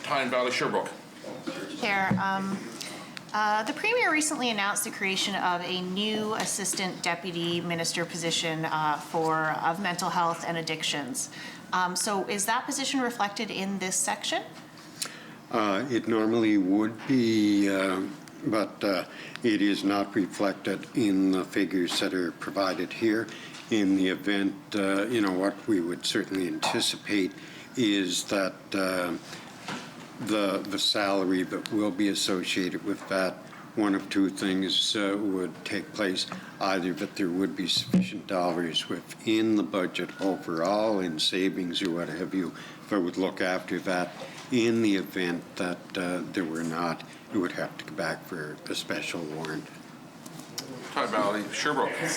Tyne Valley Sherbrooke. Chair, the Premier recently announced the creation of a new Assistant Deputy Minister position of mental health and addictions. So is that position reflected in this section? It normally would be, but it is not reflected in the figures that are provided here. In the event, what we would certainly anticipate is that the salary that will be associated with that, one of two things would take place. Either that there would be sufficient dollars within the budget overall in savings or what have you that would look after that. In the event that there were not, it would have to go back for a special warrant. Tyne Valley Sherbrooke. Okay.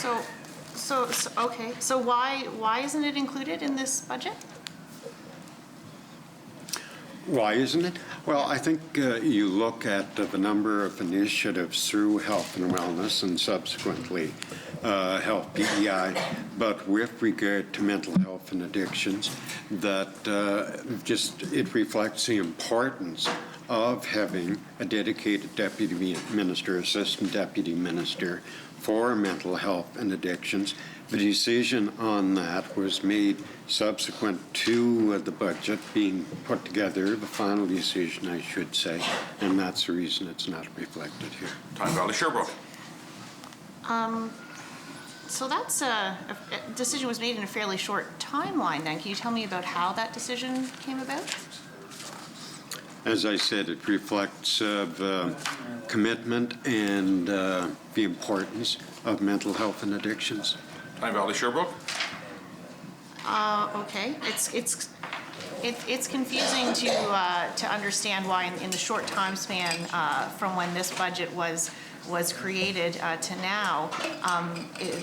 So why isn't it included in this budget? Why isn't it? Well, I think you look at the number of initiatives through health and wellness and subsequently health PEI, but with regard to mental health and addictions, that it reflects the importance of having a dedicated deputy minister, assistant deputy minister for mental health and addictions. The decision on that was made subsequent to the budget being put together, the final decision, I should say, and that's the reason it's not reflected here. Tyne Valley Sherbrooke. So that's a decision was made in a fairly short timeline then. Can you tell me about how that decision came about? As I said, it reflects the commitment and the importance of mental health and addictions. Tyne Valley Sherbrooke. Okay, it's confusing to understand why in the short time span from when this budget was created to now,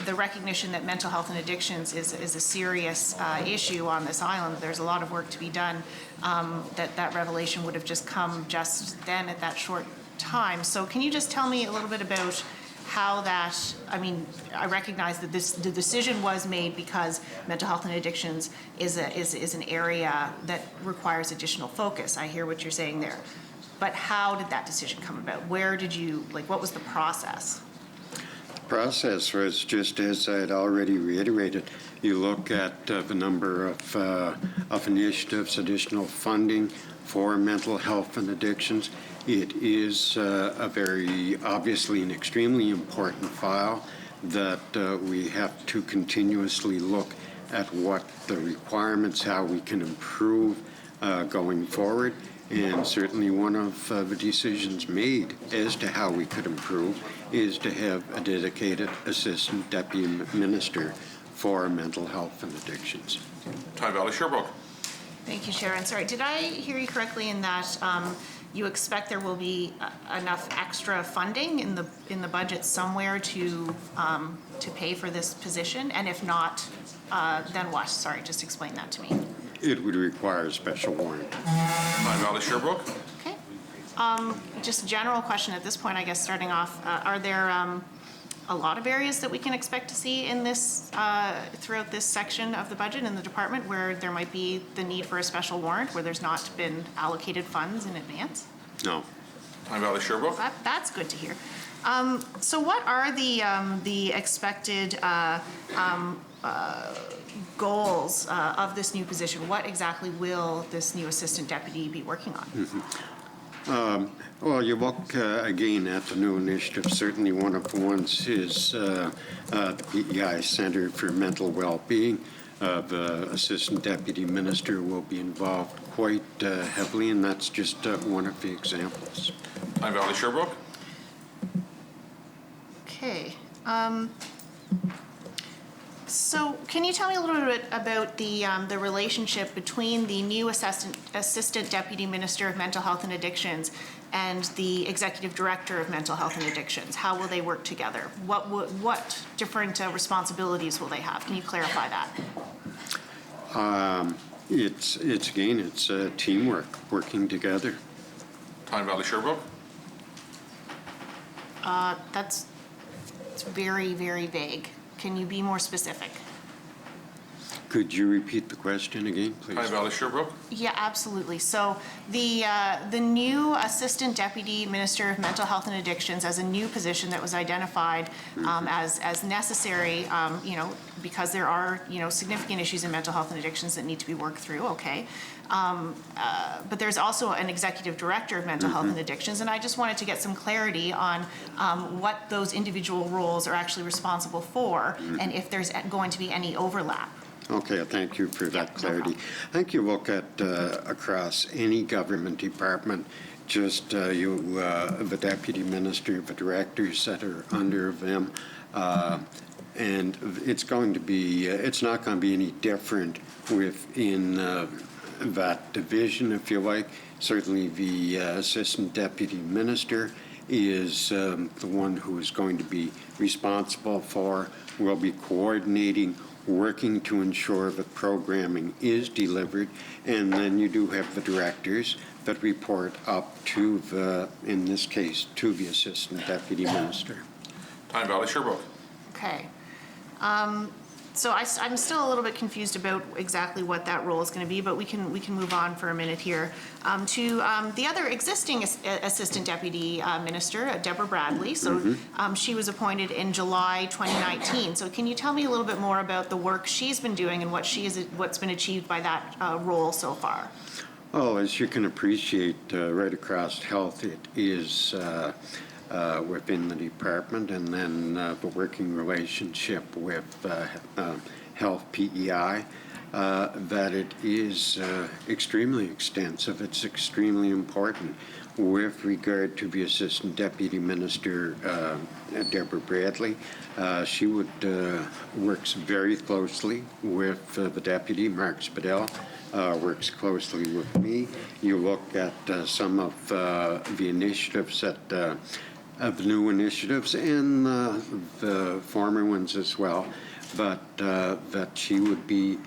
the recognition that mental health and addictions is a serious issue on this island. There's a lot of work to be done. That revelation would have just come just then at that short time. So can you just tell me a little bit about how that, I recognize that the decision was made because mental health and addictions is an area that requires additional focus. I hear what you're saying there. But how did that decision come about? Where did you, what was the process? The process was just as I had already reiterated. You look at the number of initiatives, additional funding for mental health and addictions. It is a very obviously an extremely important file that we have to continuously look at what the requirements, how we can improve going forward. And certainly one of the decisions made as to how we could improve is to have a dedicated assistant deputy minister for mental health and addictions. Tyne Valley Sherbrooke. Thank you, Sharon. Sorry, did I hear you correctly in that you expect there will be enough extra funding in the budget somewhere to pay for this position? And if not, then what? Sorry, just explain that to me. It would require a special warrant. Tyne Valley Sherbrooke. Okay. Just a general question at this point, I guess, starting off. Are there a lot of areas that we can expect to see in this throughout this section of the budget in the department where there might be the need for a special warrant where there's not been allocated funds in advance? No. Tyne Valley Sherbrooke. That's good to hear. So what are the expected goals of this new position? What exactly will this new assistant deputy be working on? Well, you look again at the new initiative. Certainly one of the ones is the PEI Center for Mental Well-Being. The Assistant Deputy Minister will be involved quite heavily, and that's just one of the examples. Tyne Valley Sherbrooke. Okay. So can you tell me a little bit about the relationship between the new Assistant Deputy Minister of Mental Health and Addictions and the Executive Director of Mental Health and Addictions? How will they work together? What different responsibilities will they have? Can you clarify that? It's teamwork, working together. Tyne Valley Sherbrooke. It's very, very vague. Can you be more specific? Could you repeat the question again, please? Tyne Valley Sherbrooke. Yeah, absolutely. So the new Assistant Deputy Minister of Mental Health and Addictions, as a new position that was identified as necessary, because there are significant issues in mental health and addictions that need to be worked through. Okay, but there's also an Executive Director of Mental Health and Addictions, and I just wanted to get some clarity on what those individual roles are actually responsible for, and if there's going to be any overlap. Okay, thank you for that clarity. I think you look at across any government department, just the deputy minister, the directors that are under them, and it's not going to be any different within that division, if you like. Certainly the assistant deputy minister is the one who is going to be responsible for, will be coordinating, working to ensure that programming is delivered, and then you do have the directors that report up to in this case, to the assistant deputy minister. Tyne Valley Sherbrooke. Okay. So I'm still a little bit confused about exactly what that role is going to be, but we can move on for a minute here to the other existing Assistant Deputy Minister, Deborah Bradley. So she was appointed in July 2019. So can you tell me a little bit more about the work she's been doing and what's been achieved by that role so far? Oh, as you can appreciate, right across health, it is within the department, and then the working relationship with Health PEI, that it is extremely extensive. It's extremely important. With regard to the Assistant Deputy Minister, Deborah Bradley, she works very closely with the Deputy, Mark Spadell, works closely with me. You look at some of the initiatives that of the new initiatives and the former ones as well, but that she would be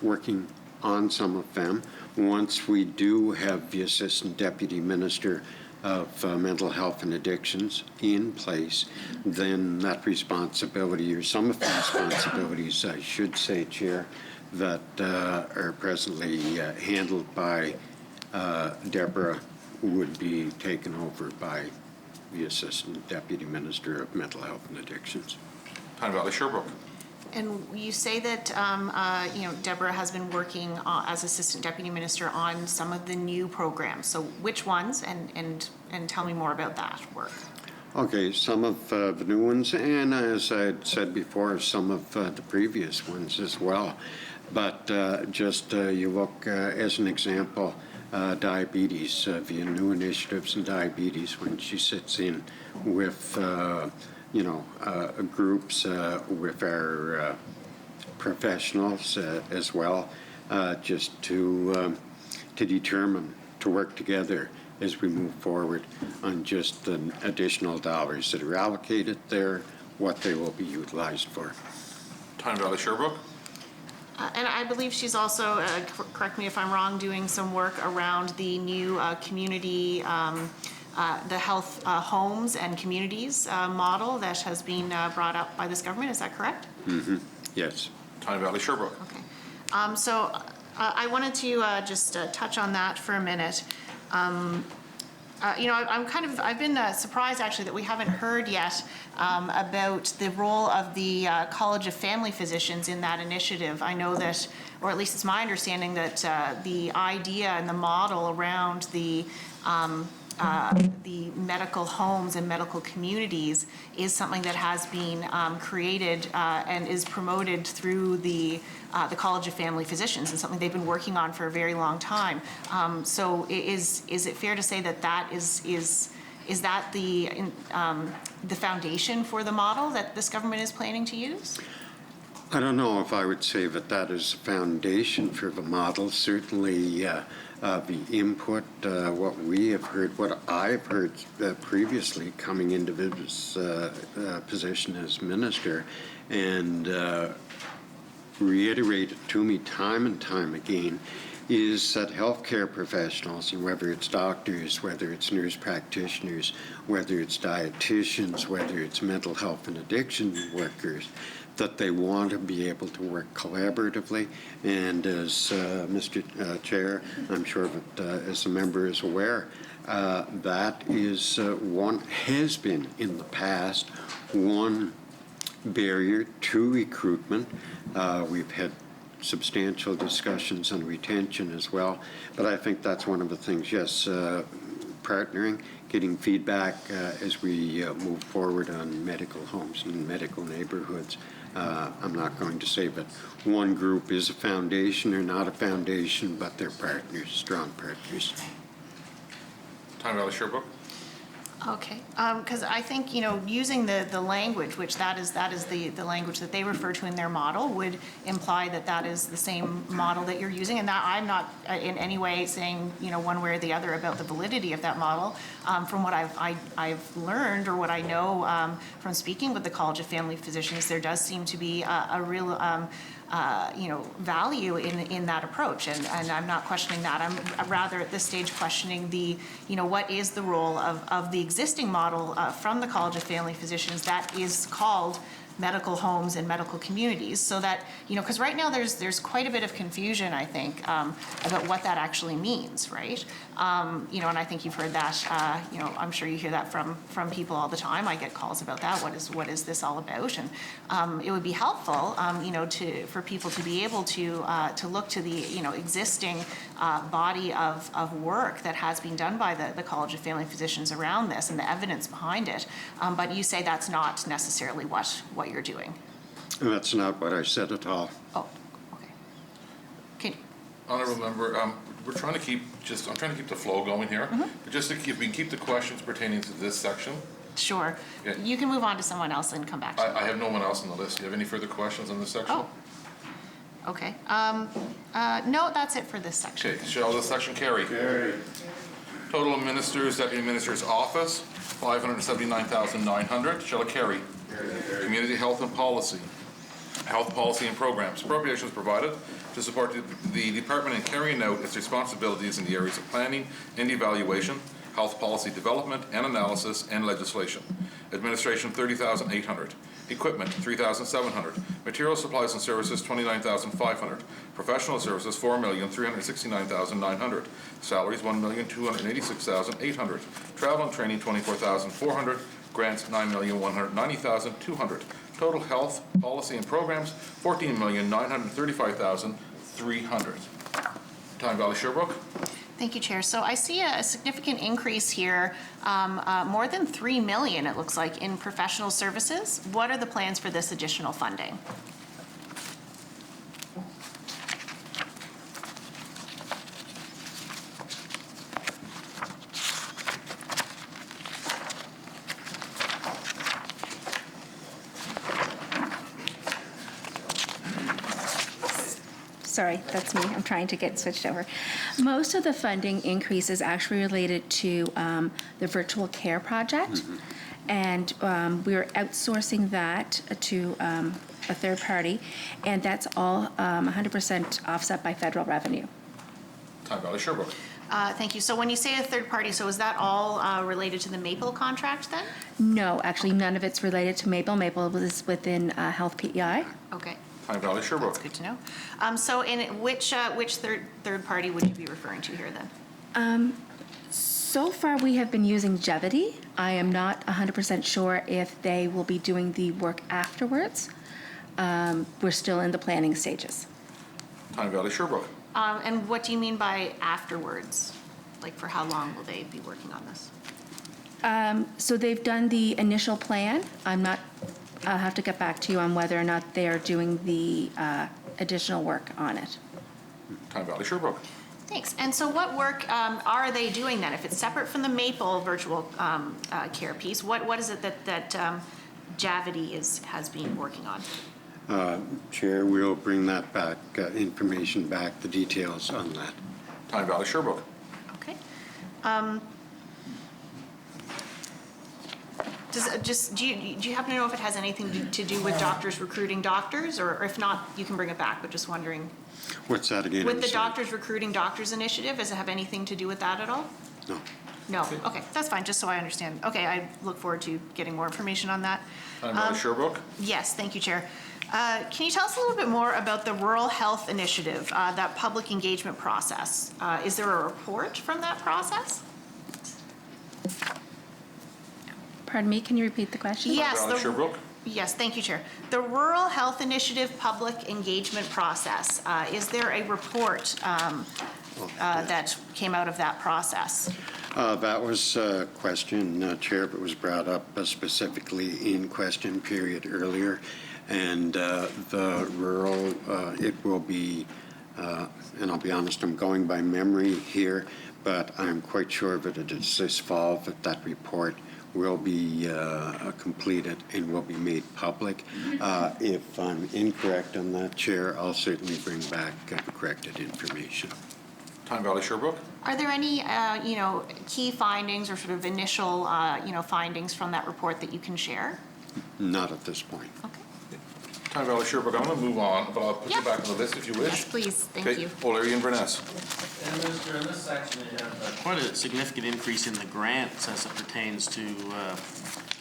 working on some of them. Once we do have the Assistant Deputy Minister of Mental Health and Addictions in place, then that responsibility, or some of the responsibilities, I should say, Chair, that are presently handled by Deborah would be taken over by the Assistant Deputy Minister of Mental Health and Addictions. Tyne Valley Sherbrooke. And you say that Deborah has been working as Assistant Deputy Minister on some of the new programs. So which ones, and tell me more about that work. Okay, some of the new ones, and as I had said before, some of the previous ones as well. But you look as an example, diabetes, the new initiatives in diabetes, when she sits in with groups with our professionals as well, just to determine, to work together as we move forward on just the additional dollars that are allocated there, what they will be utilized for. Tyne Valley Sherbrooke. And I believe she's also, correct me if I'm wrong, doing some work around the new community, the health homes and communities model that has been brought up by this government. Is that correct? Mm-hmm. Yes. Tyne Valley Sherbrooke. Okay. So I wanted to just touch on that for a minute. I've been surprised actually that we haven't heard yet about the role of the College of Family Physicians in that initiative. I know that, or at least it's my understanding that the idea and the model around the medical homes and medical communities is something that has been created and is promoted through the College of Family Physicians, and something they've been working on for a very long time. So is it fair to say that that is that the foundation for the model that this government is planning to use? I don't know if I would say that that is a foundation for the model. Certainly, the input, what we have heard, what I've heard previously coming into this position as minister, and reiterated to me time and time again, is that healthcare professionals, and whether it's doctors, whether it's nurse practitioners, whether it's dietitians, whether it's mental health and addiction workers, that they want to be able to work collaboratively. And as Mr. Chair, I'm sure that as the member is aware, that is has been in the past one barrier to recruitment. We've had substantial discussions on retention as well, but I think that's one of the things, yes, partnering, getting feedback as we move forward on medical homes and medical neighborhoods. I'm not going to say that one group is a foundation or not a foundation, but they're partners, strong partners. Time Valley Sherbrooke. Okay, because I think, using the language, which that is the language that they refer to in their model, would imply that that is the same model that you're using, and that I'm not in any way saying, one way or the other about the validity of that model. From what I've learned, or what I know from speaking with the College of Family Physicians, there does seem to be a real value in that approach, and I'm not questioning that. I'm rather at this stage questioning what is the role of the existing model from the College of Family Physicians that is called medical homes and medical communities, so that, because right now there's quite a bit of confusion, I think, about what that actually means, right? And I think you've heard that, I'm sure you hear that from people all the time. I get calls about that. What is this all about? And it would be helpful, for people to be able to look to the, existing body of work that has been done by the College of Family Physicians around this and the evidence behind it. But you say that's not necessarily what you're doing. That's not what I said at all. Oh, okay. Honourable Member, we're trying to keep I'm trying to keep the flow going here. But just we can keep the questions pertaining to this section. Sure. Yeah. You can move on to someone else and come back to I have no one else on the list. Do you have any further questions on this section? Oh. Okay. No, that's it for this section. Okay. Shall this section carry? Carry. Total of Ministers, Deputy Minister's Office, $579,900. Shall it carry? Carry. Community Health and Policy. Health Policy and Programs. Appropriations provided to support the Department in carrying out its responsibilities in the areas of planning and evaluation, health policy development and analysis, and legislation. Administration, $30,800. Equipment, $3,700. Material supplies and services, $29,500. Professional services, $4,369,900. Salaries, $1,286,800. Travel and training, $24,400. Grants, $9,190,200. Total health, policy, and programs, $14,935,300. Time Valley Sherbrooke. Thank you, Chair. So I see a significant increase here, more than $3 million, it looks like, in professional services. What are the plans for this additional funding? Sorry, that's me. I'm trying to get switched over. Most of the funding increase is actually related to the virtual care project. And we're outsourcing that to a third party, and that's all 100% offset by federal revenue. Time Valley Sherbrooke. Thank you. So when you say a third party, so is that all related to the Maple contract then? No, actually none of it's related to Maple. Maple is within Health PEI. Okay. Time Valley Sherbrooke. That's good to know. So in which third party would you be referring to here then? So So far, we have been using Jevity. I am not 100% sure if they will be doing the work afterwards. We're still in the planning stages. Tyne Valley Sherbrooke. And what do you mean by afterwards? Like, for how long will they be working on this? So they've done the initial plan. I'll have to get back to you on whether or not they're doing the additional work on it. Tyne Valley Sherbrooke. Thanks. And so what work are they doing then? If it's separate from the Maple virtual care piece, what is it that Javity has been working on? Chair, we'll bring that back, information back, the details on that. Tyne Valley Sherbrooke. Okay. Do you happen to know if it has anything to do with doctors recruiting doctors? Or if not, you can bring it back, but just wondering. What's that again? With the Doctors Recruiting Doctors initiative, does it have anything to do with that at all? No. No, okay, that's fine, just so I understand. Okay, I look forward to getting more information on that. Tyne Valley Sherbrooke. Yes, thank you, Chair. Can you tell us a little bit more about the Rural Health Initiative, that public engagement process? Is there a report from that process? Pardon me, can you repeat the question? Yes. Tyne Valley Sherbrooke. Yes, thank you, Chair. The Rural Health Initiative public engagement process, is there a report that came out of that process? That was a question, Chair, but was brought up specifically in question period earlier. And the rural, it will be, and I'll be honest, I'm going by memory here, but I'm quite sure that it is this fall that report will be completed and will be made public. If I'm incorrect on that, Chair, I'll certainly bring back corrected information. Tyne Valley Sherbrooke. Are there any, key findings or sort of initial, findings from that report that you can share? Not at this point. Tyne Valley Sherbrooke. I'm going to move on, but I'll put you back on the list if you wish. Yes, please. Thank Okay. you. O'Leary Inverness. And Mr. In this section, you have quite a significant increase in the grants as it pertains to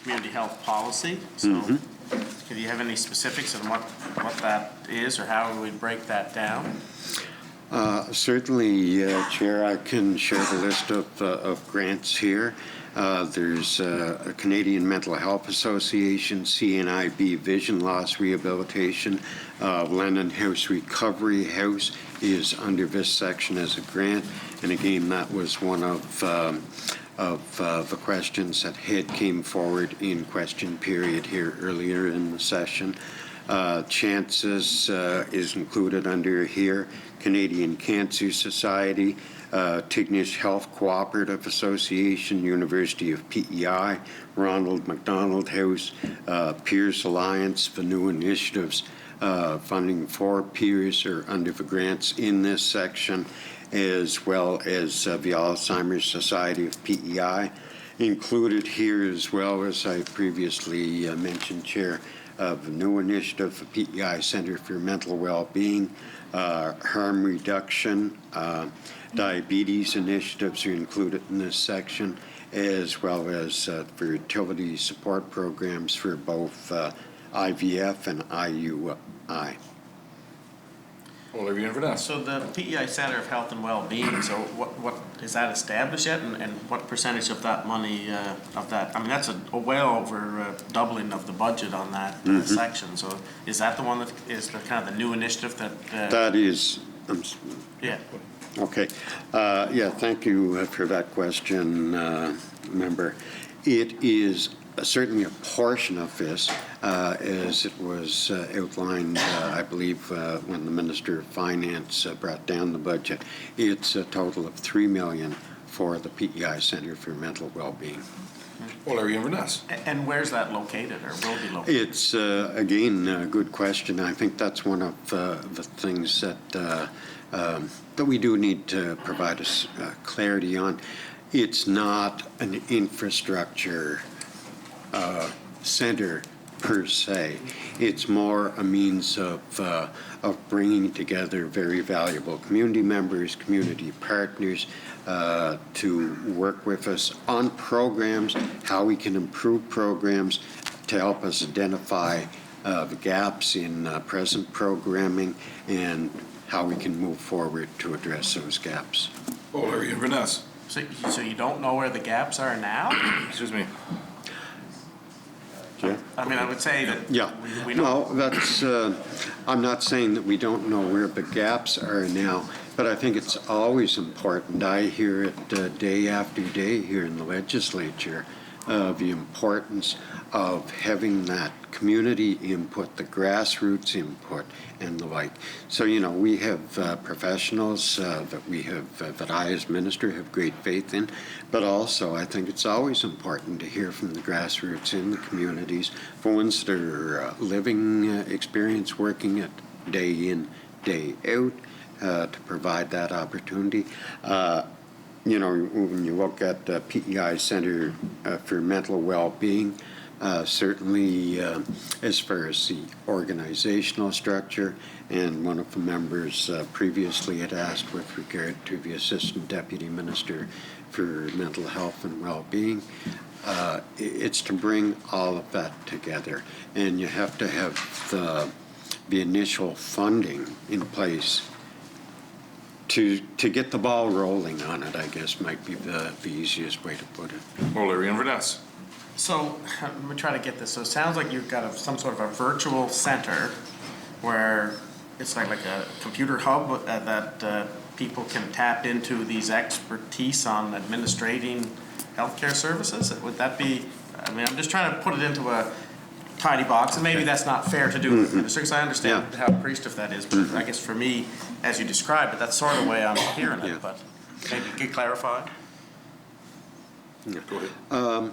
community health policy. So, do you have any specifics on what that is or how we would break that down? Certainly, Chair, I can share the list of grants here. There's a Canadian Mental Health Association, CNIB Vision Loss Rehabilitation, Lennon House Recovery House is under this section as a grant. And again, that was one of the questions that came forward in question period here earlier in the session. Chances is included under here. Canadian Cancer Society, Tignish Health Cooperative Association, University of PEI, Ronald McDonald House, Peers Alliance, the new initiatives funding for peers are under the grants in this section, as well as the Alzheimer's Society of PEI. Included here, as well as I previously mentioned, Chair, of the new initiative, the PEI Center for Mental Well-Being, harm reduction, diabetes initiatives are included in this section, as well as fertility support programs for both IVF and IUI. O'Leary Inverness. So the PEI Center of Health and Well-Being, so what is that established yet, and what percentage of that money, of that, I mean, that's a well over doubling of the budget on that section, so is that the one that is the kind of the new initiative that? That is, Yeah. okay. Yeah, thank you for that question, member. It is certainly a portion of this, as it was outlined, I believe, when the Minister of Finance brought down the budget. It's a total of $3 million for the PEI Center for Mental Well-Being. O'Leary Inverness. And where's that located, or will be located? It's, again, a good question. I think that's one of the things that we do need to provide us clarity on. It's not an infrastructure center per se. It's more a means of bringing together very valuable community members, community partners to work with us on programs, how we can improve programs to help us identify the gaps in present programming and how we can move forward to address those gaps. O'Leary Inverness. So you don't know where the gaps are now? Excuse me. I mean, I would say that Yeah, we know. no, that's, I'm not saying that we don't know where the gaps are now, but I think it's always important. I hear it day after day here in the legislature, the importance of having that community input, the grassroots input, and the like. So, you know, we have professionals that I as minister have great faith in, but also I think it's always important to hear from the grassroots in the communities, for ones that are living experience, working it day in, day out, to provide that opportunity. You know, when you look at PEI Center for Mental Well-Being, certainly as far as the organizational structure, and one of the members previously had asked with regard to the Assistant Deputy Minister for Mental Health and Well-Being, it's to bring all of that together. And you have to have the initial funding in place to get the ball rolling on it, I guess, might be the easiest way to put it. O'Leary Inverness. So I'm gonna try to get this. So it sounds like you've got some sort of a virtual center where it's like a computer hub that people can tap into these expertise on administrating healthcare services. Would that be? I mean, I'm just trying to put it into a tidy box, and maybe that's not fair to do with ministers. I understand how appreciative that is, but I guess for me, as you described it, that's sort of the way I'm hearing it. But maybe you could clarify. Yeah. Go ahead.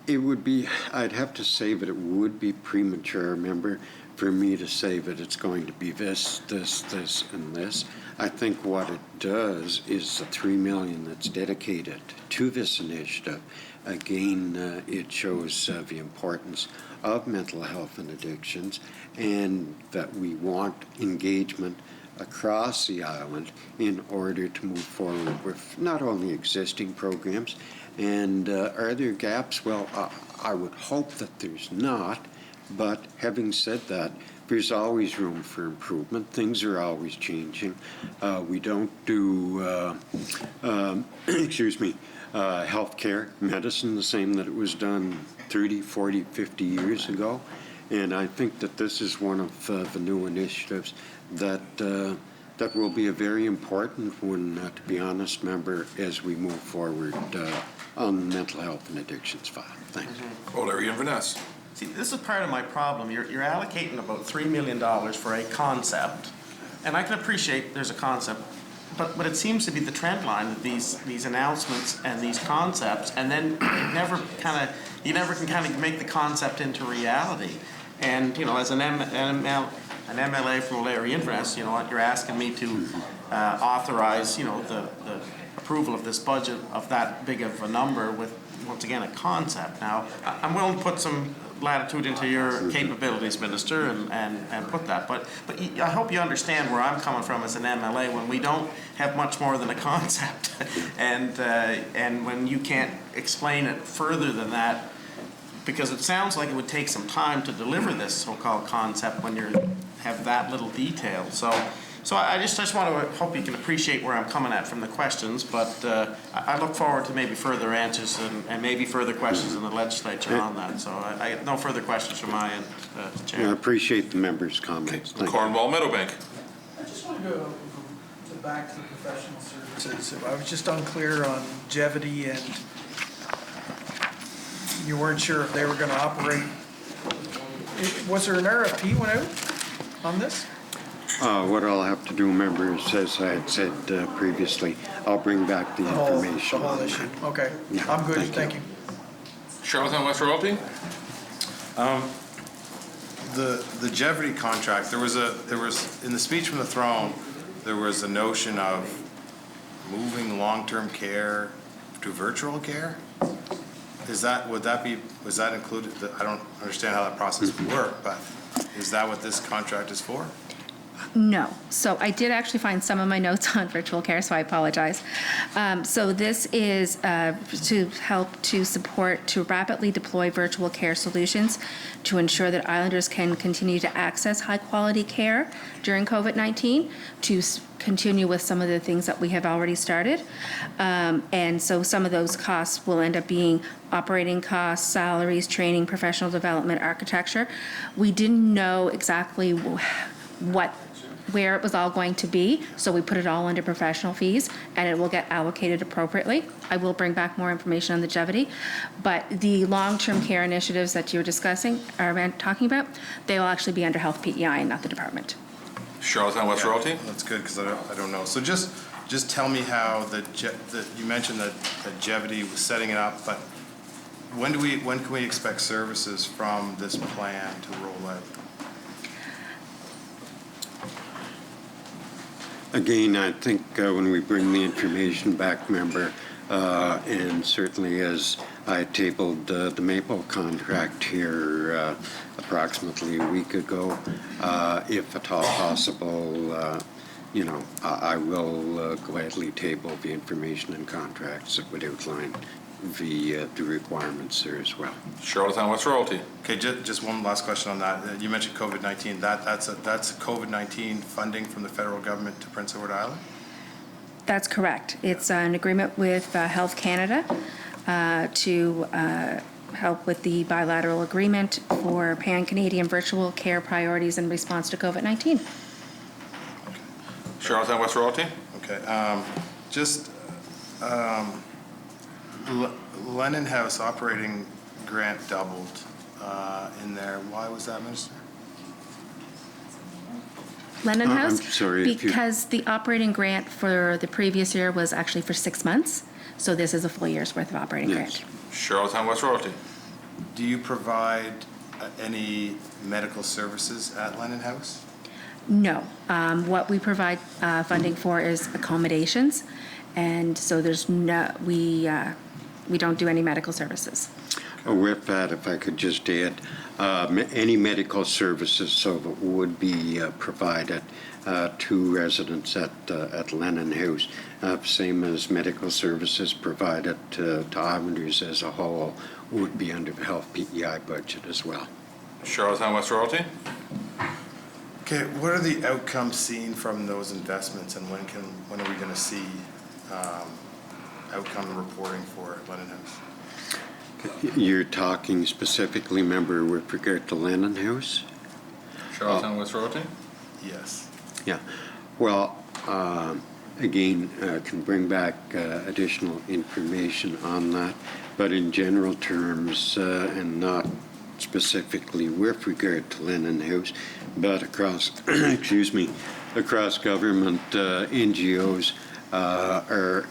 It would be, I'd have to say that it would be premature, remember, for me to say that it's going to be this, and this. I think what it does is the $3 million that's dedicated to this initiative. Again, it shows the importance of mental health and addictions, and that we want engagement across the island in order to move forward with not only existing programs. And are there gaps? Well, I would hope that there's not, but having said that, there's always room for improvement. Things are always changing. We don't do, excuse me, healthcare, medicine the same that it was done 30, 40, 50 years ago. And I think that this is one of the new initiatives that that will be a very important one, to be honest, member, as we move forward on the mental health and addictions file. Thanks. O'Leary Inverness. See, this is part of my problem. You're allocating about $3 million for a concept, and I can appreciate there's a concept, but it seems to be the trend line of these announcements and these concepts, and then you never can kind of make the concept into reality. And you know, as an MLA from O'Leary Inverness, you know what, you're asking me to authorize, you know, the approval of this budget of that big of a number with, once again, a concept. Now, I'm willing to put some latitude into your capabilities, Minister, and put that. But I hope you understand where I'm coming from as an MLA when we don't have much more than a concept, and when you can't explain it further than that, because it sounds like it would take some time to deliver this so-called concept when you have that little detail. So I just want to hope you can appreciate where I'm coming at from the questions, but I look forward to maybe further answers and maybe further questions in the legislature on that. So I have no further questions from my end, Chair. I appreciate the members' comments. Cornwall Meadowbank. I just want to go back to the professional services. I was just unclear on longevity, and you weren't sure if they were going to operate. Was there an RFP went out on this? What I'll have to do, members, as I had said previously, I'll bring back the information. The whole issue. Okay. Yeah, I'm good. Thank you. Charlottetown West Royalty. The Jeopardy contract, there was in the speech from the throne, there was a notion of moving long-term care to virtual care. Was that included? I don't understand how that process would work, but is that what this contract is for? No. So I did actually find some of my notes on virtual care, so I apologize. So this is to help to support, to rapidly deploy virtual care solutions to ensure that Islanders can continue to access high-quality care during COVID-19, to continue with some of the things that we have already started. And so some of those costs will end up being operating costs, salaries, training, professional development, architecture. We didn't know exactly where it was all going to be, so we put it all under professional fees, and it will get allocated appropriately. I will bring back more information on the longevity, but the long-term care initiatives that you're discussing, or talking about, they will actually be under Health PEI and not the department. Charlottetown West Royalty? That's good, because I don't know. So just tell me how you mentioned that Jevity was setting it up, but when can we expect services from this plan to roll out? Again, I think when we bring the information back, member, and certainly as I tabled the Maple contract here approximately a week ago, if at all possible, I will gladly table the information and contracts that would outline the requirements there as well. Charlottetown West Royalty. Okay, just one last question on that. You mentioned COVID-19. That's COVID-19 funding from the federal government to Prince Edward Island? That's correct. It's an agreement with Health Canada to help with the bilateral agreement for pan-Canadian virtual care priorities in response to COVID-19. Charlottetown West Royalty. Okay. Lennon House operating grant doubled in there. Why was that, Minister? Lennon House? I'm sorry. Because the operating grant for the previous year was actually for 6 months, so this is a full year's worth of operating grant. Charlottetown West Royalty. Do you provide any medical services at Lennon House? No. What we provide funding for is accommodations, and so there's no, we don't do any medical services. With that, if I could just add, any medical services so that would be provided to residents at Lennon House, same as medical services provided to Islanders as a whole, would be under the Health PEI budget as well. Charlottetown West Royalty. Okay, what are the outcomes seen from those investments, and when are we going to see outcome reporting for Lennon House? You're talking specifically, member, with regard to Lennon House? Charlottetown West Royalty? Yes. Yeah. Well, again, can bring back additional information on that, but in general terms, and not specifically with regard to Lennon House, but across, excuse me, across government, NGOs are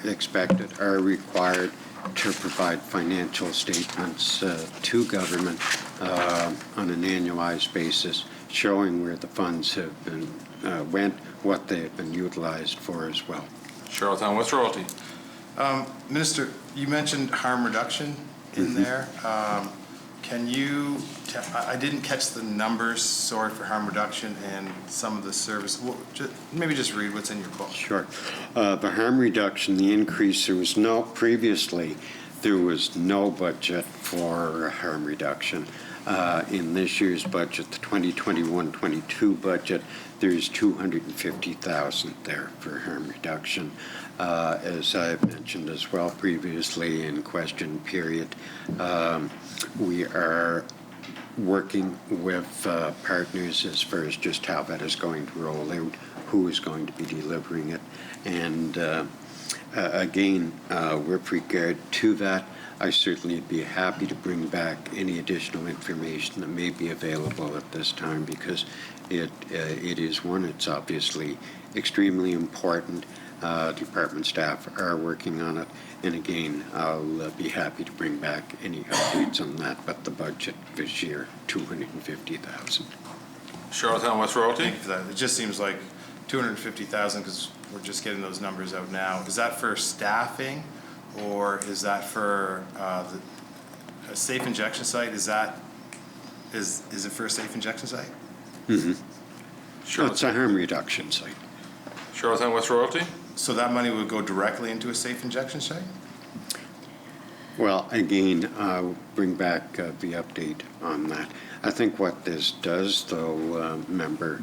required to provide financial statements to government on an annualized basis, showing where the funds have been went, what they have been utilized for as well. Charlottetown West Royalty. Minister, you mentioned harm reduction in there. Can you, I didn't catch the numbers, sorry, for harm reduction and some of the service. Well, maybe just read what's in your book. Sure. The harm reduction, the increase, previously, there was no budget for harm reduction. In this year's budget, the 2021-22 budget, there's $250,000 there for harm reduction. As I've mentioned as well previously in question period, we are working with partners as far as just how that is going to roll out, who is going to be delivering it, and again, with regard to that, I certainly would be happy to bring back any additional information that may be available at this time, because it is one, it's obviously extremely important. Department staff are working on it, and again, I'll be happy to bring back any updates on that, but the budget this year, $250,000. Charlottetown West Royalty. Thank you for that. It just seems like $250,000 because we're just getting those numbers out now. Is that for staffing, or is that for a safe injection site? Is it for a safe injection site? Mm-hmm. It's a harm reduction site. Charlottetown West Royalty? So that money would go directly into a safe injection site? Well, again, I'll bring back the update on that. I think what this does, though, member,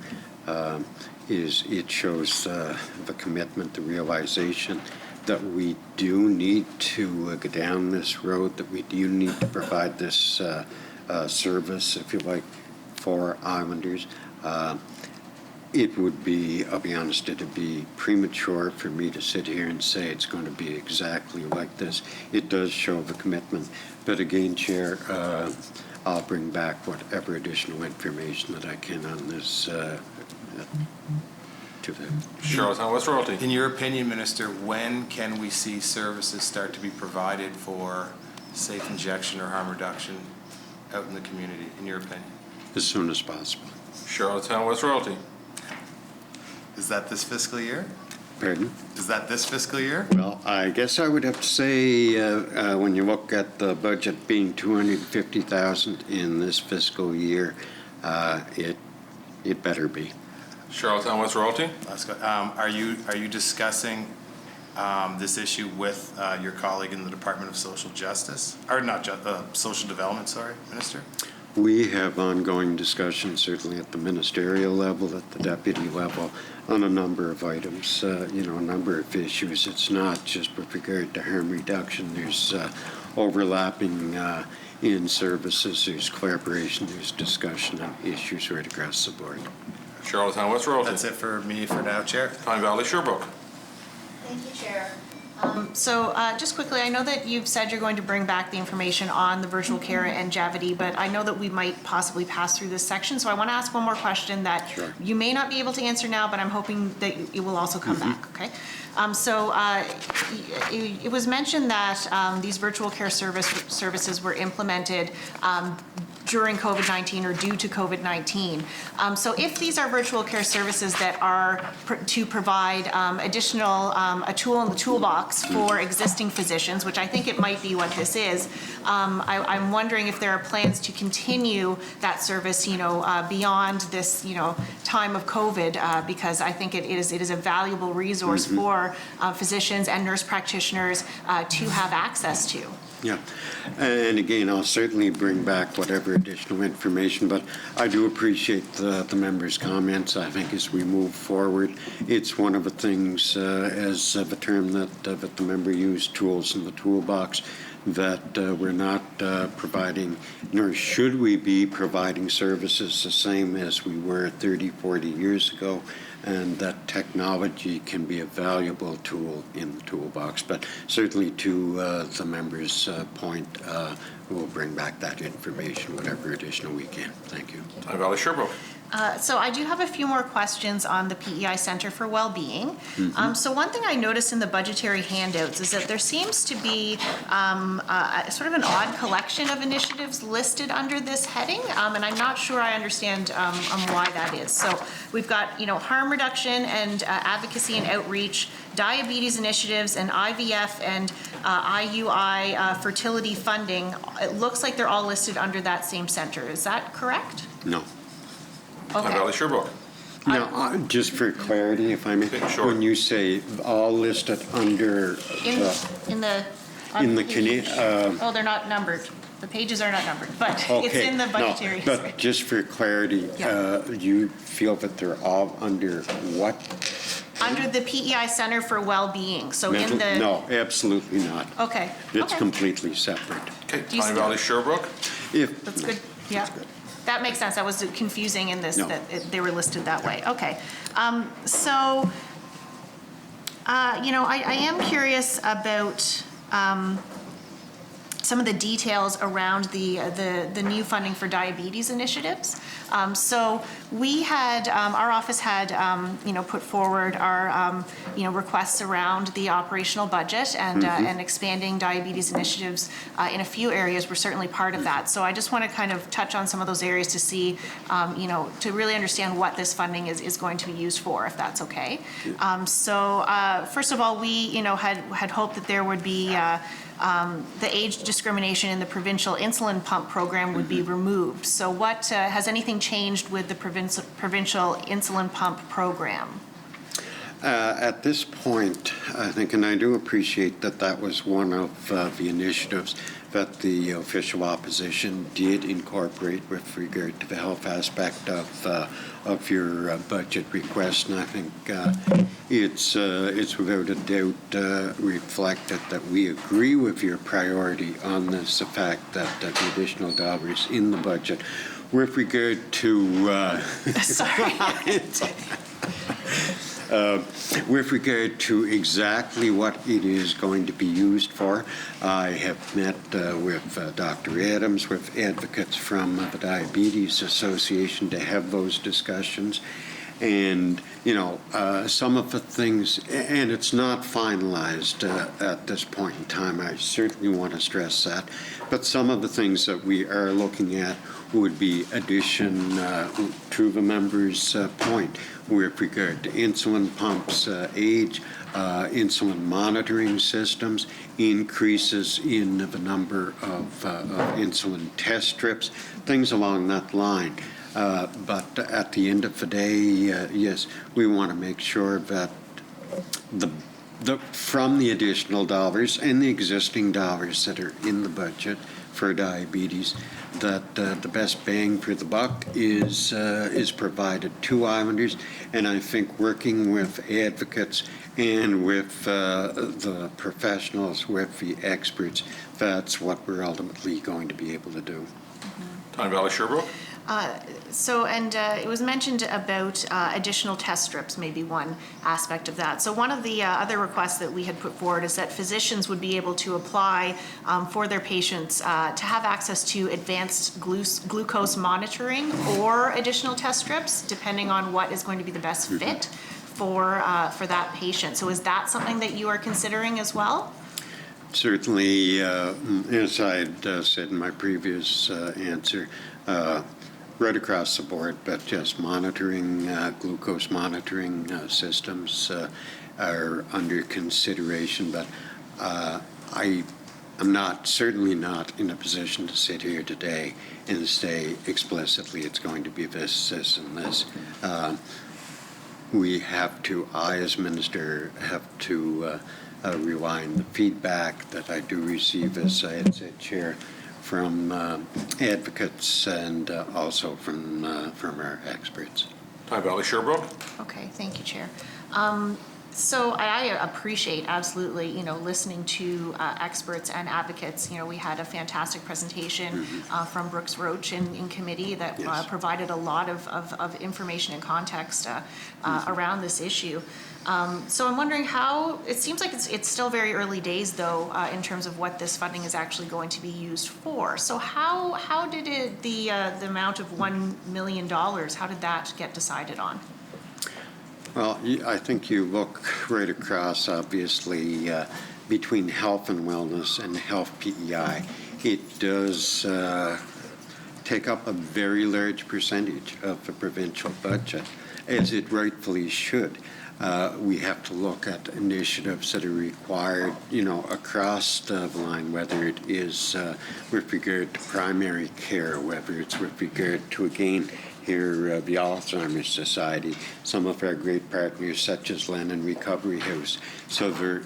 is it shows the commitment, the realization that we do need to go down this road, that we do need to provide this service, if you like, for Islanders. It would be, I'll be honest, it would be premature for me to sit here and say it's going to be exactly like this. It does show the commitment. But again, Chair, I'll bring back whatever additional information that I can on this to the... Charlottetown West Royalty. In your opinion, Minister, when can we see services start to be provided for safe injection or harm reduction out in the community, in your opinion? As soon as possible. Charlottetown West Royalty. Is that this fiscal year? Pardon? Is that this fiscal year? Well, I guess I would have to say, when you look at the budget being $250,000 in this fiscal year, it better be. Charlottetown West Royalty. Are you discussing this issue with your colleague in the Department of Social Justice, or not Social Development? Sorry, Minister. We have ongoing discussions, certainly at the ministerial level, at the deputy level, on a number of items, a number of issues. It's not just with regard to harm reduction. There's overlapping in services, there's collaboration, there's discussion on issues right across the board. Charlottetown West Royalty. That's it for me for now, Chair. Tyne Valley Sherbrooke. Thank you, Chair. So just quickly, I know that you've said you're going to bring back the information on the virtual care and Javity, but I know that we might possibly pass through this section. So I want to ask one more question that you may not be able to answer now, but I'm hoping that it will also come back, okay? It was mentioned that these virtual care services were implemented during COVID-19 or due to COVID-19. So if these are virtual care services that are to provide additional, a tool in the toolbox for existing physicians, which I think it might be what this is, I'm wondering if there are plans to continue that service, beyond this, time of COVID, because I think it is a valuable resource for physicians and nurse practitioners to have access to. Yeah, and again, I'll certainly bring back whatever additional information, but I do appreciate the members' comments. I think as we move forward, it's one of the things, as the term that the member used, tools in the toolbox, that we're not providing, nor should we be providing services the same as we were 30, 40 years ago, and that technology can be a valuable tool in the toolbox. But certainly to the member's point, we'll bring back that information, whatever additional we can. Thank you. Tyne Valley Sherbrooke. So I do have a few more questions on the PEI Center for Wellbeing. So one thing I noticed in the budgetary handouts is that there seems to be sort of an odd collection of initiatives listed under this heading, and I'm not sure I understand why that is. So we've got, harm reduction and advocacy and outreach, diabetes initiatives, and IVF and IUI fertility funding. It looks like they're all listed under that same center. Is that correct? No. Okay. Tyne Valley Sherbrooke. Now, just for clarity, if I may, when you say all listed under In the oh, they're not numbered. The pages are not numbered, but it's in the budgetary. No, but just for clarity, you feel that they're all under what? Under the PEI Center for Wellbeing, so in the... No, absolutely not. Okay. It's completely separate. Okay, Tyne Valley Sherbrooke. That's good, yeah. That makes sense. That was confusing in this, that they were listed that way. Okay. I am curious about some of the details around the new funding for diabetes initiatives. So we had, our office had, put forward our, requests around the operational budget and, and expanding diabetes initiatives in a few areas. We're certainly part of that. So I just want to kind of touch on some of those areas to see, to really understand what this funding is going to be used for, if that's okay. First of all, we, had hoped that there would be the age discrimination in the provincial insulin pump program would be removed. So what, has anything changed with the provincial insulin pump program? At this point, I think, and I do appreciate that that was one of the initiatives that the official opposition did incorporate with regard to the health aspect of your budget request, and I think it's without a doubt reflected that we agree with your priority on this, the fact that the additional dollars in the budget with regard to with regard to exactly what it is going to be used for. I have met with Dr. Adams, with advocates from the Diabetes Association to have those discussions. And, you know, some of the things, and it's not finalized at this point in time, I certainly want to stress that, but some of the things that we are looking at would be addition to the member's point with regard to insulin pumps, age, insulin monitoring systems, increases in the number of insulin test strips, things along that line. But at the end of the day, yes, we want to make sure that from the additional dollars and the existing dollars that are in the budget for diabetes, that the best bang for the buck is provided to Islanders. And I think working with advocates and with the professionals, with the experts, that's what we're ultimately going to be able to do. Tyne Valley Sherbrooke. It was mentioned about additional test strips, maybe one aspect of that. So one of the other requests that we had put forward is that physicians would be able to apply for their patients to have access to advanced glucose monitoring or additional test strips, depending on what is going to be the best fit for that patient. So is that something that you are considering as well? Certainly, as I had said in my previous answer, right across the board, but just monitoring, glucose monitoring systems are under consideration. But I am certainly not in a position to sit here today and say explicitly it's going to be this, this, and this. We have to, I as minister, have to rewind the feedback that I do receive, as I had said, Chair, from advocates and also from our experts. Tyne Valley Sherbrooke. Okay, thank you, Chair. So I appreciate absolutely, listening to experts and advocates. We had a fantastic presentation from Brooks Roach in committee that provided a lot of information and context around this issue. So I'm wondering how, it seems like it's still very early days though, in terms of what this funding is actually going to be used for. So how did the amount of $1 million, how did that get decided on? Well, I think you look right across, obviously, between health and wellness and health PEI. It does take up a very large percentage of the provincial budget, as it rightfully should. We have to look at initiatives that are required, across the line, whether it is with regard to primary care, whether it's with regard to, again, here, the Alzheimer's Society, some of our great partners such as Lennon Recovery House. So there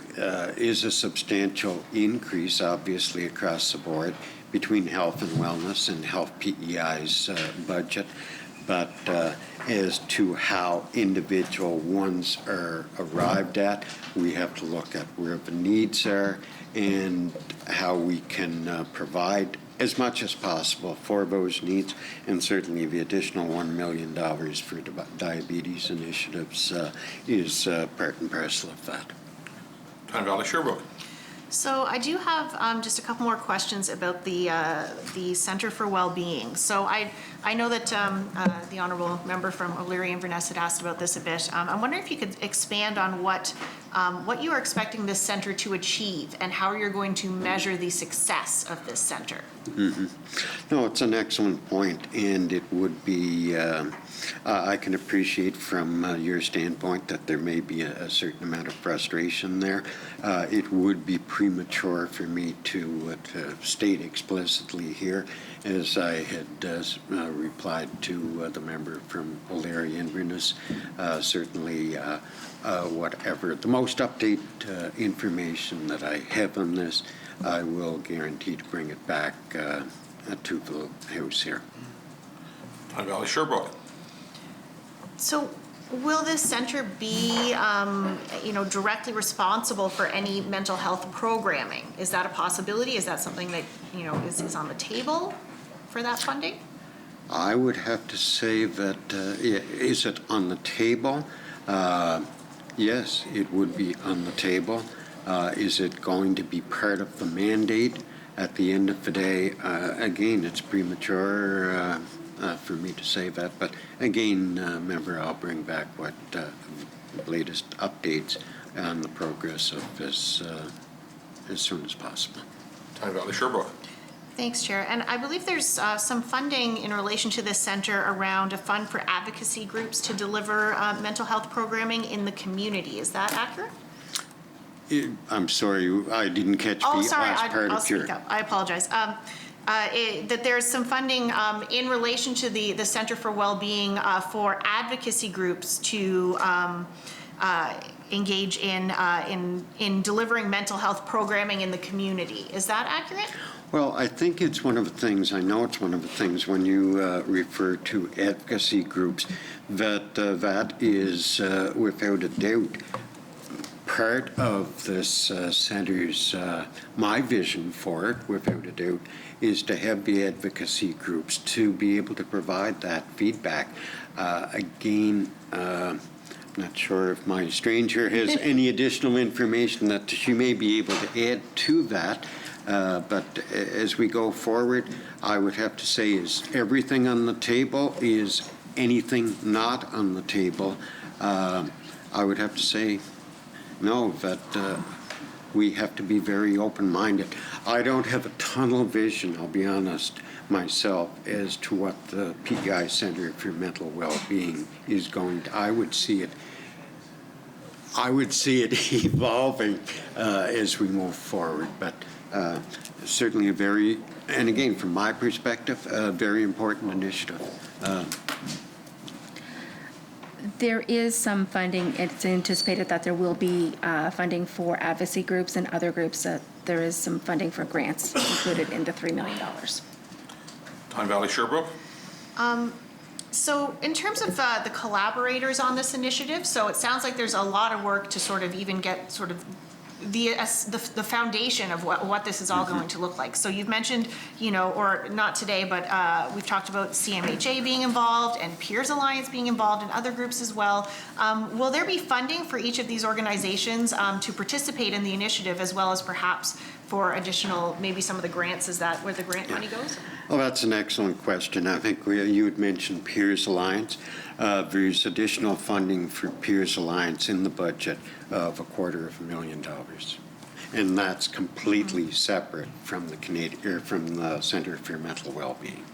is a substantial increase, obviously, across the board between health and wellness and health PEI's budget. But as to how individual ones are arrived at, we have to look at where the needs are and how we can provide as much as possible for those needs, and certainly the additional $1 million for diabetes initiatives is part and parcel of that. Tyne Valley Sherbrooke. So I do have just a couple more questions about the Center for Wellbeing. So I know that the honourable member from O'Leary-Inverness had asked about this a bit. I'm wondering if you could expand on what you are expecting this centre to achieve and how you're going to measure the success of this centre. Mm-hmm. No, it's an excellent point, and it would be, I can appreciate from your standpoint that there may be a certain amount of frustration there. It would be premature for me to state explicitly here, as I had replied to the member from O'Leary-Inverness. Certainly, whatever the most update information that I have on this, I will guarantee to bring it back to the House here. Tyne Valley Sherbrooke. So will this centre be, directly responsible for any mental health programming? Is that a possibility? Is that something that, is on the table for that funding? I would have to say that, is it on the table? Yes, it would be on the table. Is it going to be part of the mandate at the end of the day? Again, it's premature for me to say that, but again, member, I'll bring back what latest updates on the progress of this as soon as possible. Tyne Valley Sherbrooke. Thanks, Chair. And I believe there's some funding in relation to this centre around a fund for advocacy groups to deliver mental health programming in the community. Is that accurate? I'm sorry, I didn't catch the last part I'll of your... speak up. I apologize. That there's some funding in relation to the Centre for Wellbeing for advocacy groups to engage in delivering mental health programming in the community. Is that accurate? Well, I think it's one of the things, I know it's one of the things when you refer to advocacy groups, that that is without a doubt part of this centre's, my vision for it, without a doubt, is to have the advocacy groups to be able to provide that feedback. Again, I'm not sure if my stranger has any additional information that she may be able to add to that. But as we go forward, I would have to say, is everything on the table? Is anything not on the table? I would have to say no, that we have to be very open-minded. I don't have a tunnel vision, I'll be honest, myself, as to what the PEI Centre for Mental Wellbeing is going to. I would see it evolving as we move forward, but certainly a very, and again, from my perspective, a very important initiative. There is some funding. It's anticipated that there will be funding for advocacy groups and other groups. There is some funding for grants included in the $3 million. Tyne Valley Sherbrooke. So in terms of the collaborators on this initiative, so it sounds like there's a lot of work to sort of even get sort of the foundation of what this is all going to look like. So you've mentioned, or not today, but we've talked about CMHA being involved and Peers Alliance being involved and other groups as well. Will there be funding for each of these organizations to participate in the initiative, as well as perhaps for additional, maybe some of the grants? Is that where the grant money goes? Well, that's an excellent question. I think you had mentioned Peers Alliance. There's additional funding for Peers Alliance in the budget of $250,000, and that's completely separate from the Centre for Mental Wellbeing.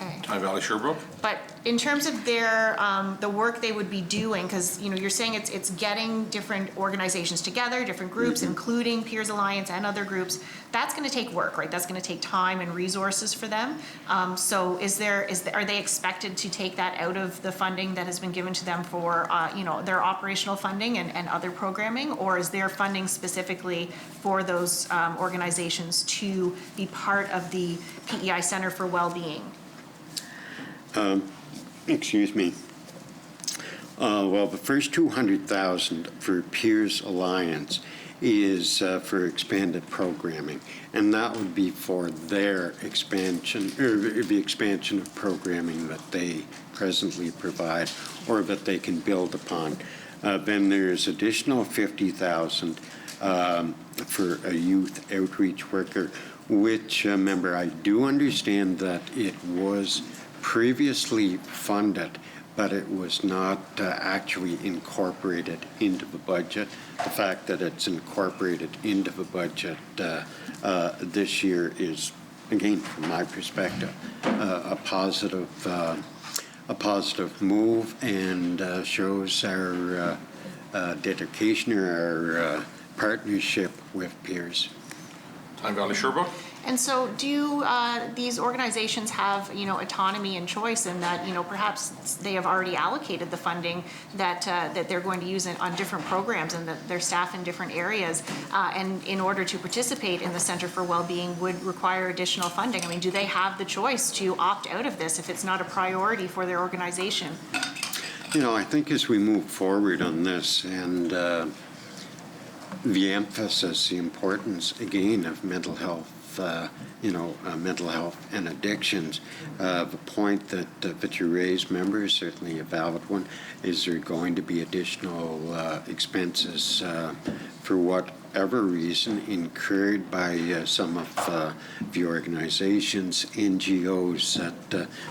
Okay. Tyne Valley Sherbrooke. But in terms of their the work they would be doing, because you're saying it's getting different organizations together, different groups, including Peers Alliance and other groups. That's going to take work, right? That's going to take time and resources for them. So are they expected to take that out of the funding that has been given to them for their operational funding and other programming, or is there funding specifically for those organizations to be part of the PEI Centre for Wellbeing? Excuse me. Well, the first $200,000 for Peers Alliance is for expanded programming, and that would be for their expansion, or the expansion of programming that they presently provide or that they can build upon. Then there's additional $50,000 for a youth outreach worker, which, member, I do understand that it was previously funded, but it was not actually incorporated into the budget. The fact that it's incorporated into the budget this year is, again, from my perspective, a positive move, and shows our dedication or our partnership with peers. Time Valley Sherbrooke. And so do these organizations have, autonomy and choice in that, perhaps they have already allocated the funding that they're going to use on different programs and that their staff in different areas, and in order to participate in the Center for Wellbeing would require additional funding? I mean, do they have the choice to opt out of this if it's not a priority for their organization? I think as we move forward on this and the emphasis, the importance, again, of mental health, mental health and addictions. The point that you raised, member, is certainly a valid one. Is there going to be additional expenses for whatever reason incurred by some of the organizations, NGOs,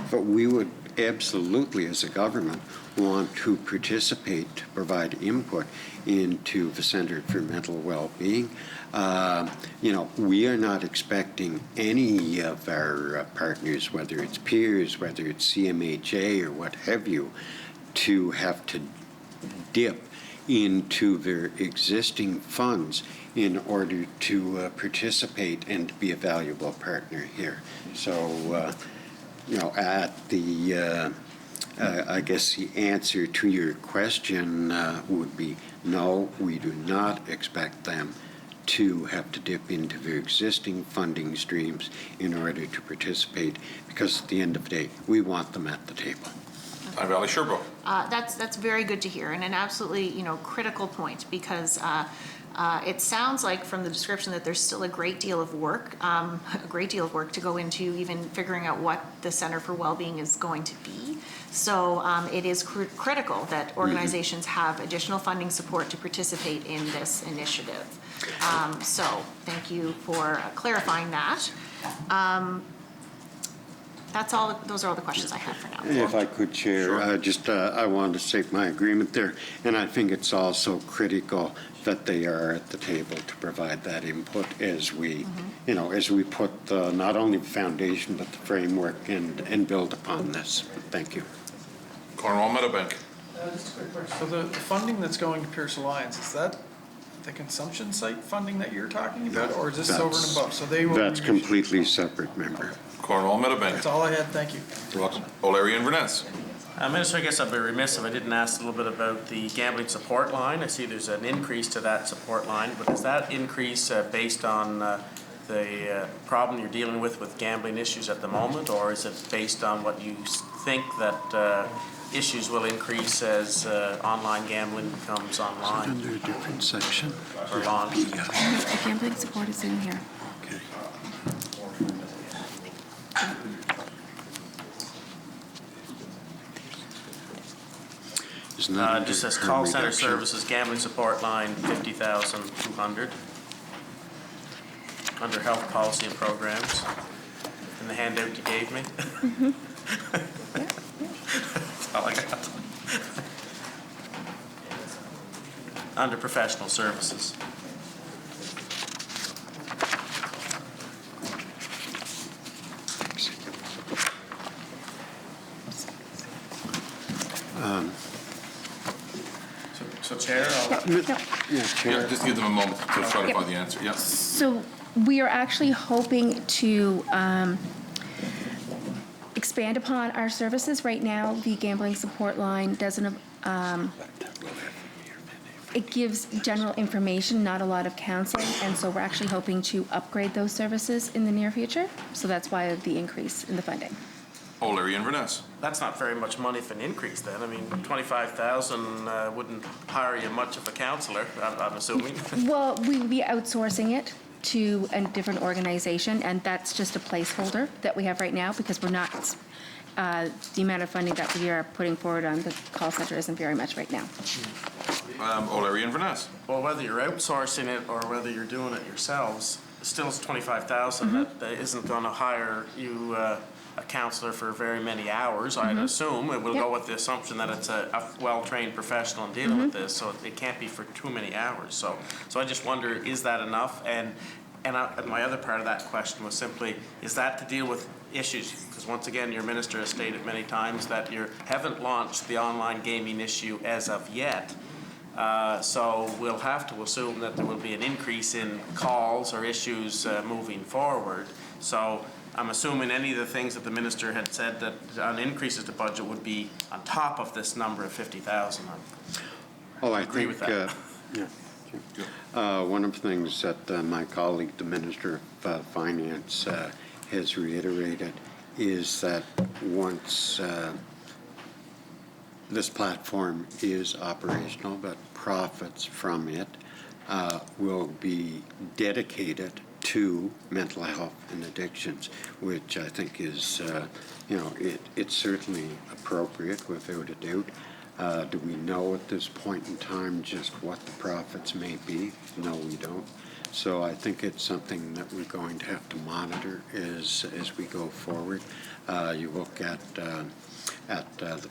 but we would absolutely, as a government, want to participate, to provide input into the Centre for Mental Wellbeing. We are not expecting any of our partners, whether it's peers, whether it's CMHA or what have you, to have to dip into their existing funds in order to participate and to be a valuable partner here. So, at the I guess the answer to your question would be no, we do not expect them to have to dip into their existing funding streams in order to participate, because at the end of the day, we want them at the table. Time Valley Sherbrooke. That's very good to hear, and an absolutely critical point, because it sounds like from the description that there's still a great deal of work to go into even figuring out what the Center for Wellbeing is going to be. So it is critical that organizations have additional funding support to participate in this initiative. So thank you for clarifying that. Those are all the questions I have for now. If I could, Chair, I wanted to state my agreement there, and I think it's also critical that they are at the table to provide that input as we, as we put not only the foundation but the framework and build upon this. Thank you. Cornwall Meadowbank. Just a quick question. So the funding that's going to Pierce Alliance, is that the consumption site funding that you're talking about, or is this over and above? So they will. That's completely separate, member. Cornwall Meadowbank. That's all I had. Thank you. O'Leary Inverness. Minister, I guess I'd be remiss if I didn't ask a little bit about the gambling support line. I see there's an increase to that support line, but is that increase based on the problem you're dealing with gambling issues at the moment, or is it based on what you think that issues will increase as online gambling becomes online? Under a different section. Or launched? The gambling support is in here. Okay. Just says call center services, gambling support line, 50,200. Under health policy and programs, in the handout you gave me. That's all I got. Under professional services. So Chair, Yeah, just give them a moment to try to find the answer. Yeah. So we are actually hoping to expand upon our services. Right now, the gambling support line doesn't, it gives general information, not a lot of counseling, and so we're actually hoping to upgrade those services in the near future. So that's why the increase in the funding. O'Leary Inverness. that's not very much money for an increase then. I mean, 25,000 wouldn't hire you much of a counsellor, I'm assuming. Well, we'd be outsourcing it to a different organization, and that's just a placeholder that we have right now because we're not, the amount of funding that we are putting forward on the call center isn't very much right now. O'Leary Inverness. Well, whether you're outsourcing it or whether you're doing it yourselves, still it's 25,000. That isn't going to hire you a counselor for very many hours, I'd assume. It will go with the assumption that it's a well-trained professional in dealing with this, so it can't be for too many hours. So I just wonder, is that enough? And my other part of that question was simply, is that to deal with issues? Because once again, your minister has stated many times that you haven't launched the online gaming issue as of yet. So we'll have to assume that there will be an increase in calls or issues moving forward. So I'm assuming any of the things that the minister had said that on increases to budget would be on top of this number of 50,000. Oh, I agree think, with that. one of the things that my colleague, the Minister of Finance, has reiterated is that once this platform is operational, but profits from it will be dedicated to mental health and addictions, which I think is, it's certainly appropriate without a doubt. Do we know at this point in time just what the profits may be? No, we don't. So I think it's something that we're going to have to monitor as we go forward. You look at the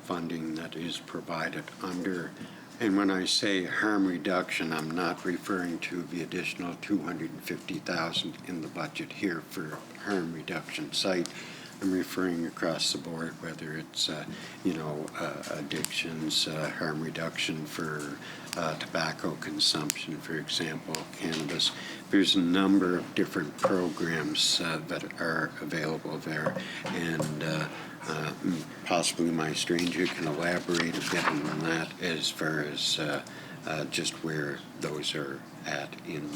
funding that is provided under. And when I say harm reduction, I'm not referring to the additional $250,000 in the budget here for harm reduction site. I'm referring across the board, whether it's, addictions, harm reduction for tobacco consumption, for example, cannabis. There's a number of different programs that are available there, and possibly my stranger can elaborate a bit on that as far as just where those are at in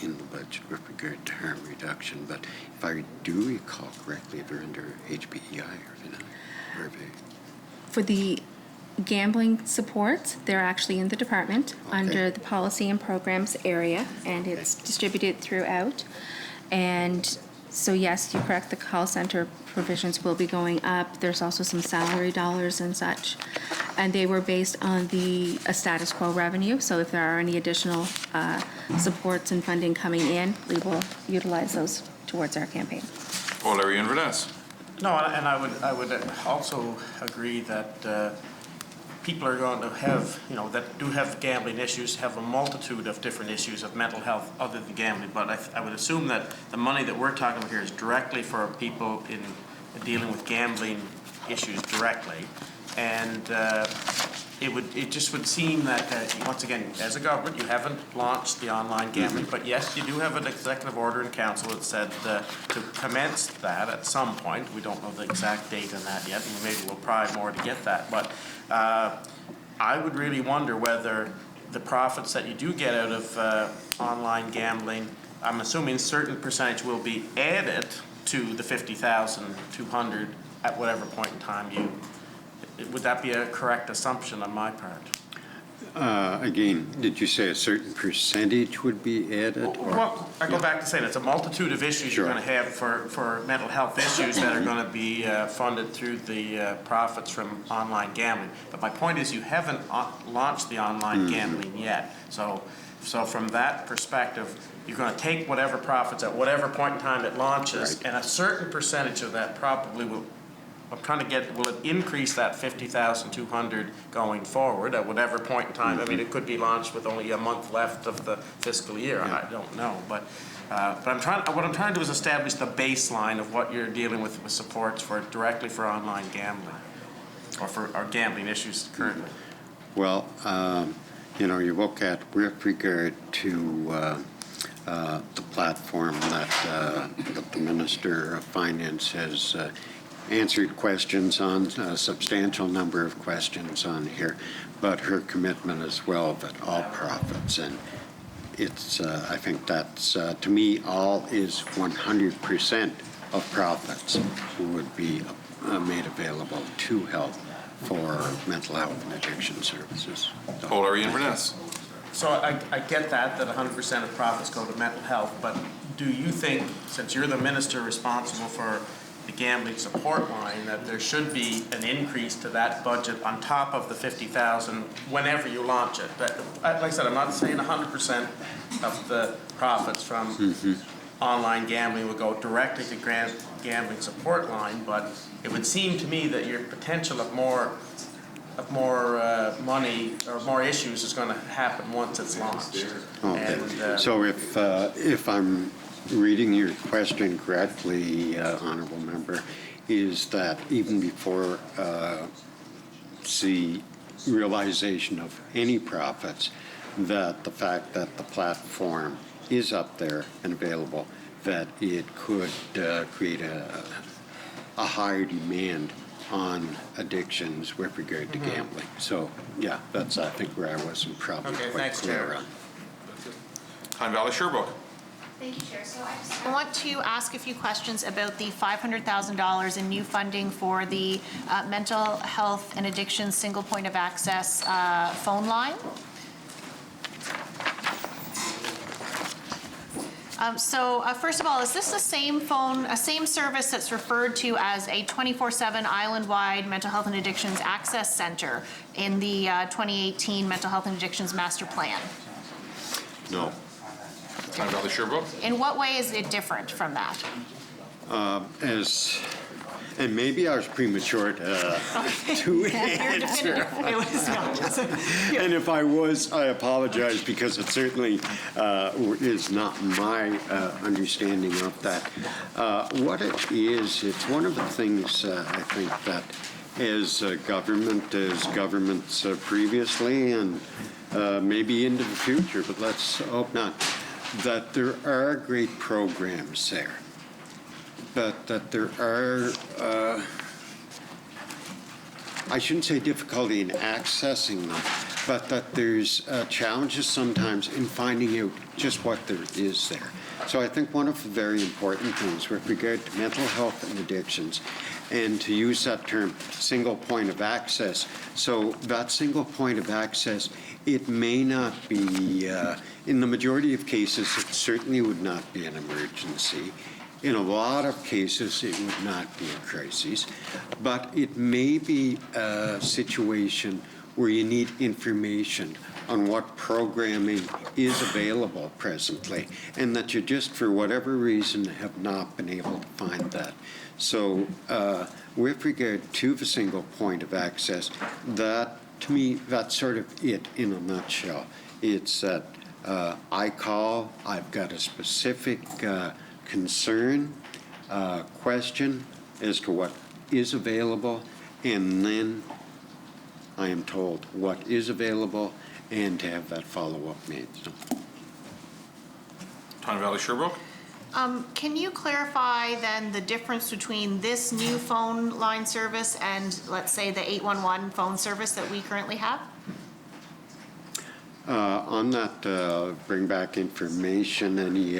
the budget with regard to harm reduction. But if I do recall correctly, they're under HPEI or they're not? Or they? For the gambling supports, they're actually in the department under the policy and programs area, and it's distributed throughout. And so yes, you're correct, the call center provisions will be going up. There's also some salary dollars and such. And they were based on a status quo revenue. So if there are any additional supports and funding coming in, we will utilize those towards our campaign. Larry Inverness. No, and I would also agree that people are going to have, that do have gambling issues, have a multitude of different issues of mental health other than gambling. But I would assume that the money that we're talking about here is directly for people in dealing with gambling issues directly. And it just would seem that, once again, as a government, you haven't launched the online gambling, but yes, you do have an executive order in council that said to commence that at some point. We don't know the exact date on that yet, and maybe we'll pry more to get that. But I would really wonder whether the profits that you do get out of online gambling, I'm assuming a certain percentage will be added to the 50,200 at whatever point in time would that be a correct assumption on my part? Again, did you say a certain percentage would be added? Well, I go back to saying it's a multitude of issues you're going to have for mental health issues that are going to be funded through the profits from online gambling. But my point is you haven't launched the online gambling yet. So from that perspective, you're going to take whatever profits at whatever point in time it launches, and a certain percentage of that probably will. I'm trying to get, will it increase that 50,200 going forward at whatever point in time? I mean, it could be launched with only a month left of the fiscal year. I don't know, but what I'm trying to do is establish the baseline of what you're dealing with supports directly for online gambling or for our gambling issues currently. Well, you look at with regard to the platform that the Minister of Finance has answered questions on, a substantial number of questions on here, but her commitment as well that all profits, and it's, I think that's, to me, all is 100% of profits would be made available to health for mental health and addiction services. Larry Inverness. So I get that 100% of profits go to mental health, but do you think, since you're the minister responsible for the gambling support line, that there should be an increase to that budget on top of the 50,000 whenever you launch it? But like I said, I'm not saying 100% of the profits from online gambling will go directly to gambling support line, but it would seem to me that your potential of more money or more issues is going to happen once it's launched. Okay. And, So if I'm reading your question correctly, Honourable Member, is that even before the realization of any profits, that the fact that the platform is up there and available, that it could create a higher demand on addictions with regard to gambling. So, yeah, that's, I think, where I wasn't probably Okay, quite thanks, clear Chair. on. Tyne Valley Sherbrooke. Thank you, Chair. So I want to ask a few questions about the $500,000 in new funding for the mental health and addiction single point of access phone line. First of all, is this the same same service that's referred to as a 24/7 island-wide mental health and addictions access center in the 2018 Mental Health and Addictions Master Plan? No. Tyne Valley Sherbrooke. In what way is it different from that? And maybe I was premature to answer. It was not. And if I was, I apologize, because it certainly is not my understanding of that. What it is, it's one of the things I think that as governments previously and maybe into the future, but let's hope not, that there are great programs there, but that there are, I shouldn't say difficulty in accessing them, but that there's challenges sometimes in finding out just what there is there. So I think one of the very important things with regard to mental health and addictions, and to use that term, single point of access. So that single point of access, it may not be, in the majority of cases, it certainly would not be an emergency. In a lot of cases, it would not be a crisis, but it may be a situation where you need information on what programming is available presently, and that you just, for whatever reason, have not been able to find that. So with regard to the single point of access, that, to me, that's sort of it in a nutshell. It's that I call, I've got a specific concern, question as to what is available, and then I am told what is available and to have that follow-up made. So. Tyne Valley Sherbrooke. Can you clarify then the difference between this new phone line service and, let's say, the 811 phone service that we currently have? On that, bring back information, any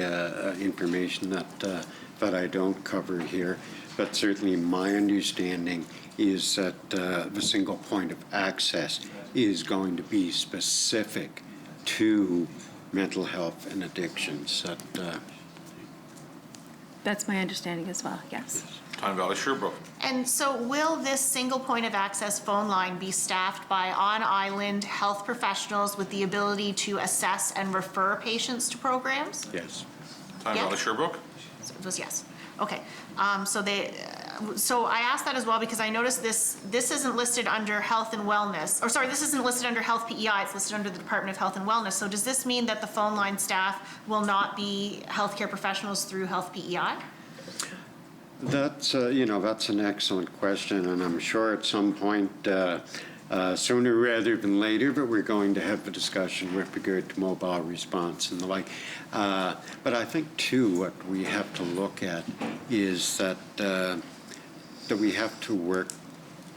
information that I don't cover here, but certainly my understanding is that the single point of access is going to be specific to mental health and addictions. That's my understanding as well, yes. Tyne Valley Sherbrooke. And so will this single point of access phone line be staffed by on-island health professionals with the ability to assess and refer patients to programs? Yes. Tyne Valley Sherbrooke. So it was yes. Okay. So I asked that as well because I noticed this isn't listed under health and wellness, or sorry, this isn't listed under health PEI, it's listed under the Department of Health and Wellness. So does this mean that the phone line staff will not be healthcare professionals through health PEI? That's, that's an excellent question, and I'm sure at some point, sooner rather than later, but we're going to have a discussion with regard to mobile response and the like. But I think, too, what we have to look at is that we have to work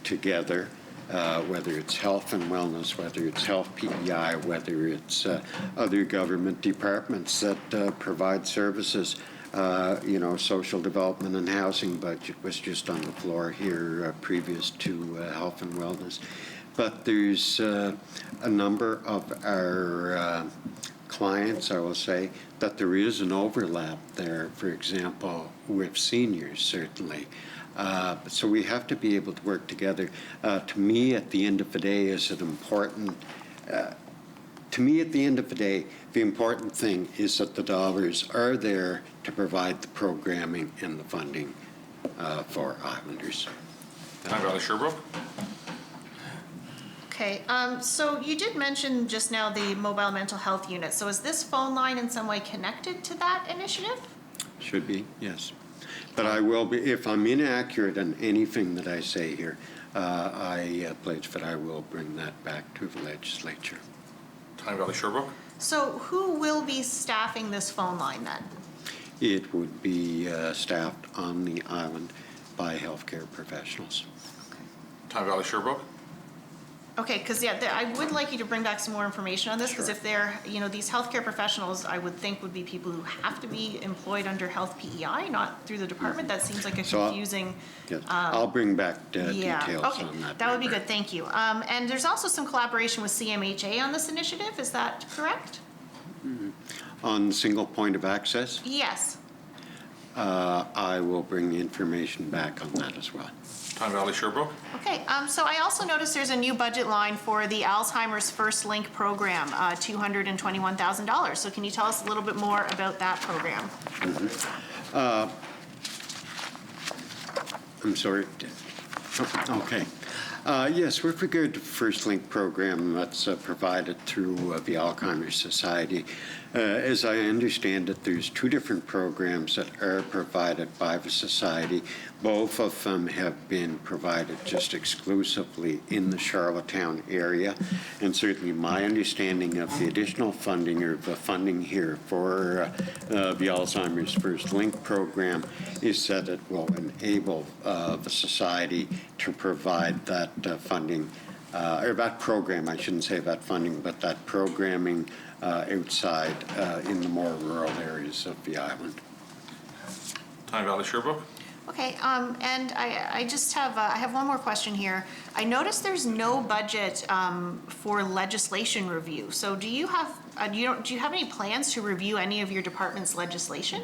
together, whether it's health and wellness, whether it's health PEI, whether it's other government departments that provide services. Social development and housing budget was just on the floor here previous to health and wellness. But there's a number of our clients, I will say, that there is an overlap there, for example, with seniors, certainly. So we have to be able to work together. To me, at the end of the day, is it important? To me, at the end of the day, the important thing is that the dollars are there to provide the programming and the funding for Islanders. Tyne Valley Sherbrooke. Okay, so you did mention just now the mobile mental health unit. So is this phone line in some way connected to that initiative? Should be, yes. But I will be, if I'm inaccurate on anything that I say here, I pledge that I will bring that back to the legislature. Tyne Valley Sherbrooke. So who will be staffing this phone line then? It would be staffed on the island by healthcare professionals. Tyne Valley Sherbrooke. Okay, because I would like you to bring back some more information on this, because if they're, these healthcare professionals, I would think would be people who have to be employed under Health PEI, not through the department. That seems like a confusing. Yes, I'll bring back details okay. on that. That would be good, thank you. And there's also some collaboration with CMHA on this initiative, is that correct? On single point of access, Yes. I will bring information back on that as well. Tyne Valley Sherbrooke. Okay, so I also noticed there's a new budget line for the Alzheimer's First Link program, $221,000. So can you tell us a little bit more about that program? I'm sorry. Okay. Yes, with regard to First Link program that's provided through the Alzheimer's Society, as I understand it, there's two different programs that are provided by the Society. Both of them have been provided just exclusively in the Charlottetown area, and certainly my understanding of the additional funding or the funding here for the Alzheimer's First Link program is that it will enable the Society to provide that funding, or that program, I shouldn't say that funding, but that programming outside in the more rural areas of the island. Tyne Valley Sherbrooke. Okay, and I just have, I have one more question here. I noticed there's no budget for legislation review. So do you have, do you have any plans to review any of your department's legislation?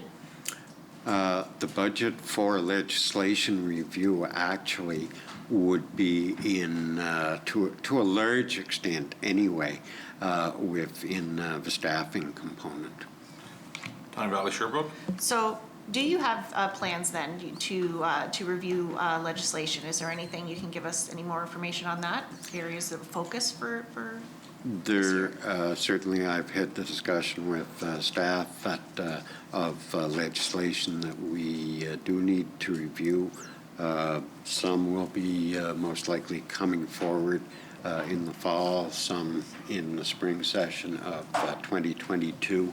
The budget for legislation review actually would be in, to a large extent anyway, within the staffing component. Tyne Valley Sherbrooke. So do you have plans then to review legislation? Is there anything you can give us any more information on that? Areas of focus for There, certainly I've had the discussion with staff that, of legislation that we do need to review. Some will be most likely coming forward in the fall, some in the spring session of 2022.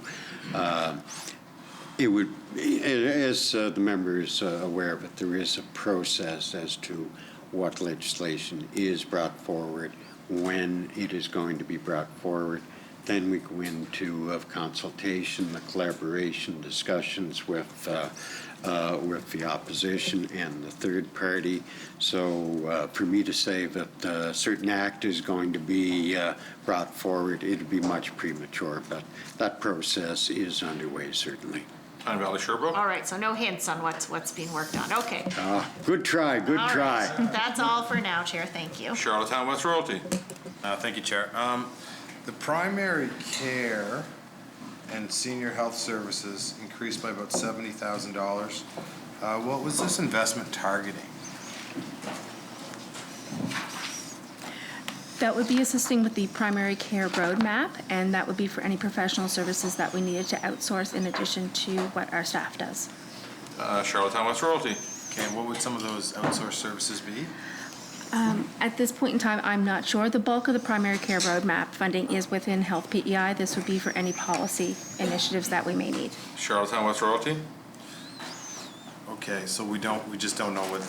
It would, as the member is aware of it, there is a process as to what legislation is brought forward, when it is going to be brought forward. Then we go into consultation, the collaboration, discussions with the opposition and the third party. So for me to say that a certain act is going to be brought forward, it would be much premature, but that process is underway, certainly. Tyne Valley Sherbrooke. All right, so no hints on what's being worked on. Okay. Good try, good All try. right. That's all for now, Chair. Thank you. Charlottetown West Royalty. Thank you, Chair. The primary care and senior health services increased by about $70,000. What was this investment targeting? That would be assisting with the primary care roadmap, and that would be for any professional services that we needed to outsource in addition to what our staff does. Charlottetown West Royalty. Okay, what would some of those outsourced services be? At this point in time, I'm not sure. The bulk of the primary care roadmap funding is within Health PEI. This would be for any policy initiatives that we may need. Charlottetown West Royalty. Okay, so we just don't know what,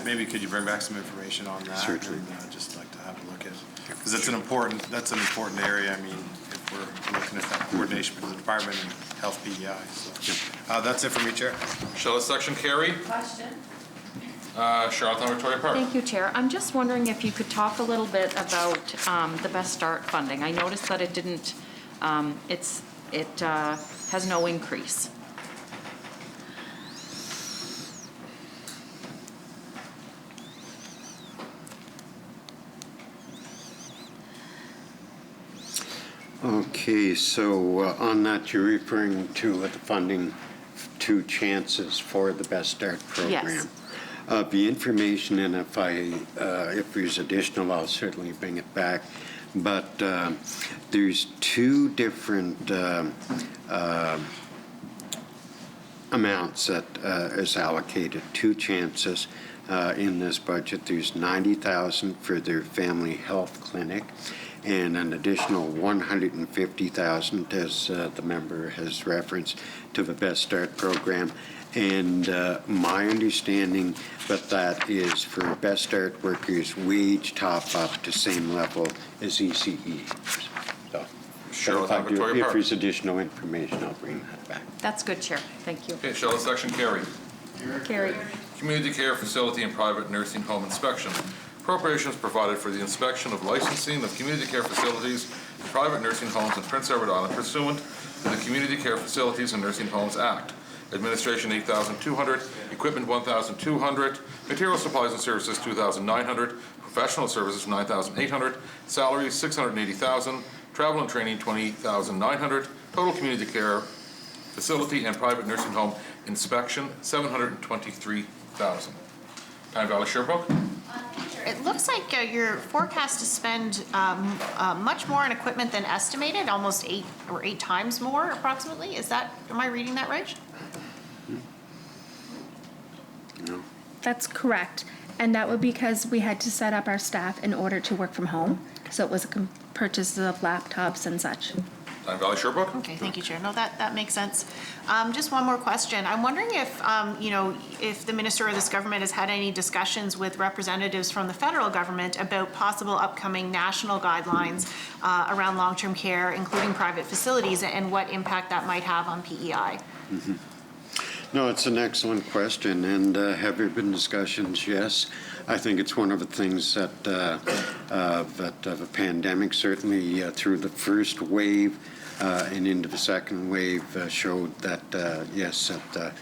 maybe could you bring back some information on that? Certainly. And, just like to have a look at, because that's an important area. I mean, if we're looking at that coordination between the department and Health PEI. So, that's it for me, Chair. Shellett Section Carry. Question. Charlottetown Victoria Park. Thank you, Chair. I'm just wondering if you could talk a little bit about the Best Start funding. I noticed that it didn't, it has no increase. Okay, so on that, you're referring to the funding, two chances for the Best Start program. Yes. of the information, and if there's additional, I'll certainly bring it back. But there's two different amounts that is allocated, two chances in this budget. There's $90,000 for their family health clinic, and an additional $150,000, as the member has referenced, to the Best Start program. And my understanding that is for Best Start workers' wage top-up to same level as ECE. So, Sure, if there's additional information, I'll bring that back. That's good, Chair. Thank you. Okay, Charlotte section carried. Carried. Community care facility and private nursing home inspection. Appropriations provided for the inspection of licensing of community care facilities and private nursing homes in Prince Edward Island pursuant to the Community Care Facilities and Nursing Homes Act. Administration $8,200, equipment $1,200, material supplies and services $2,900, professional services $9,800, salaries $680,000, travel and training $20,900, total community care facility and private nursing home inspection $723,000. Tyne Valley Sherbrooke. It looks like you're forecast to spend much more on equipment than estimated, almost 8 times more approximately. Am I reading that right? No. That's correct. And that would be because we had to set up our staff in order to work from home. So it was a purchase of laptops and such. Tyne Valley Sherbrooke. Okay, thank you, Chair. No, that makes sense. Just one more question. I'm wondering if, if the minister or this government has had any discussions with representatives from the federal government about possible upcoming national guidelines around long-term care, including private facilities, and what impact that might have on PEI. Mm-hmm. No, it's an excellent question, and have there been discussions? Yes. I think it's one of the things that the pandemic, certainly through the first wave and into the second wave, showed that, yes, that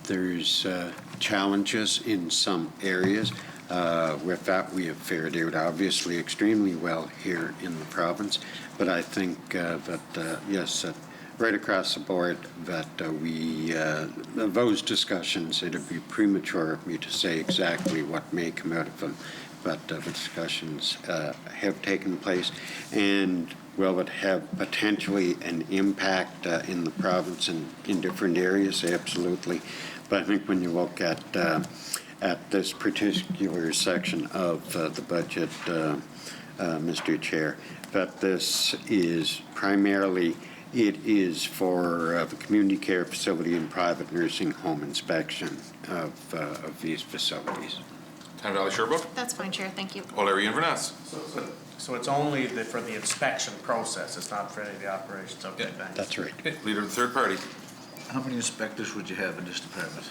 there's challenges in some areas. With that, we have fared out obviously extremely well here in the province, but I think that, yes, right across the board that those discussions, it'd be premature of me to say exactly what may come out of them, but the discussions have taken place, and will it have potentially an impact in the province and in different areas? Absolutely. But I think when you look at this particular section of the budget, Mr. Chair, that this is primarily it is for the community care facility and private nursing home inspection of these facilities. Tyne Valley Sherbrooke. That's fine, Chair. Thank you. O'Leary Inverness. So it's only for the inspection process, it's not for any of the operations? Okay, thanks. That's right. Okay, Leader of the third party. How many inspectors would you have in this department?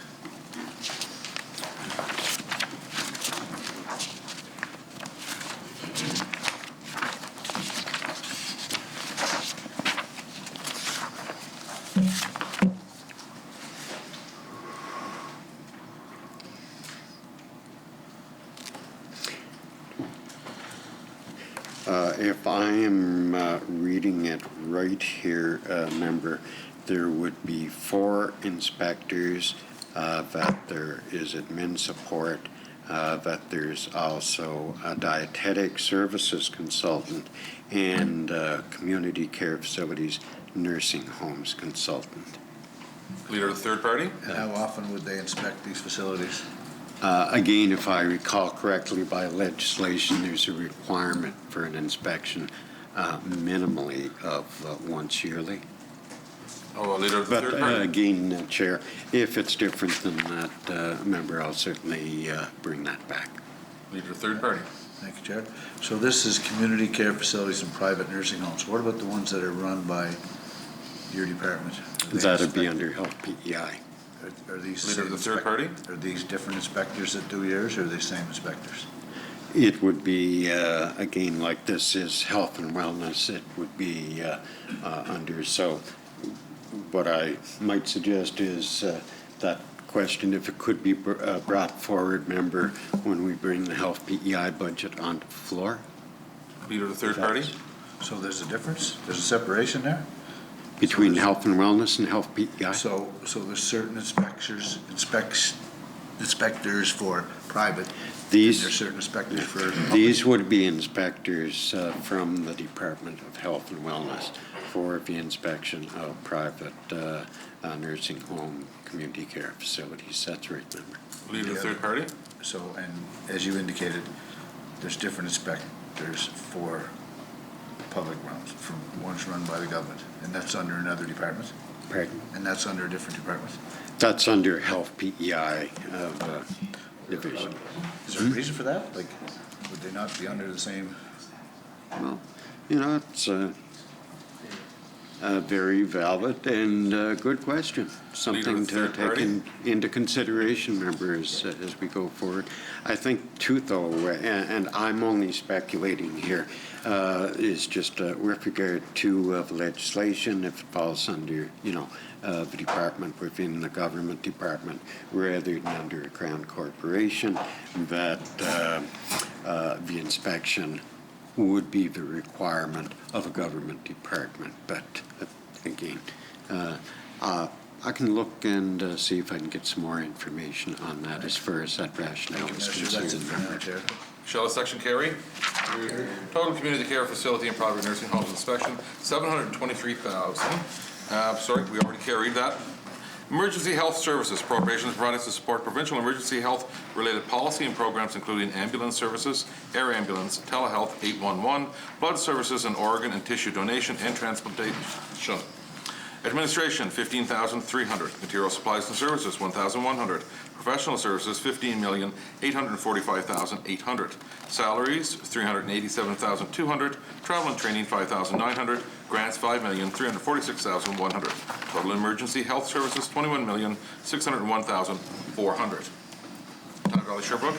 If I am reading it right here, member, there would be 4 inspectors, that there is admin support, that there's also a dietetic services consultant and community care facilities nursing homes consultant. Leader of the third party. And how often would they inspect these facilities? Again, if I recall correctly, by legislation, there's a requirement for an inspection minimally of once yearly. Oh, Leader of the third But party. again, Chair, if it's different than that, member, I'll certainly bring that back. Leader of the third party. Thank you, Chair. So this is community care facilities and private nursing homes. What about the ones that are run by your department? That'd be under Health PEI. Are these Leader of the third party. Are these different inspectors that do yours, or are they same inspectors? It would be, again, like this is health and wellness, it would be under, so what I might suggest is that question, if it could be brought forward, member, when we bring the Health PEI budget onto the floor. Leader of the third party. So there's a difference? There's a separation there? Between health and wellness and Health PEI. So there's certain inspectors inspectors for private. These- There's certain inspectors for. These would be inspectors from the Department of Health and Wellness for the inspection of private nursing home, community care facilities. That's right, member. Leader of the third party? So, and as you indicated, there's different inspectors for public realms, from ones run by the government, and that's under another department? Pardon? And that's under a different department? That's under Health PEI division. Is there a reason for that? Like, would they not be under the same? Well, you know, it's a very valid and good question. Something to third take party? into consideration, members, as we go forward. I think, too, though, and I'm only speculating here, is just with regard to legislation, if it falls under, you know, the department within the government department rather than under a Crown corporation, that the inspection would be the requirement of a government department. But again, I can look and see if I can get some more information on that as far as that rationale is concerned. Shall the section carry? Total community care facility and private nursing homes inspection, 723,000. Sorry, we already carried that. Emergency health services, appropriations provided to support provincial emergency health-related policy and programs including ambulance services, air ambulance, telehealth 811, blood services, and organ and tissue donation and transplantation. Administration, 15,300. Material supplies and services, 1,100. Professional services, 15,845,800. Salaries, 387,200. Travel and training, 5,900. Grants, 5,346,100. Total emergency health services, 21,601,400. Town Valley Sherbrooke.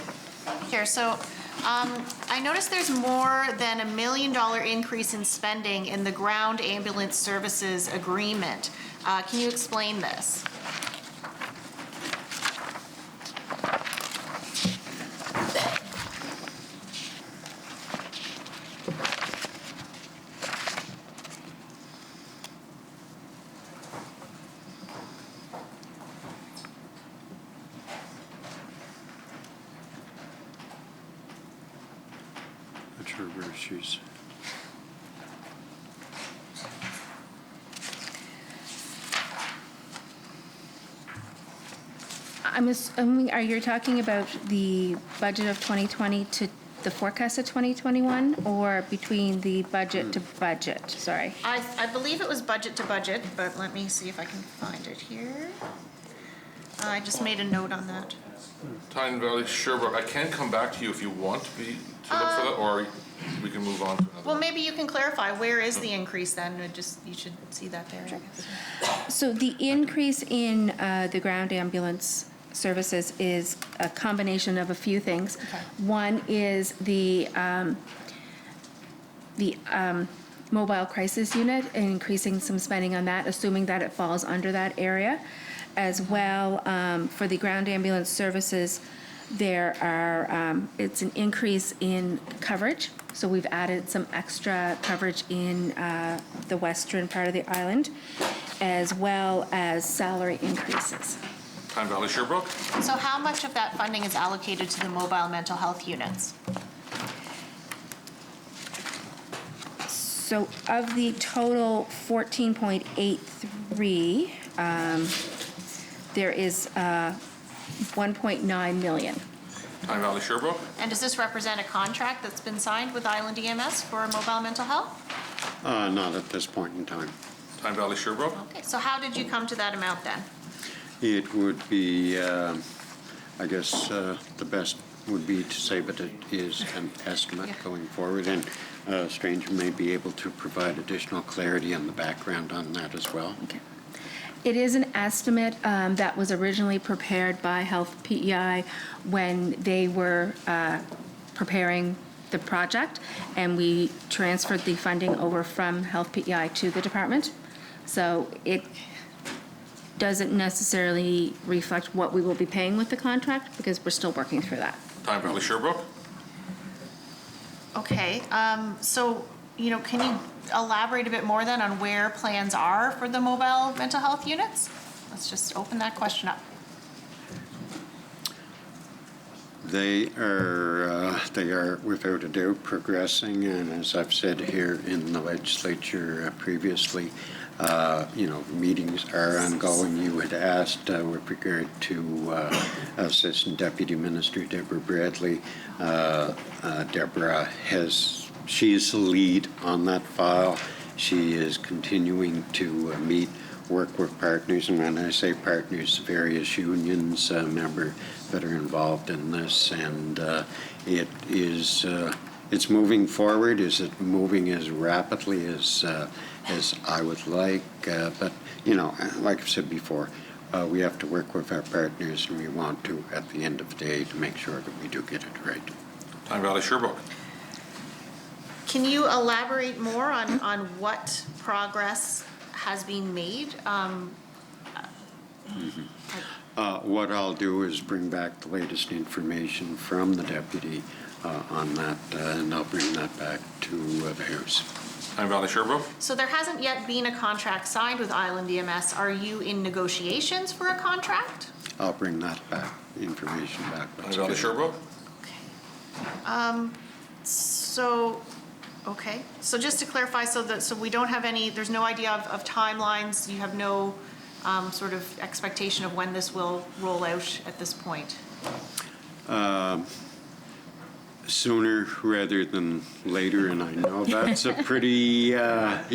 Here, so I noticed there's more than $1 million increase in spending in the ground ambulance services agreement. Can you explain this? Controversies. I'm assuming, are you talking about the budget of 2020 to the forecast of 2021, or between the budget to budget? Sorry. I believe it was budget to budget, but let me see if I can find it here. I just made a note on that. Tyne Valley Sherbrooke. I can come back to you if you want to look for that, or we can move on to another. Well, maybe you can clarify, where is the increase then? You should see that there, I guess. So the increase in the ground ambulance services is a combination of a few things. Okay. One is the mobile crisis unit, and increasing some spending on that, assuming that it falls under that area. As well, for the ground ambulance services, there are, it's an increase in coverage. So we've added some extra coverage in the western part of the island, as well as salary increases. Tyne Valley Sherbrooke. So how much of that funding is allocated to the mobile mental health units? So of the total 14.83, there is 1.9 million. Tyne Valley Sherbrooke. And does this represent a contract that's been signed with Island EMS for mobile mental health? Not at this point in time. Tyne Valley Sherbrooke. Okay, so how did you come to that amount then? It would be, I guess, the best would be to say that it is an estimate going forward, and Stranger may be able to provide additional clarity on the background on that as well. Okay. It is an estimate that was originally prepared by Health PEI when they were preparing the project, and we transferred the funding over from Health PEI to the department. So it doesn't necessarily reflect what we will be paying with the contract, because we're still working through that. Tyne Valley Sherbrooke. Okay, so, can you elaborate a bit more then on where plans are for the mobile mental health units? Let's just open that question up. They are without a doubt progressing, and as I've said here in the legislature previously, meetings are ongoing. You had asked with regard to Assistant Deputy Minister Deborah Bradley. Deborah she is the lead on that file. She is continuing to meet, work with partners, and when I say partners, various unions member that are involved in this, and it's moving forward. Is it moving as rapidly as I would like? But like I said before, we have to work with our partners, and we want to, at the end of the day, to make sure that we do get it right. Tyne Valley Sherbrooke. Can you elaborate more on what progress has been made? What I'll do is bring back the latest information from the deputy on that, and I'll bring that back to the House. Tyne Valley Sherbrooke. So there hasn't yet been a contract signed with Island EMS. Are you in negotiations for a contract? I'll bring that back, information back. Tyne Valley Sherbrooke. So just to clarify, so we don't have any, there's no idea of timelines, you have no sort of expectation of when this will roll out at this point? Sooner rather than later, and I know that's a pretty, not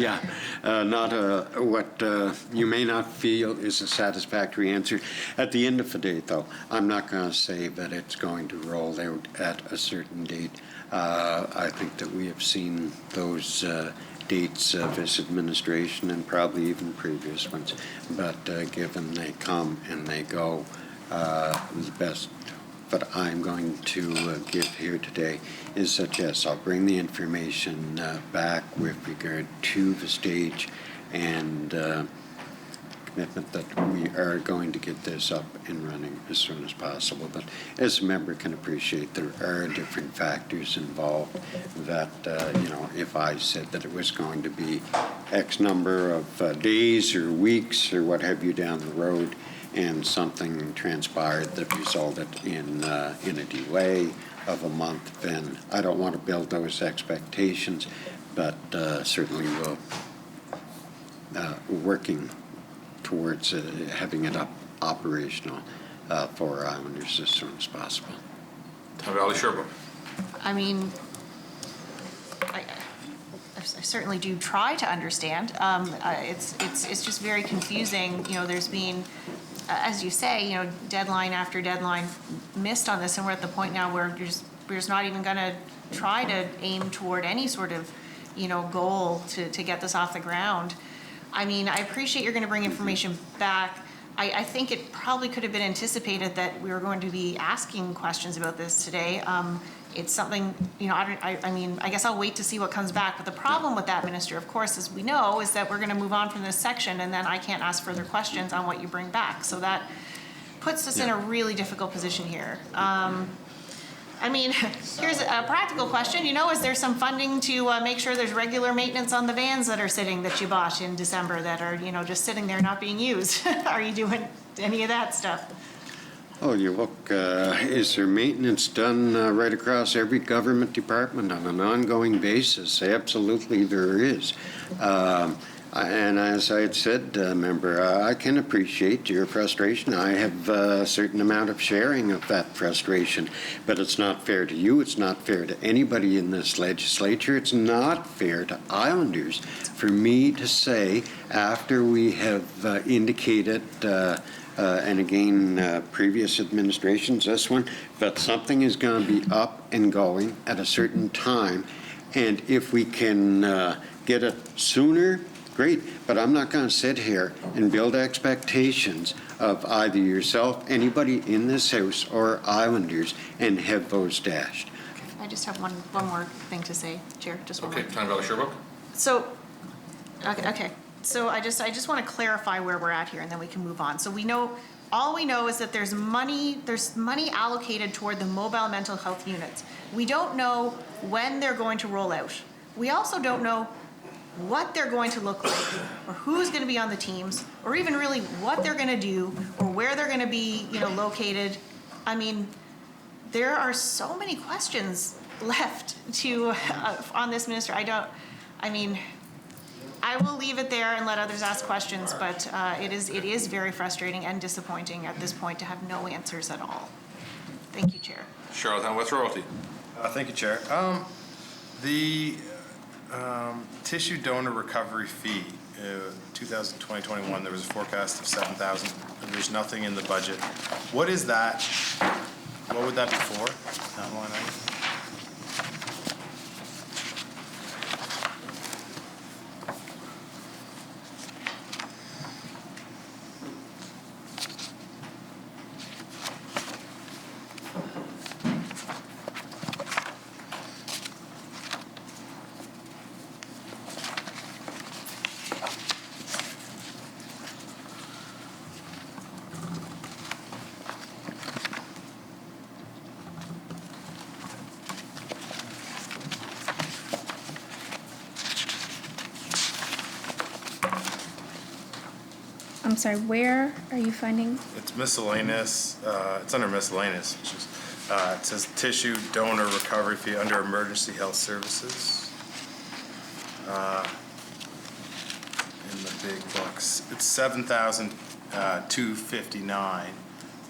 what you may not feel is a satisfactory answer. At the end of the day, though, I'm not going to say that it's going to roll out at a certain date. I think that we have seen those dates of this administration and probably even previous ones, but given they come and they go, the best that I'm going to give here today is that, yes, I'll bring the information back with regard to the stage and commitment that we are going to get this up and running as soon as possible. But as a member can appreciate, there are different factors involved that, if I said that it was going to be X number of days or weeks or what have you down the road, and something transpired that resulted in a delay of a month, then I don't want to build those expectations, but certainly we'll working towards having it operational for our Islanders as soon as possible. Tyne Valley Sherbrooke. I mean, I certainly do try to understand. It's just very confusing. There's been, as you say, deadline after deadline missed on this, and we're at the point now where we're just not even going to try to aim toward any sort of, goal to get this off the ground. I mean, I appreciate you're going to bring information back. I think it probably could have been anticipated that we were going to be asking questions about this today. It's something, I guess I'll wait to see what comes back. But the problem with that, Minister, of course, as we know, is that we're going to move on from this section, and then I can't ask further questions on what you bring back. So that puts us in a really difficult position here. Here's a practical question. Is there some funding to make sure there's regular maintenance on the vans that are sitting that you bought in December that are, just sitting there not being used? Are you doing any of that stuff? Oh, you look, is there maintenance done right across every government department on an ongoing basis? Absolutely there is. And as I had said, member, I can appreciate your frustration. I have a certain amount of sharing of that frustration, but it's not fair to you. It's not fair to anybody in this legislature. It's not fair to Islanders for me to say, after we have indicated, and again, previous administrations, this one, that something is going to be up and going at a certain time, and if we can get it sooner, great, but I'm not going to sit here and build expectations of either yourself, anybody in this House, or Islanders, and have those dashed. I just have one more thing to say, Chair. Just one more. Okay, Tyne Valley Sherbrooke. So, okay. So I just want to clarify where we're at here, and then we can move on. So all we know is that there's money allocated toward the mobile mental health units. We don't know when they're going to roll out. We also don't know what they're going to look like, or who's going to be on the teams, or even really what they're going to do, or where they're going to be, located. I mean, there are so many questions left to on this, Minister. I will leave it there and let others ask questions, but it is very frustrating and disappointing at this point to have no answers at all. Thank you, Chair. Charlottetown West Royalty. Thank you, Chair. The tissue donor recovery fee, 2020-21, there was a forecast of 7,000. There's nothing in the budget. What is that? What would that be for? That line item? I'm sorry, where are you finding? It's miscellaneous. It's under miscellaneous. It says tissue donor recovery fee under emergency health services. In the big books, it's 7,259,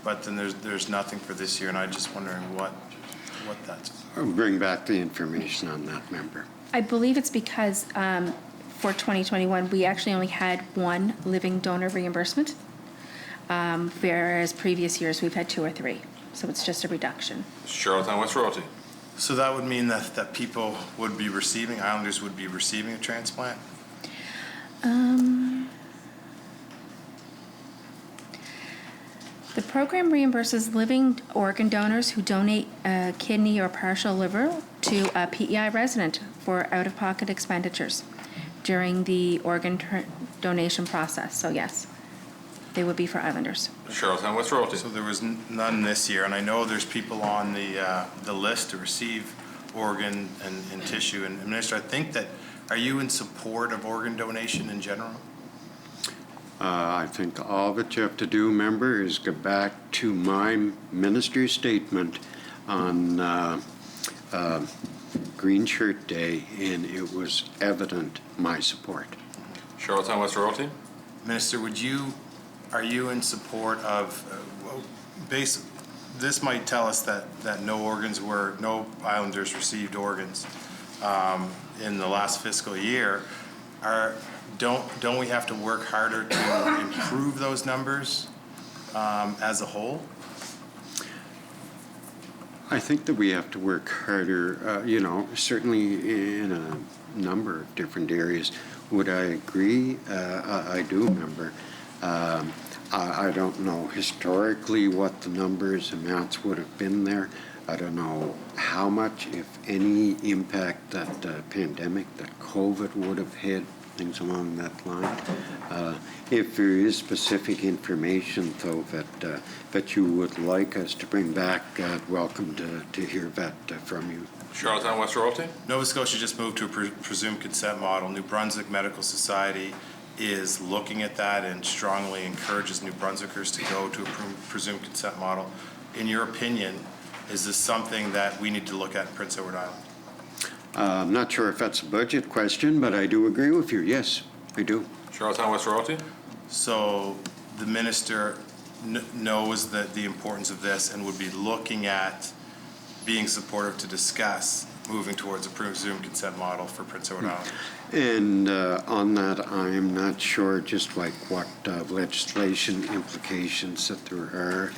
but then there's nothing for this year, and I'm just wondering what that's. I'll bring back the information on that, member. I believe it's because for 2021, we actually only had one living donor reimbursement, whereas previous years we've had 2 or 3. So it's just a reduction. Charlottetown West Royalty. So that would mean that people would be receiving, Islanders would be receiving a transplant? The program reimburses living organ donors who donate a kidney or partial liver to a PEI resident for out-of-pocket expenditures during the organ donation process. So yes, they would be for Islanders. Charlottetown West Royalty. So there was none this year, and I know there's people on the list to receive organ and tissue. And Minister, I think that, are you in support of organ donation in general? I think all that you have to do, member, is go back to my minister's statement on Green Shirt Day, and it was evident my support. Charlottetown West Royalty. Minister, are you in support of, this might tell us that no Islanders received organs in the last fiscal year. Don't we have to work harder to improve those numbers as a whole? I think that we have to work harder, certainly in a number of different areas. Would I agree? I do, member. I don't know historically what the amounts would have been there. I don't know how much, if any, impact that pandemic, that COVID would have had, things along that line. If there is specific information, though, that you would like us to bring back, welcome to hear that from you. Charlottetown West Royalty. Nova Scotia just moved to a presumed consent model. New Brunswick Medical Society is looking at that and strongly encourages New Brunswickers to go to a presumed consent model. In your opinion, is this something that we need to look at in Prince Edward Island? I'm not sure if that's a budget question, but I do agree with you. Yes, I do. Charlottetown West Royalty. So the minister knows that the importance of this and would be looking at being supportive to discuss moving towards a presumed consent model for Prince Edward Island. And on that, I'm not sure just like what legislation implications that there are.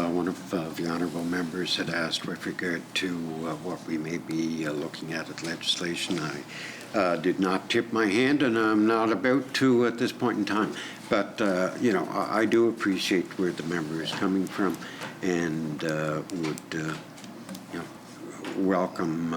One of the honourable members had asked with regard to what we may be looking at legislation. I did not tip my hand, and I'm not about to at this point in time. But, I do appreciate where the member is coming from and would welcome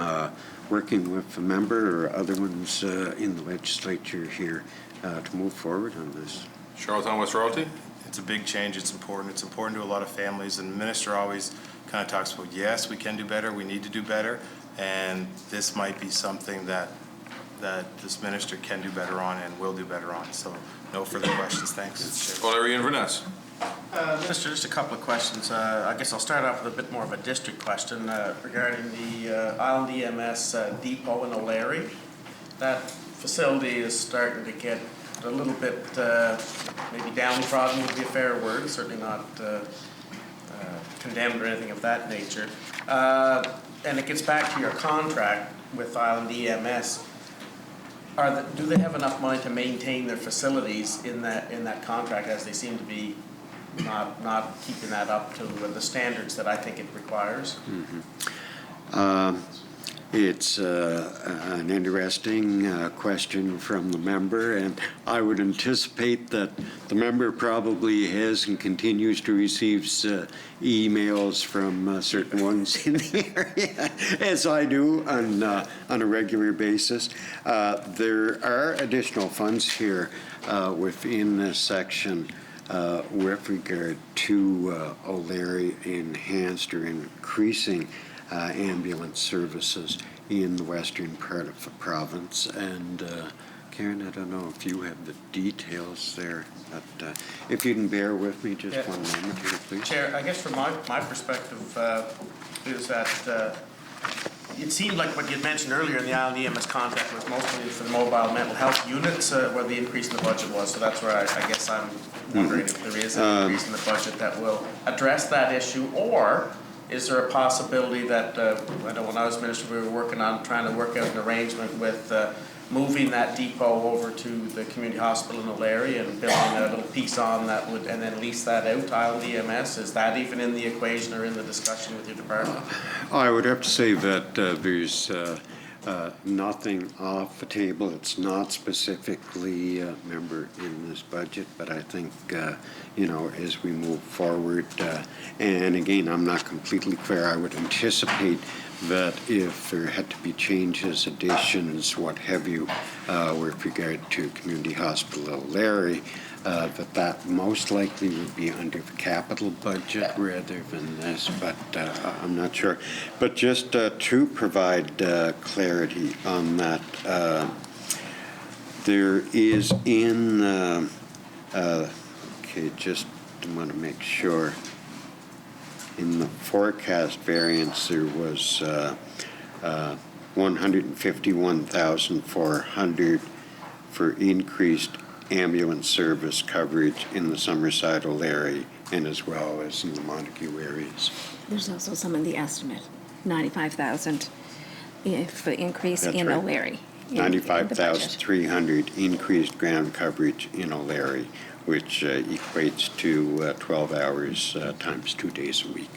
working with the member or other ones in the legislature here to move forward on this. Charlottetown West Royalty. It's a big change. It's important. It's important to a lot of families. And the minister always kind of talks about, yes, we can do better. We need to do better. And this might be something that this minister can do better on and will do better on. So no further questions. Thanks. O'Leary Inverness. Minister, just a couple of questions. I guess I'll start off with a bit more of a district question regarding the Island EMS depot in O'Leary. That facility is starting to get a little bit, maybe downtrodden would be a fair word, certainly not condemned or anything of that nature. And it gets back to your contract with Island EMS. Do they have enough money to maintain their facilities in that contract, as they seem to be not keeping that up to the standards that I think it requires? It's an interesting question from the member, and I would anticipate that the member probably has and continues to receive emails from certain ones in the area, as I do on a regular basis. There are additional funds here within this section with regard to O'Leary enhanced or increasing ambulance services in the western part of the province. And Karen, I don't know if you have the details there, but if you can bear with me just one moment here, please. Chair, I guess from my perspective is that it seemed like what you had mentioned earlier in the Island EMS contract was mostly for the mobile mental health units where the increase in the budget was. So that's where I guess I'm wondering if there is an increase in the budget that will address that issue, or is there a possibility that, I know when I was minister, we were working on trying to work out an arrangement with moving that depot over to the community hospital in O'Leary and building a little piece on that would, and then lease that out to Island EMS? Is that even in the equation or in the discussion with your department? I would have to say that there's nothing off the table. It's not specifically a member in this budget, but I think, you know, as we move forward, and again, I'm not completely clear, I would anticipate that if there had to be changes, additions, what have you, with regard to Community Hospital O'Leary, that most likely would be under the capital budget rather than this, but I'm not sure. But just to provide clarity on that, there is in, okay, just want to make sure, in the forecast variance there was 151,400 for increased ambulance service coverage in the Summerside, O'Leary, and as well as in the Montague areas. There's also some in the estimate, 95,000 for increase in O'Leary. 95,300 increased ground coverage in O'Leary, which equates to 12 hours times 2 days a week.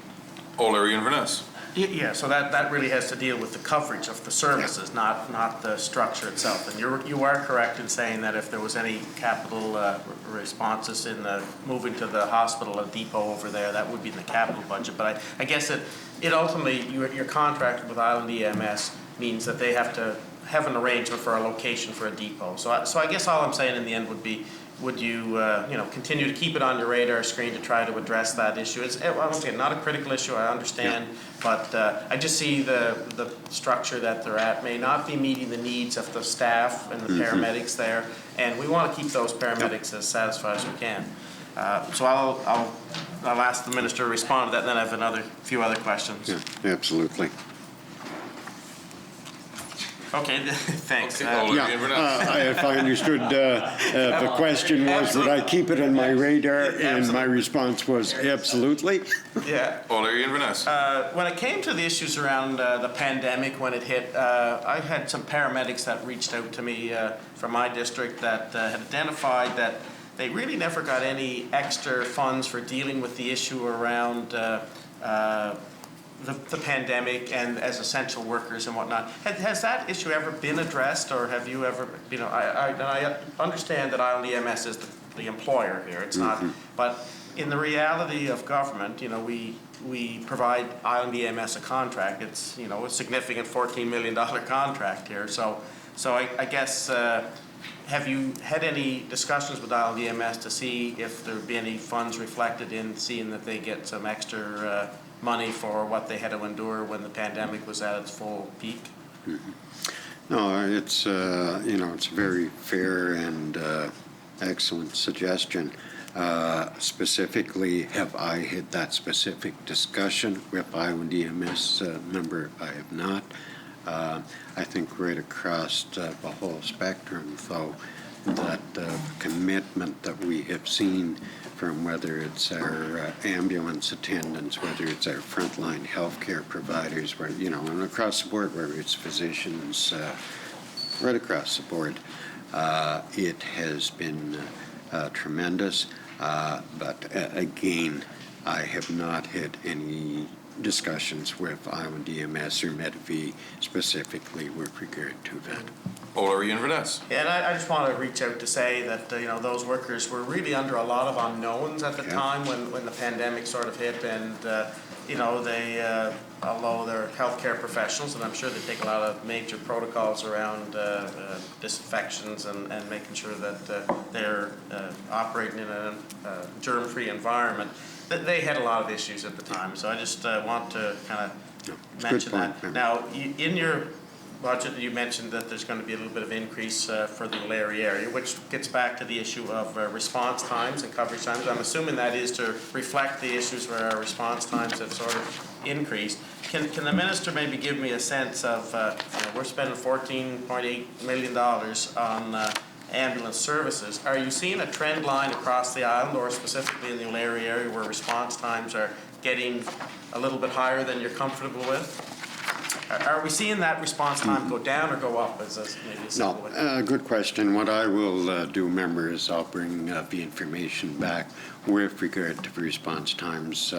O'Leary Inverness. Yeah, so that really has to deal with the coverage of the services, not the structure itself. And you are correct in saying that if there was any capital responses in the moving to the hospital, a depot over there, that would be in the capital budget. But I guess it ultimately, your contract with Island EMS means that they have to have an arrangement for a location for a depot. So I guess all I'm saying in the end would be, would you, continue to keep it on your radar screen to try to address that issue? It's once again not a critical issue, I understand, but I just see the structure that they're at may not be meeting the needs of the staff and the paramedics there, and we want to keep those paramedics as satisfied as we can. So I'll ask the minister to respond to that, and then I have few other questions. Yeah, absolutely. Okay, thanks. If I understood, the question was, would I keep it on my radar? And my response was absolutely. Yeah. O'Leary Inverness. When it came to the issues around the pandemic, when it hit, I had some paramedics that reached out to me from my district that had identified that they really never got any extra funds for dealing with the issue around the pandemic and as essential workers and whatnot. Has that issue ever been addressed, or have you ever, I understand that Island EMS is the employer here, it's not, but in the reality of government, we provide Island EMS a contract. It's, a significant $14 million contract here. So I guess, have you had any discussions with Island EMS to see if there would be any funds reflected in seeing that they get some extra money for what they had to endure when the pandemic was at its full peak? No, it's it's a very fair and excellent suggestion. Specifically, have I had that specific discussion with Island EMS member? I have not. I think right across the whole spectrum, though, that commitment that we have seen from whether it's our ambulance attendants, whether it's our frontline healthcare providers, where, you know, and across the board, whether it's physicians, right across the board, it has been tremendous. But again, I have not had any discussions with Island EMS or Medivie specifically with regard to that. O'Leary Inverness. Yeah, and I just want to reach out to say that, you know, those workers were really under a lot of unknowns at the time when the pandemic sort of hit, and, you know, they, although they're healthcare professionals, and I'm sure they take a lot of major protocols around disinfections and making sure that they're operating in a germ-free environment, that they had a lot of issues at the time. So I just want to kind of mention that. Now, in your budget, you mentioned that there's going to be a little bit of increase for the O'Leary area, which gets back to the issue of response times and coverage times. I'm assuming that is to reflect the issues where our response times have sort of increased. Can the minister maybe give me a sense of, you know, we're spending $14.8 million on ambulance services. Are you seeing a trend line across the island, or specifically in the O'Leary area, where response times are getting a little bit higher than you're comfortable with? Are we seeing that response time go down or go up? As maybe a simple way? Good question. What I will do, member, is I'll bring the information back with regard to response times,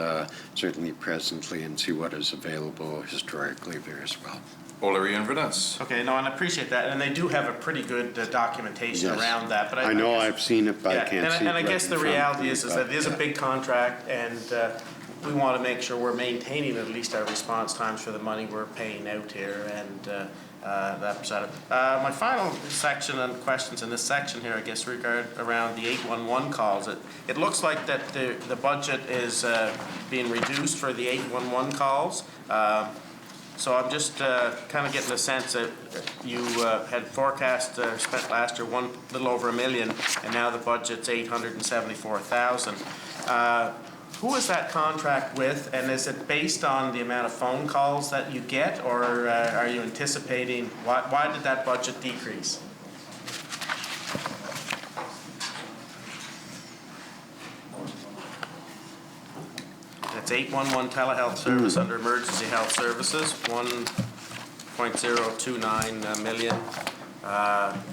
certainly presently, and see what is available historically there as well. O'Leary Inverness. Okay, no, and I appreciate that, and they do have a pretty good documentation around that. But I know I've seen it, but I can't see it. And I guess the reality is that it is a yeah. big contract, and we want to make sure we're maintaining at least our response times for the money we're paying out here, and that side of it. My final section and questions in this section here, I guess, regard around the 811 calls. It looks like that the budget is being reduced for the 811 calls. So I'm just kind of getting a sense that you had forecast spent last year little over $1 million, and now the budget's $874,000. Who is that contract with, and is it based on the amount of phone calls that you get, or are you anticipating, why did that budget decrease? That's 811 telehealth service under emergency health services, 1.029 million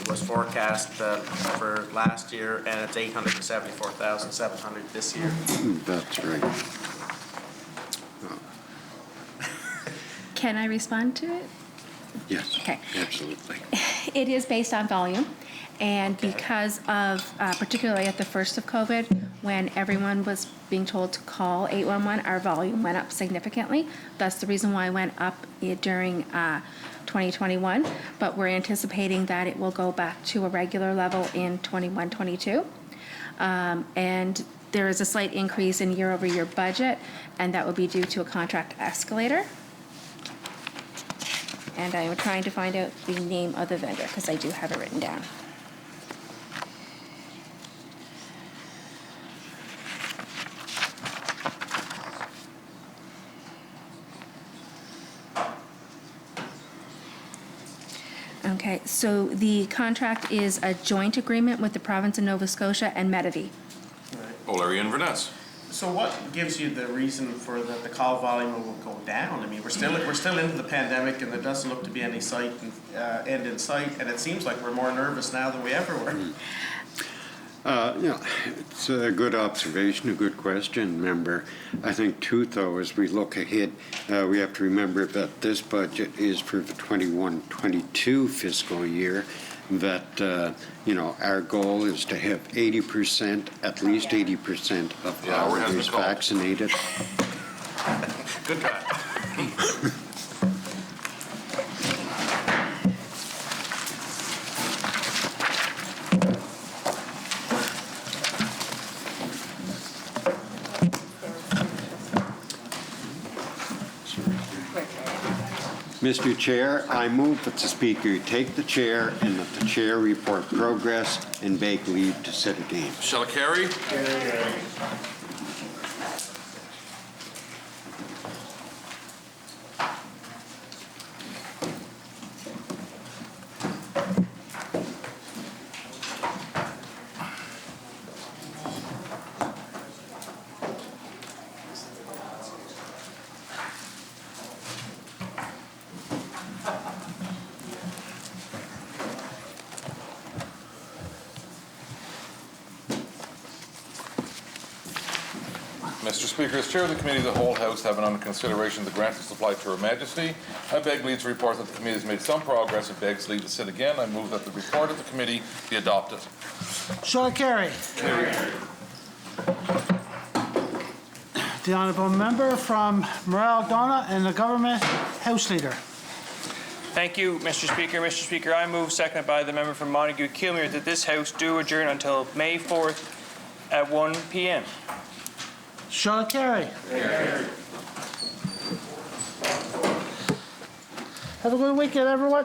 was forecast for last year, and it's 874,700 this year. That's right. Can I respond to it? Yes, Okay. absolutely. It is based on volume, and because of, particularly at the first of COVID, when everyone was being told to call 811, our volume went up significantly. That's the reason why it went up during 2021, but we're anticipating that it will go back to a regular level in 21-22. And there is a slight increase in year-over-year budget, and that would be due to a contract escalator. And I am trying to find out the name of the vendor, because I do have it written down. Okay, so the contract is a joint agreement with the province of Nova Scotia and Medivie. O'Leary Inverness. So what gives you the reason for that the call volume will go down? I mean, we're still into the pandemic, and there doesn't look to be any end in sight, and it seems like we're more nervous now than we ever were. Yeah, it's a good observation, a good question, member. I think too, though, as we look ahead, we have to remember that this budget is for the 21-22 fiscal year, that, you know, our goal is to have 80%, at least 80% of Islanders vaccinated. Good try. Mr. Chair, I move that the Speaker take the chair and that the chair report progress and beg leave to sit again. Shall it carry? Mr. Speaker, as Chair of the Committee, the whole House having under consideration the grant of supply to Her Majesty, I beg leave to report that the committee has made some progress and begs leave to sit again. I move that the report of the committee be adopted. Shall I carry? The honourable member from Morale Donna and the Government House Leader. Thank you, Mr. Speaker. Mr. Speaker, I move, seconded by the member from Montague Kilmere, that this House do adjourn until May 4th at 1 p.m. Shall I carry? Have a good weekend, everyone.